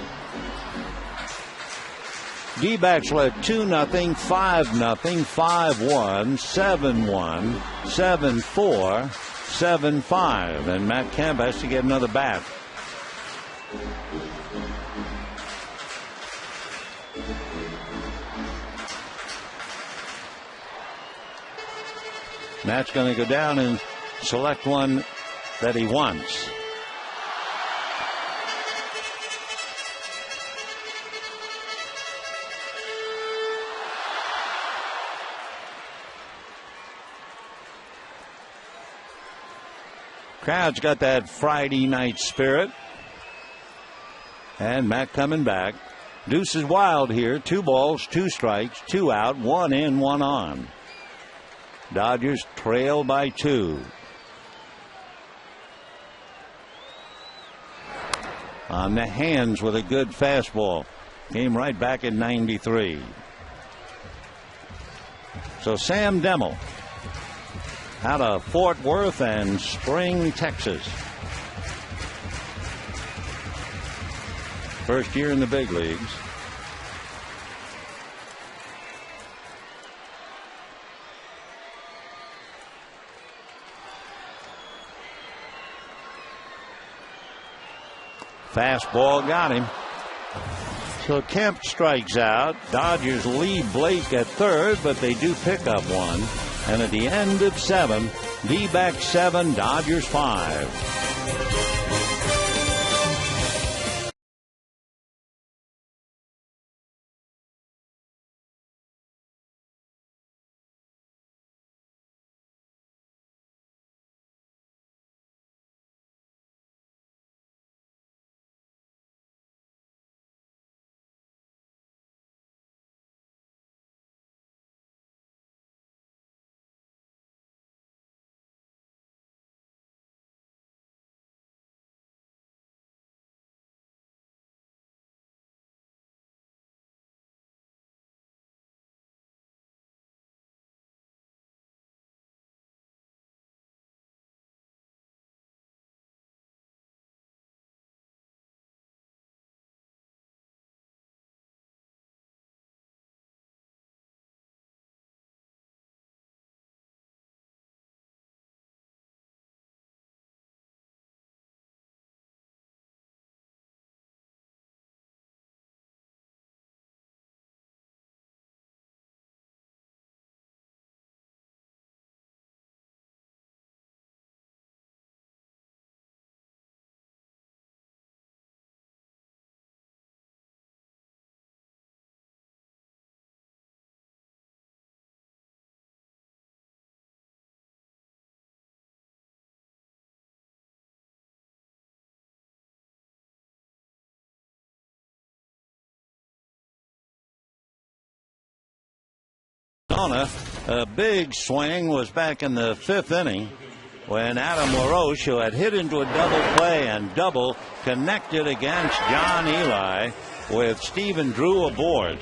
D-backs led 2-0, 5-0, 5-1, 7-1, 7-4, 7-5, and Matt Kemp has to get another bat. Matt's going to go down and select one that he wants. Crowd's got that Friday night spirit. And Matt coming back. Deuce is wild here. 2 balls, 2 strikes, 2 out, 1 in, 1 on. Dodgers trail by 2. On the hands with a good fastball. Came right back at 93. So Sam Demmel out of Fort Worth and Spring, Texas. First year in the big leagues. Fastball got him. So Kemp strikes out. Dodgers lead Blake at third, but they do pick up 1. And at the end of 7, D-backs 7, Dodgers 5. Arizona. A big swing was back in the 5th inning when Adam LaRoche, who had hit into a double play and double, connected against John Eli with Stephen Drew aboard.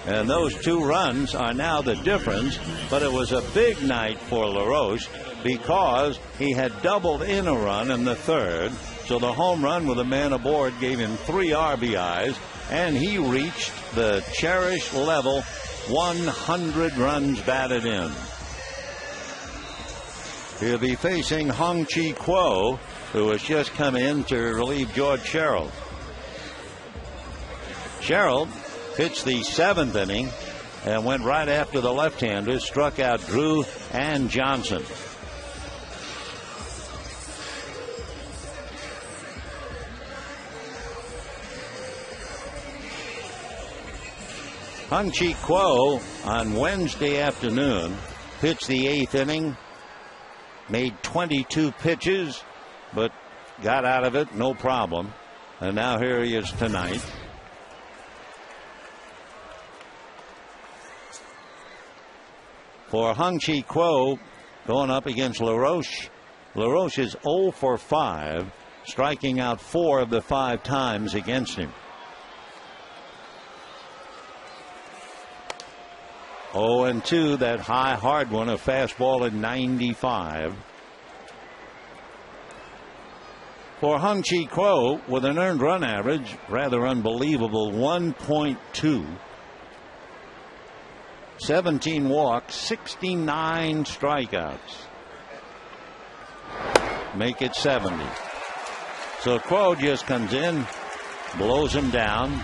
And those 2 runs are now the difference. But it was a big night for LaRoche because he had doubled in a run in the 3rd. So the home run with a man aboard gave him 3 RBIs, and he reached the cherished level, 100 runs batted in. He'll be facing Hong-Chi Kuo, who has just come in to relieve George Sherrill. Sherrill pitched the 7th inning and went right after the left-hander, struck out Drew and Johnson. Hong-Chi Kuo on Wednesday afternoon pitched the 8th inning, made 22 pitches, but got out of it no problem. And now here he is tonight. For Hong-Chi Kuo, going up against LaRoche. LaRoche is 0 for 5, striking out 4 of the 5 times against him. 0-2, that high hard one, a fastball at 95. For Hong-Chi Kuo, with an earned run average, rather unbelievable, 1.2. 17 walks, 69 strikeouts. Make it 70. So Kuo just comes in, blows him down.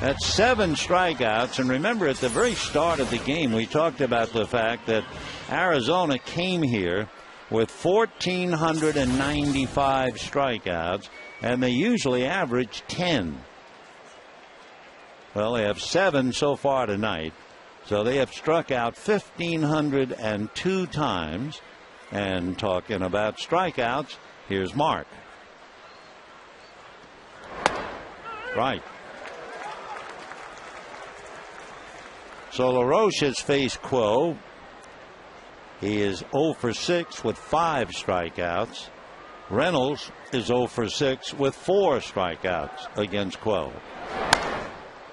That's 7 strikeouts. And remember, at the very start of the game, we talked about the fact that Arizona came here with 1,495 strikeouts, and they usually average 10. Well, they have 7 so far tonight. So they have struck out 1,502 times. And talking about strikeouts, here's Mark. Right. So LaRoche has faced Kuo. He is 0 for 6 with 5 strikeouts. Reynolds is 0 for 6 with 4 strikeouts against Kuo.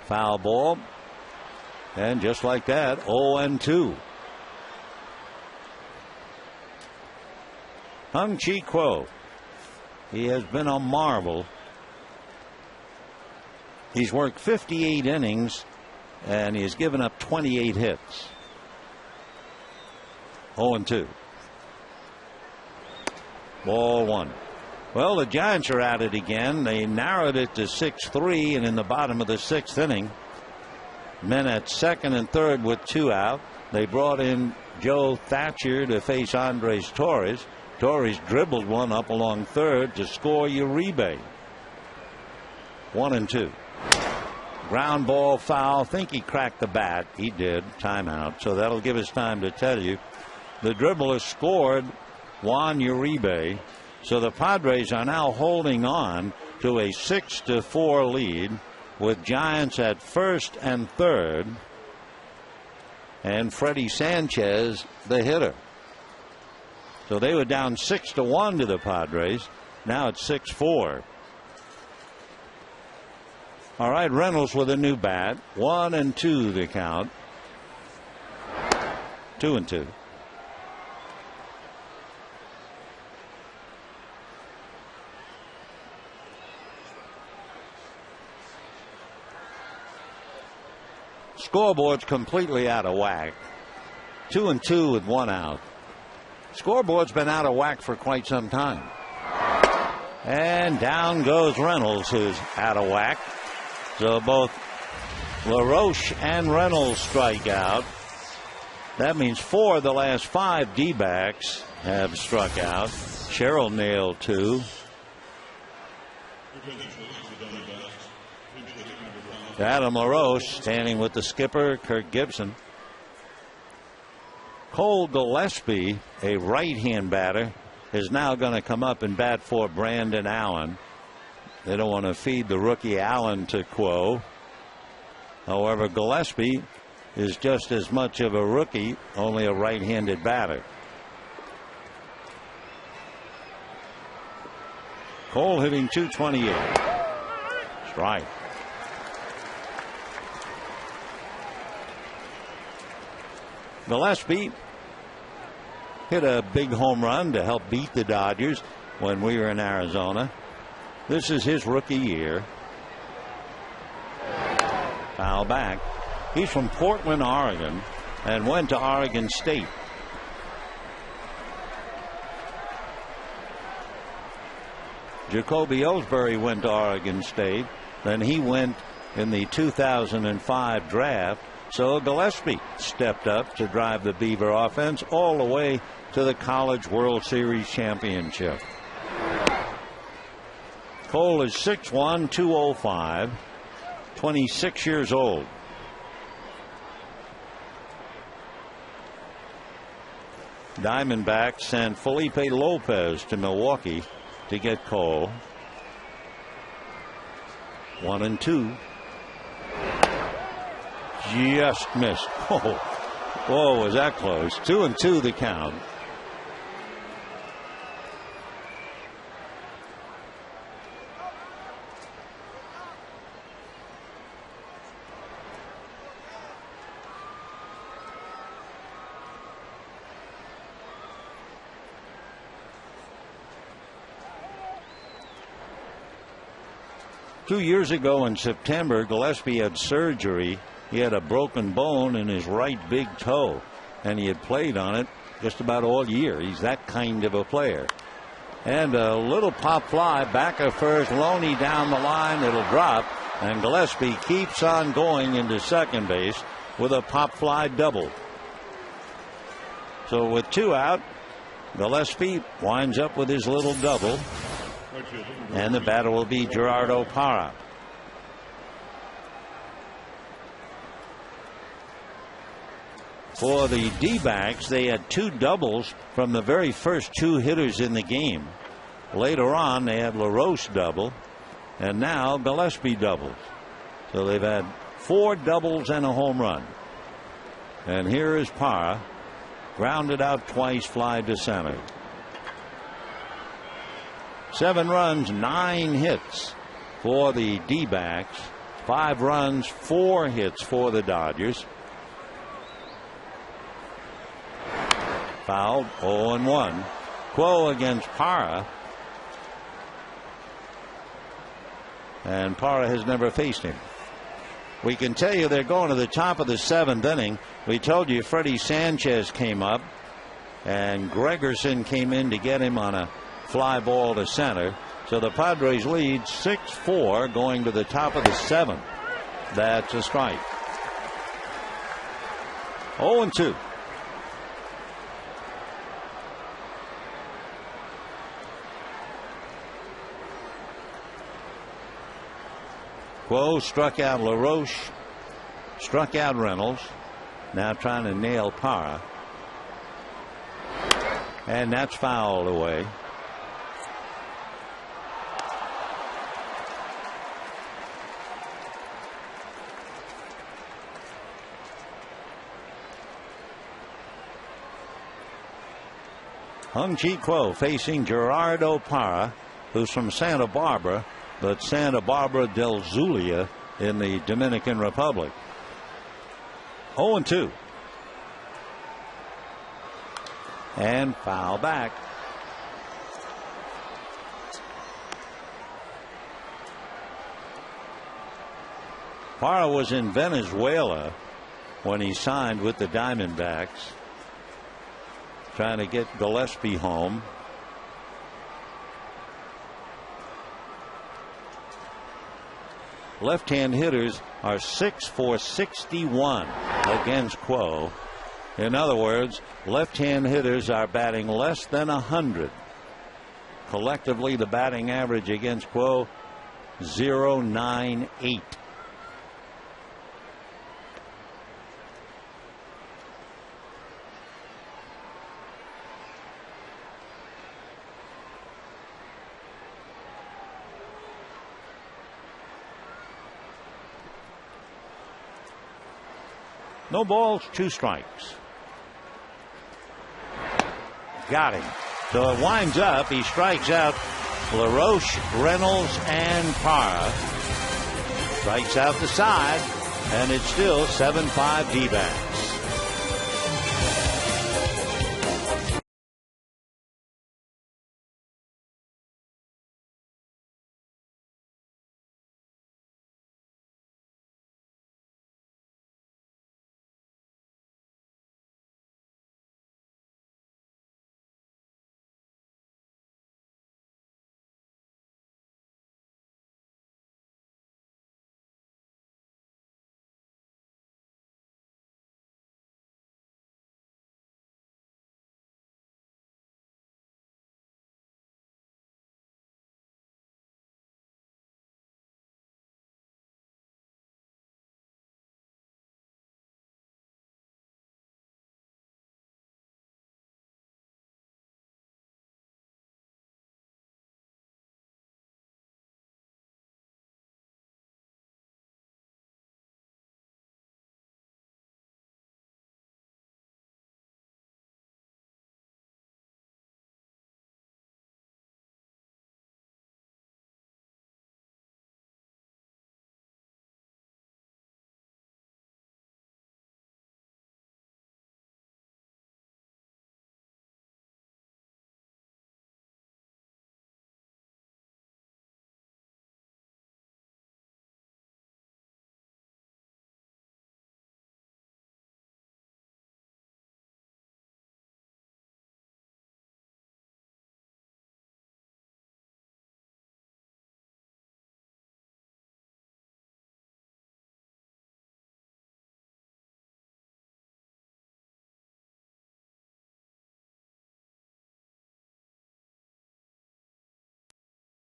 Foul ball. And just like that, 0-2. Hong-Chi Kuo. He has been a marvel. He's worked 58 innings and he has given up 28 hits. 0-2. Ball 1. Well, the Giants are at it again. They narrowed it to 6-3, and in the bottom of the 6th inning, men at 2nd and 3rd with 2 out. They brought in Joe Thatcher to face Andres Torres. Torres dribbled one up along 3rd to score Uribe. 1-2. Ground ball foul. Think he cracked the bat. He did. Timeout. So that'll give us time to tell you. The dribbler scored Juan Uribe. So the Padres are now holding on to a 6-4 lead with Giants at 1st and 3rd. And Freddie Sanchez, the hitter. So they were down 6-1 to the Padres. Now it's 6-4. All right, Reynolds with a new bat. 1-2 the count. 2-2. Scoreboard's completely out of whack. 2-2 with 1 out. Scoreboard's been out of whack for quite some time. And down goes Reynolds, who's out of whack. So both LaRoche and Reynolds strike out. That means 4 of the last 5 D-backs have struck out. Sherrill nailed 2. Adam LaRoche standing with the skipper, Kirk Gibson. Cole Gillespie, a right-hand batter, is now going to come up and bat for Brandon Allen. They don't want to feed the rookie Allen to Kuo. However, Gillespie is just as much of a rookie, only a right-handed batter. Cole hitting .228. Strike. Gillespie hit a big home run to help beat the Dodgers when we were in Arizona. This is his rookie year. Foul back. He's from Portland, Oregon, and went to Oregon State. Jacoby Ellsbury went to Oregon State. Then he went in the 2005 draft. So Gillespie stepped up to drive the Beaver offense all the way to the College World Series championship. Cole is 6'1", 205, 26 years old. Diamondbacks sent Felipe Lopez to Milwaukee to get Cole. 1-2. Just missed. Whoa, was that close? 2-2 the count. Two years ago in September, Gillespie had surgery. He had a broken bone in his right big toe, and he had played on it just about all year. He's that kind of a player. And a little pop fly back of first. Loney down the line. It'll drop, and Gillespie keeps on going into second base with a pop fly double. So with two out, Gillespie winds up with his little double. And the batter will be Gerardo Parra. For the D-backs, they had two doubles from the very first two hitters in the game. Later on, they had LaRoche double, and now Gillespie doubles. So they've had four doubles and a home run. And here is Parra, grounded out twice, fly to center. 7 runs, 9 hits for the D-backs. 5 runs, 4 hits for the Dodgers. Fouled, 0-1. Quo against Parra. And Parra has never faced him. We can tell you they're going to the top of the 7th inning. We told you Freddie Sanchez came up, and Gregerson came in to get him on a fly ball to center. So the Padres lead 6-4 going to the top of the 7th. That's a strike. 0-2. Quo struck out LaRoche, struck out Reynolds. Now trying to nail Parra. And that's fouled away. Hung-Chi Quo facing Gerardo Parra, who's from Santa Barbara, but Santa Barbara del Zulia in the Dominican Republic. 0-2. And foul back. Parra was in Venezuela when he signed with the Diamondbacks, trying to get Gillespie home. Left-hand hitters are 6 for 61 against Quo. In other words, left-hand hitters are batting less than 100. Collectively, the batting average against Quo, 0.98. No balls, 2 strikes. Got him. So it winds up. He strikes out LaRoche, Reynolds, and Parra. Strikes out the side, and it's still 7-5 D-backs.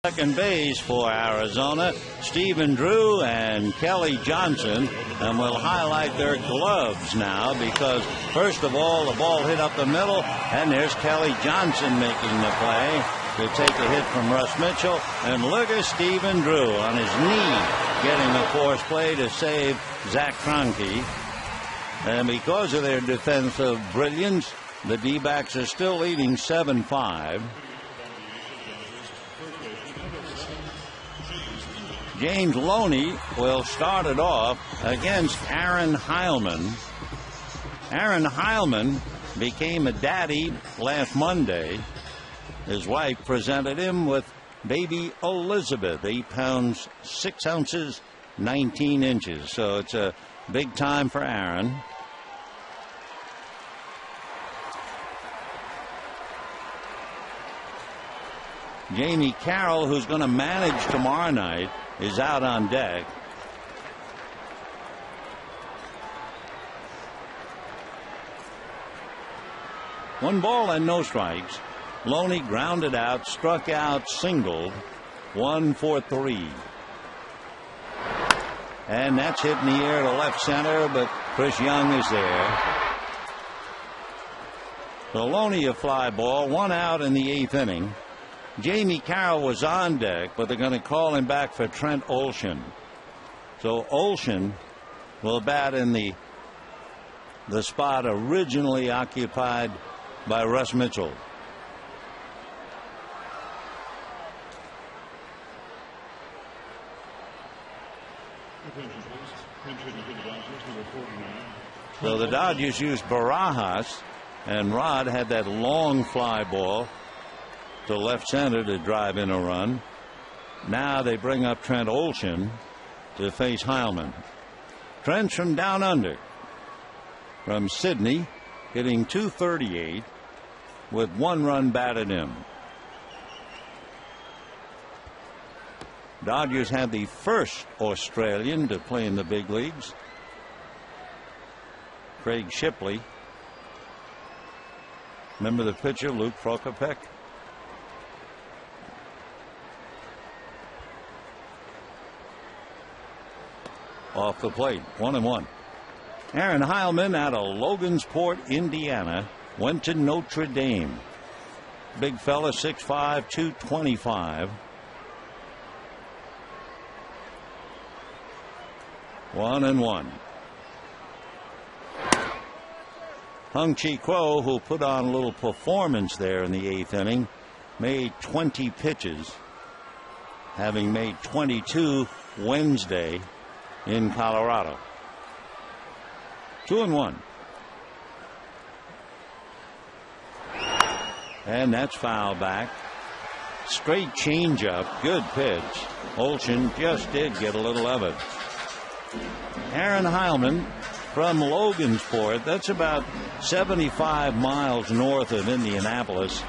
Second base for Arizona, Stephen Drew and Kelly Johnson, and we'll highlight their gloves now because first of all the ball hit up the middle, and there's Kelly Johnson making the play to take a hit from Russ Mitchell, and look at Stephen Drew on his knee getting a force play to save Zach Kroenke. And because of their defensive brilliance, the D-backs are still leading 7-5. James Loney will start it off against Aaron Heilman. Aaron Heilman became a daddy last Monday. His wife presented him with baby Elizabeth, 8 pounds 6 ounces 19 inches. So it's a big time for Aaron. Jamie Carroll, who's going to manage tomorrow night, is out on deck. One ball and no strikes. Loney grounded out, struck out, singled, 1 for 3. And that's hit in the air to left center, but Chris Young is there. So Loney a fly ball, 1 out in the 8th inning. Jamie Carroll was on deck, but they're going to call him back for Trent Olshan. So Olshan will bat in the spot originally occupied by Russ Mitchell. So the Dodgers used Barajas, and Rod had that long fly ball to left center to drive in a run. Now they bring up Trent Olshan to face Heilman. Trent's from down under, from Sydney, hitting .238 with 1 run batted in. Dodgers had the first Australian to play in the big leagues, Craig Shipley. Remember the pitcher, Luke Prokopec? Off the plate, 1-1. Aaron Heilman out of Logansport, Indiana, went to Notre Dame. Big fella, 6'5", 225. 1-1. Hung Chi Kuo, who put on a little performance there in the 8th inning, made 20 pitches, having made 22 Wednesday in Colorado. 2-1. And that's foul back. Straight changeup. Good pitch. Olsen just did get a little of it. Aaron Heilman from Logansport. That's about 75 miles north of Indianapolis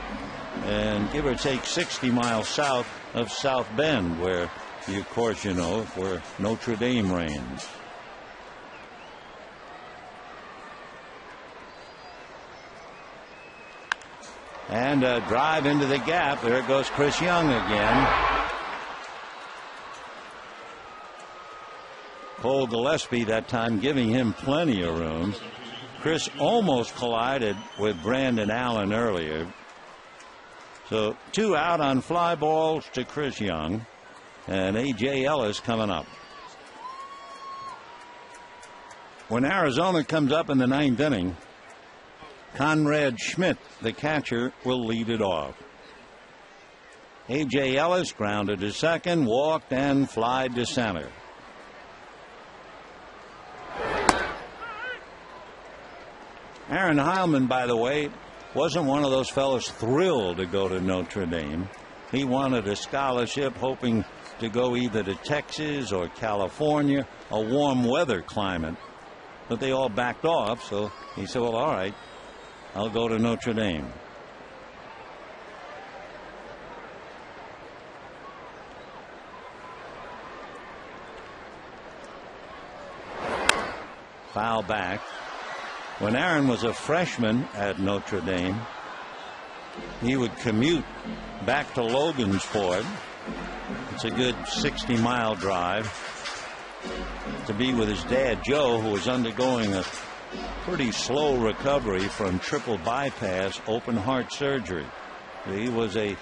and give or take 60 miles south of South Bend, where, of course, you know, where Notre Dame reigns. And a drive into the gap. There goes Chris Young again. Cole Gillespie that time giving him plenty of room. Chris almost collided with Brandon Allen earlier. So 2 out on fly balls to Chris Young. And A.J. Ellis coming up. When Arizona comes up in the 9th inning, Conrad Schmidt, the catcher, will lead it off. A.J. Ellis grounded to second, walked, and flied to center. Aaron Heilman, by the way, wasn't one of those fellows thrilled to go to Notre Dame. He wanted a scholarship, hoping to go either to Texas or California, a warm weather climate. But they all backed off, so he said, well, all right, I'll go to Notre Dame. Foul back. When Aaron was a freshman at Notre Dame, he would commute back to Logansport. It's a good 60-mile drive to be with his dad, Joe, who was undergoing a pretty slow recovery from triple bypass open heart surgery. He was a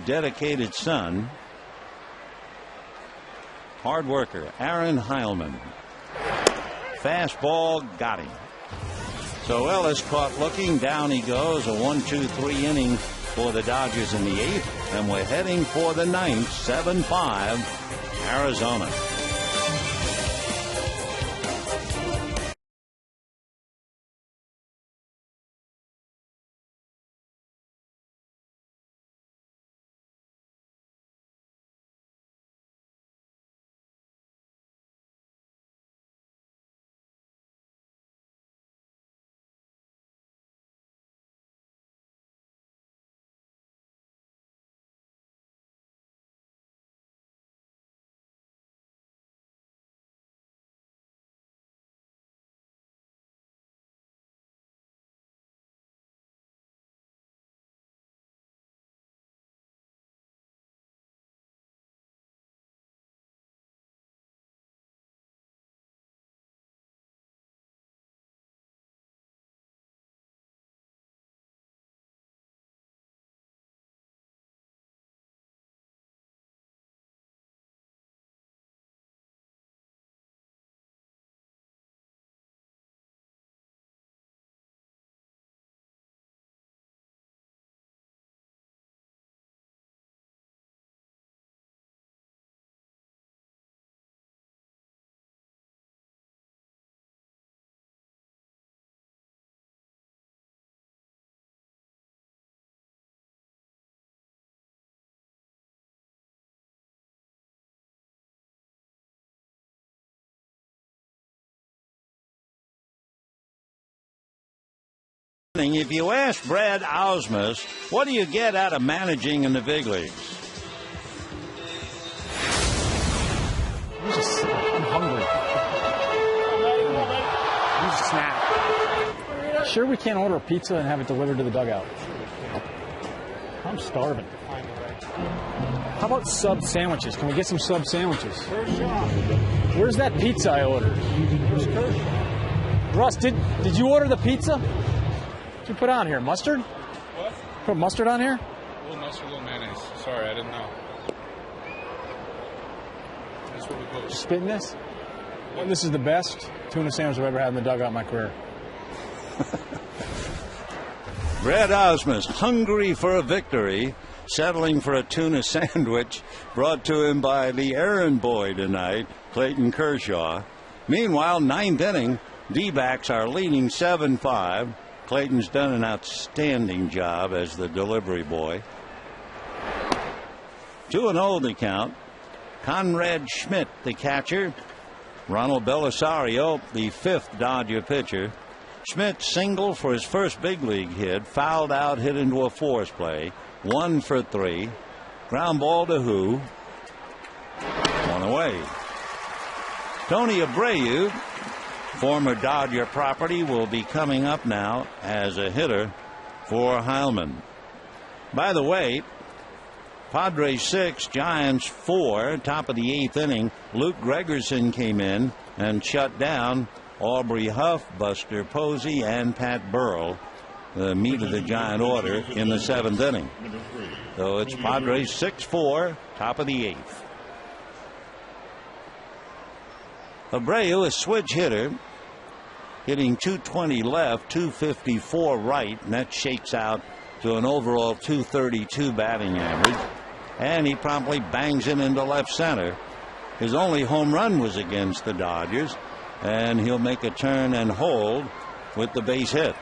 dedicated son. Hard worker. Aaron Heilman. Fastball got him. So Ellis caught looking. Down he goes. A 1-2-3 inning for the Dodgers in the 8th. And we're heading for the 9th. 7-5 Arizona. If you ask Brad Ausmus, what do you get out of managing in the big leagues? I'm hungry. Need a snack. Sure, we can't order a pizza and have it delivered to the dugout. I'm starving. How about sub sandwiches? Can we get some sub sandwiches? Where's that pizza I ordered? Russ, did you order the pizza? What you put on here? Mustard? What? Put mustard on here? A little mustard, a little mayonnaise. Sorry, I didn't know. That's what we put. Spitting this? Well, this is the best tuna sandwich I've ever had in the dugout in my career. Brett Osmus, hungry for a victory, settling for a tuna sandwich brought to him by the errand boy tonight, Clayton Kershaw. Meanwhile, ninth inning, D-backs are leading 7-5. Clayton's done an outstanding job as the delivery boy. 2-0 the count. Conrad Schmidt, the catcher. Ronald Belisario, the fifth Dodger pitcher. Schmidt singled for his first big league hit, fouled out, hit into a force play. 1 for 3. Ground ball to who? One away. Tony Abreu, former Dodger property, will be coming up now as a hitter for Heilman. By the way, Padres 6, Giants 4, top of the 8th inning. Luke Gregerson came in and shut down Aubrey Huff, Buster Posey, and Pat Burrell, the meat of the Giant order in the 7th inning. So it's Padres 6-4, top of the 8th. Abreu, a switch hitter, hitting .220 left, .254 right, and that shakes out to an overall .232 batting average. And he promptly bangs it into left center. His only home run was against the Dodgers, and he'll make a turn and hold with the base hit.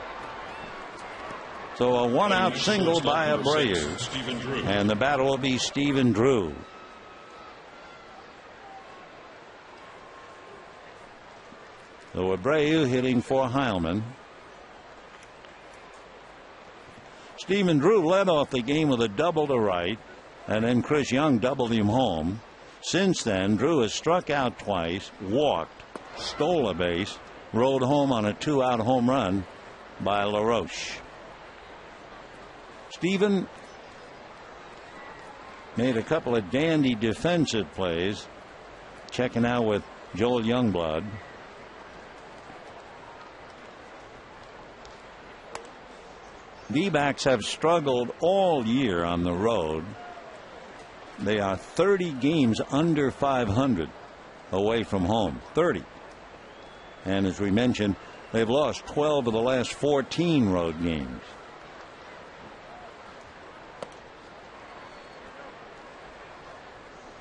So a one-out single by Abreu, and the batter will be Stephen Drew. So Abreu hitting for Heilman. Stephen Drew led off the game with a double to right, and then Chris Young doubled him home. Since then, Drew has struck out twice, walked, stole a base, rode home on a 2-out home run by LaRoche. Stephen made a couple of dandy defensive plays, checking out with Joel Youngblood. D-backs have struggled all year on the road. They are 30 games under 500 away from home. 30. And as we mentioned, they've lost 12 of the last 14 road games.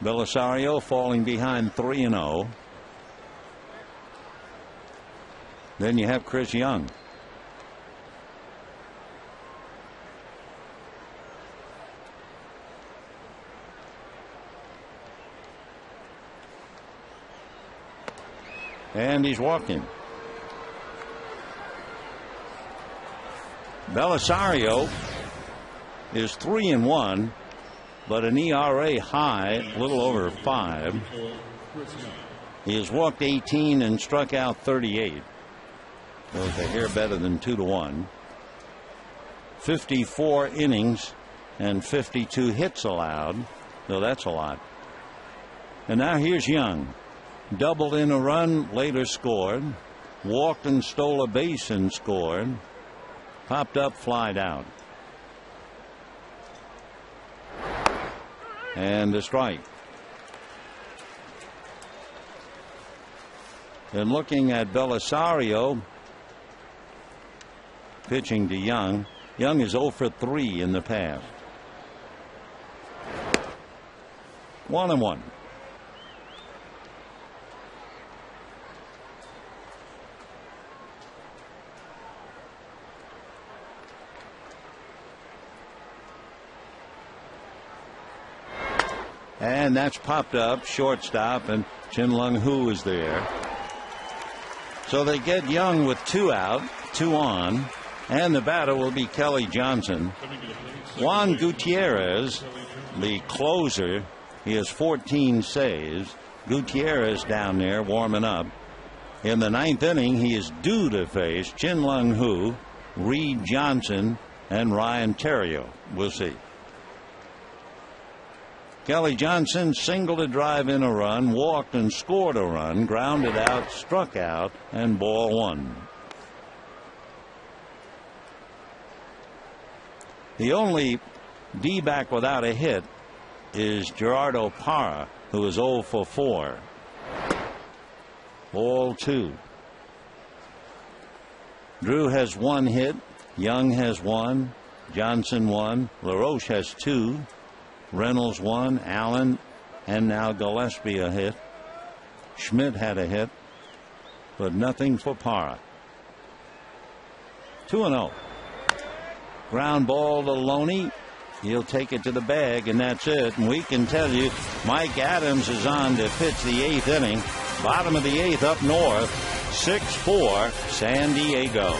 Belisario falling behind 3-0. Then you have Chris Young. And he's walking. Belisario is 3-1, but an ERA high, a little over 5. He has walked 18 and struck out 38. Those a hair better than 2-1. 54 innings and 52 hits allowed. So that's a lot. And now here's Young. Doubled in a run, later scored. Walked and stole a base and scored. Popped up, flied out. And a strike. And looking at Belisario pitching to Young. Young is 0 for 3 in the past. 1-1. And that's popped up, shortstop, and Chin Lung Hu is there. So they get Young with 2 out, 2 on, and the batter will be Kelly Johnson. Juan Gutierrez, the closer, he has 14 saves. Gutierrez down there warming up. In the 9th inning, he is due to face Chin Lung Hu, Reed Johnson, and Ryan Theriot. We'll see. Kelly Johnson singled a drive in a run, walked and scored a run, grounded out, struck out, and ball 1. The only D-back without a hit is Gerardo Parra, who is 0 for 4. Ball 2. Drew has 1 hit. Young has 1. Johnson 1. LaRoche has 2. Reynolds 1. Allen and now Gillespie a hit. Schmidt had a hit, but nothing for Parra. 2-0. Ground ball to Loney. He'll take it to the bag, and that's it. And we can tell you Mike Adams is on to pitch the 8th inning. Bottom of the 8th up north. 6-4 San Diego.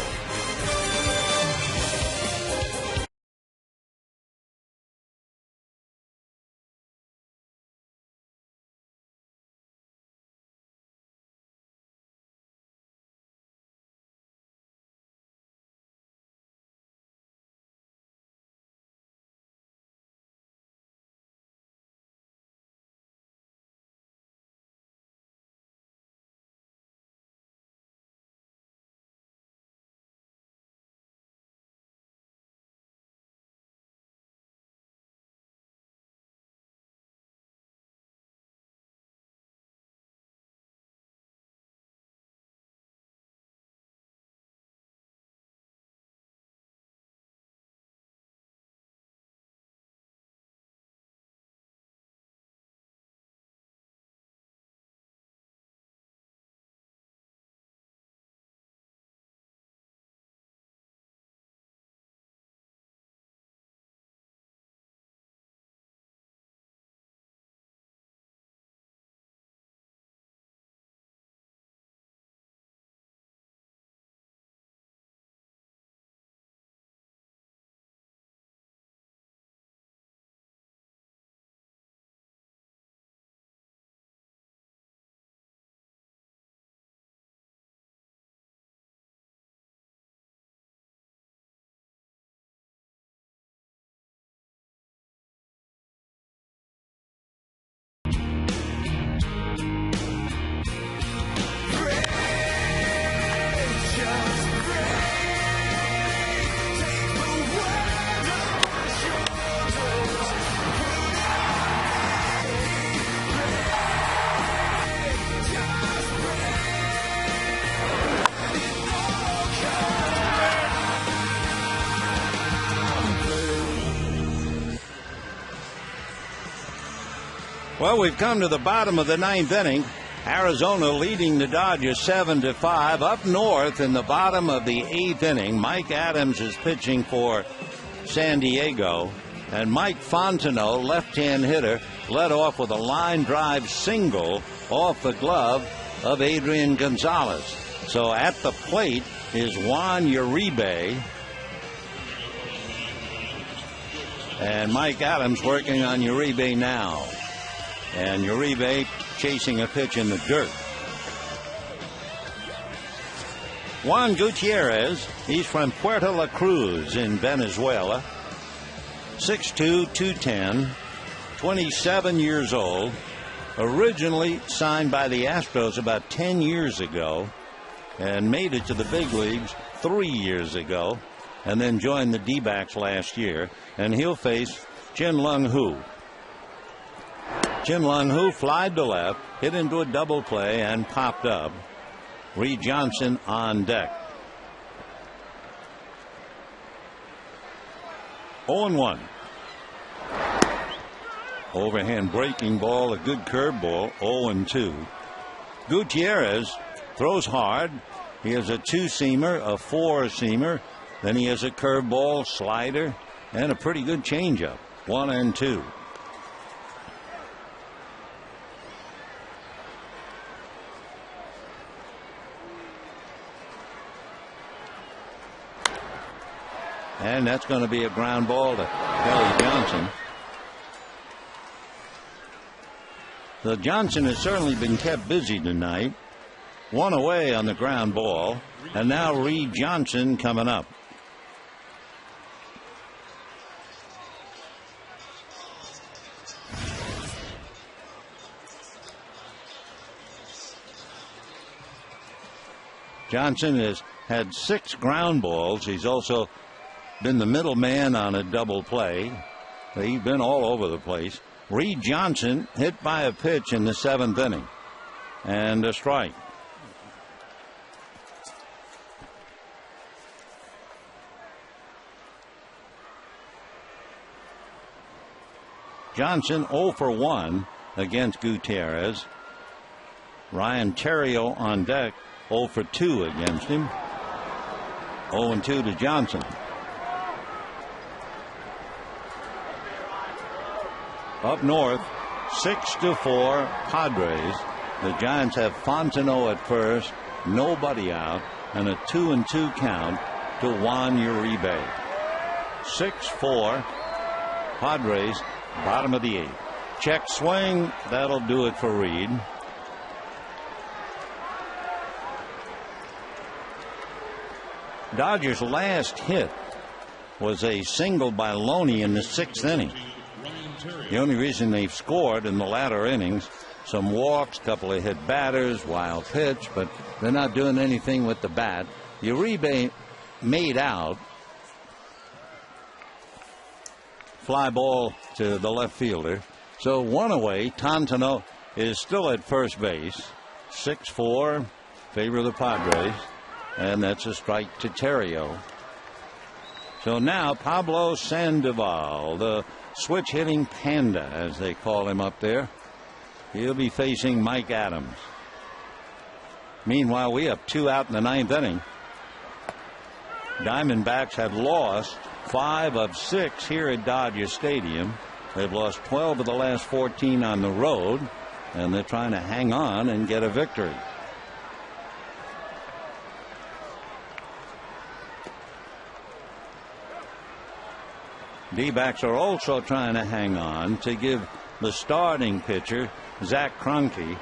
Well, we've come to the bottom of the 9th inning. Arizona leading the Dodgers 7-5. Up north in the bottom of the 8th inning, Mike Adams is pitching for San Diego. And Mike Fontenot, left-hand hitter, led off with a line drive single off the glove of Adrian Gonzalez. So at the plate is Juan Uribe. And Mike Adams working on Uribe now. And Uribe chasing a pitch in the dirt. Juan Gutierrez, he's from Puerto La Cruz in Venezuela. 6'2", 210, 27 years old. Originally signed by the Astros about 10 years ago and made it to the big leagues 3 years ago and then joined the D-backs last year. And he'll face Jin Lung Hu. Jin Lung Hu flied to left, hit into a double play and popped up. Reed Johnson on deck. 0-1. Overhand breaking ball, a good curveball. 0-2. Gutierrez throws hard. He has a 2-seamer, a 4-seamer. Then he has a curveball, slider, and a pretty good changeup. 1-2. And that's going to be a ground ball to Kelly Johnson. So Johnson has certainly been kept busy tonight. 1 away on the ground ball. And now Reed Johnson coming up. Johnson has had 6 ground balls. He's also been the middleman on a double play. He's been all over the place. Reed Johnson hit by a pitch in the 7th inning. And a strike. Johnson 0 for 1 against Gutierrez. Ryan Terrio on deck 0 for 2 against him. 0-2 to Johnson. Up north, 6-4 Padres. The Giants have Fontenot at first, nobody out, and a 2-2 count to Juan Uribe. 6-4 Padres, bottom of the 8th. Check swing, that'll do it for Reed. Dodgers' last hit was a single by Loney in the 6th inning. The only reason they've scored in the latter innings, some walks, couple of hit batters, wild pitch, but they're not doing anything with the bat. Uribe made out. Fly ball to the left fielder. So one away. Fontenot is still at first base. 6-4, favor of the Padres. And that's a strike to Terrio. So now Pablo Sandoval, the switch hitting panda, as they call him up there. He'll be facing Mike Adams. Meanwhile, we have 2 out in the 9th inning. Diamondbacks have lost 5 of 6 here at Dodger Stadium. They've lost 12 of the last 14 on the road, and they're trying to hang on and get a victory. D-backs are also trying to hang on to give the starting pitcher, Zach Kroenke,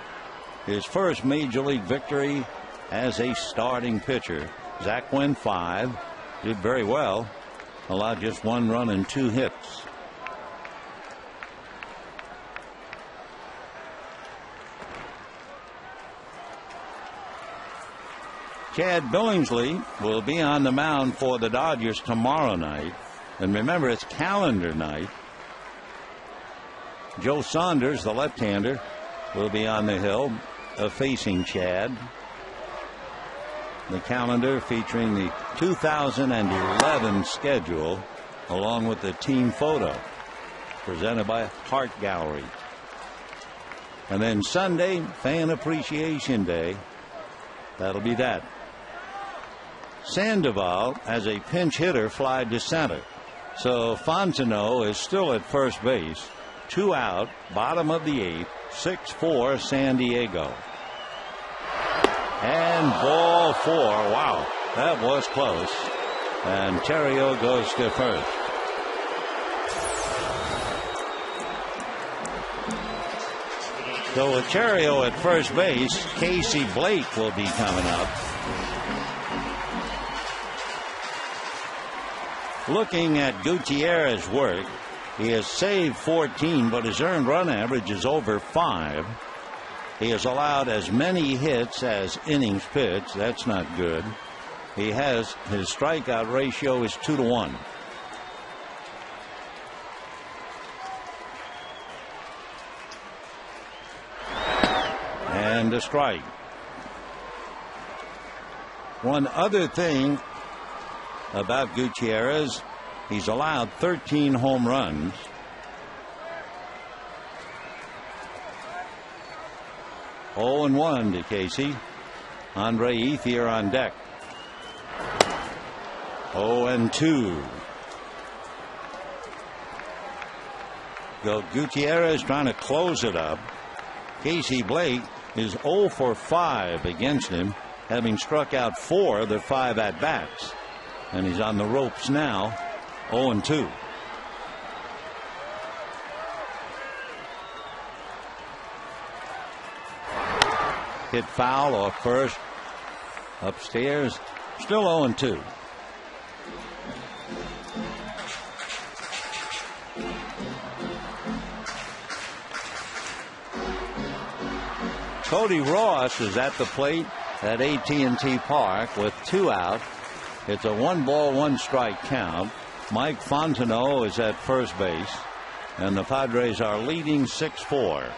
his first major league victory as a starting pitcher. Zach went 5, did very well, allowed just 1 run and 2 hits. Chad Billingsley will be on the mound for the Dodgers tomorrow night. And remember, it's calendar night. Joe Saunders, the left-hander, will be on the hill facing Chad. The calendar featuring the 2011 schedule along with the team photo presented by Hart Gallery. And then Sunday, Fan Appreciation Day. That'll be that. Sandoval, as a pinch hitter, flied to center. So Fontenot is still at first base. 2 out, bottom of the 8th, 6-4 San Diego. And ball 4. Wow, that was close. And Terrio goes to first. So with Terrio at first base, Casey Blake will be coming up. Looking at Gutierrez's work, he has saved 14, but his earned run average is over 5. He has allowed as many hits as innings pitched. That's not good. He has, his strikeout ratio is 2-1. And a strike. One other thing about Gutierrez, he's allowed 13 home runs. Oh and 1 to Casey. Andre Ethier on deck. 0-2. Gutierrez trying to close it up. Casey Blake is 0 for 5 against him, having struck out 4 of the 5 at bats. And he's on the ropes now, 0-2. Hit foul off first. Upstairs, still 0-2. Cody Ross is at the plate at AT&T Park with 2 out. It's a 1-ball, 1-strike count. Mike Fontenot is at first base, and the Padres are leading 6-4.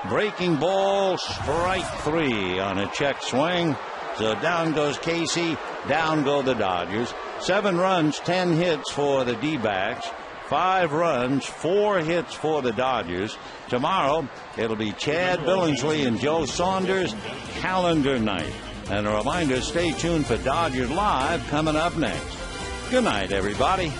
Breaking ball, strike 3 on a check swing. So down goes Casey, down go the Dodgers. 7 runs, 10 hits for the D-backs. 5 runs, 4 hits for the Dodgers. Tomorrow, it'll be Chad Billingsley and Joe Saunders calendar night. And a reminder, stay tuned for Dodgers Live coming up next. Good night, everybody.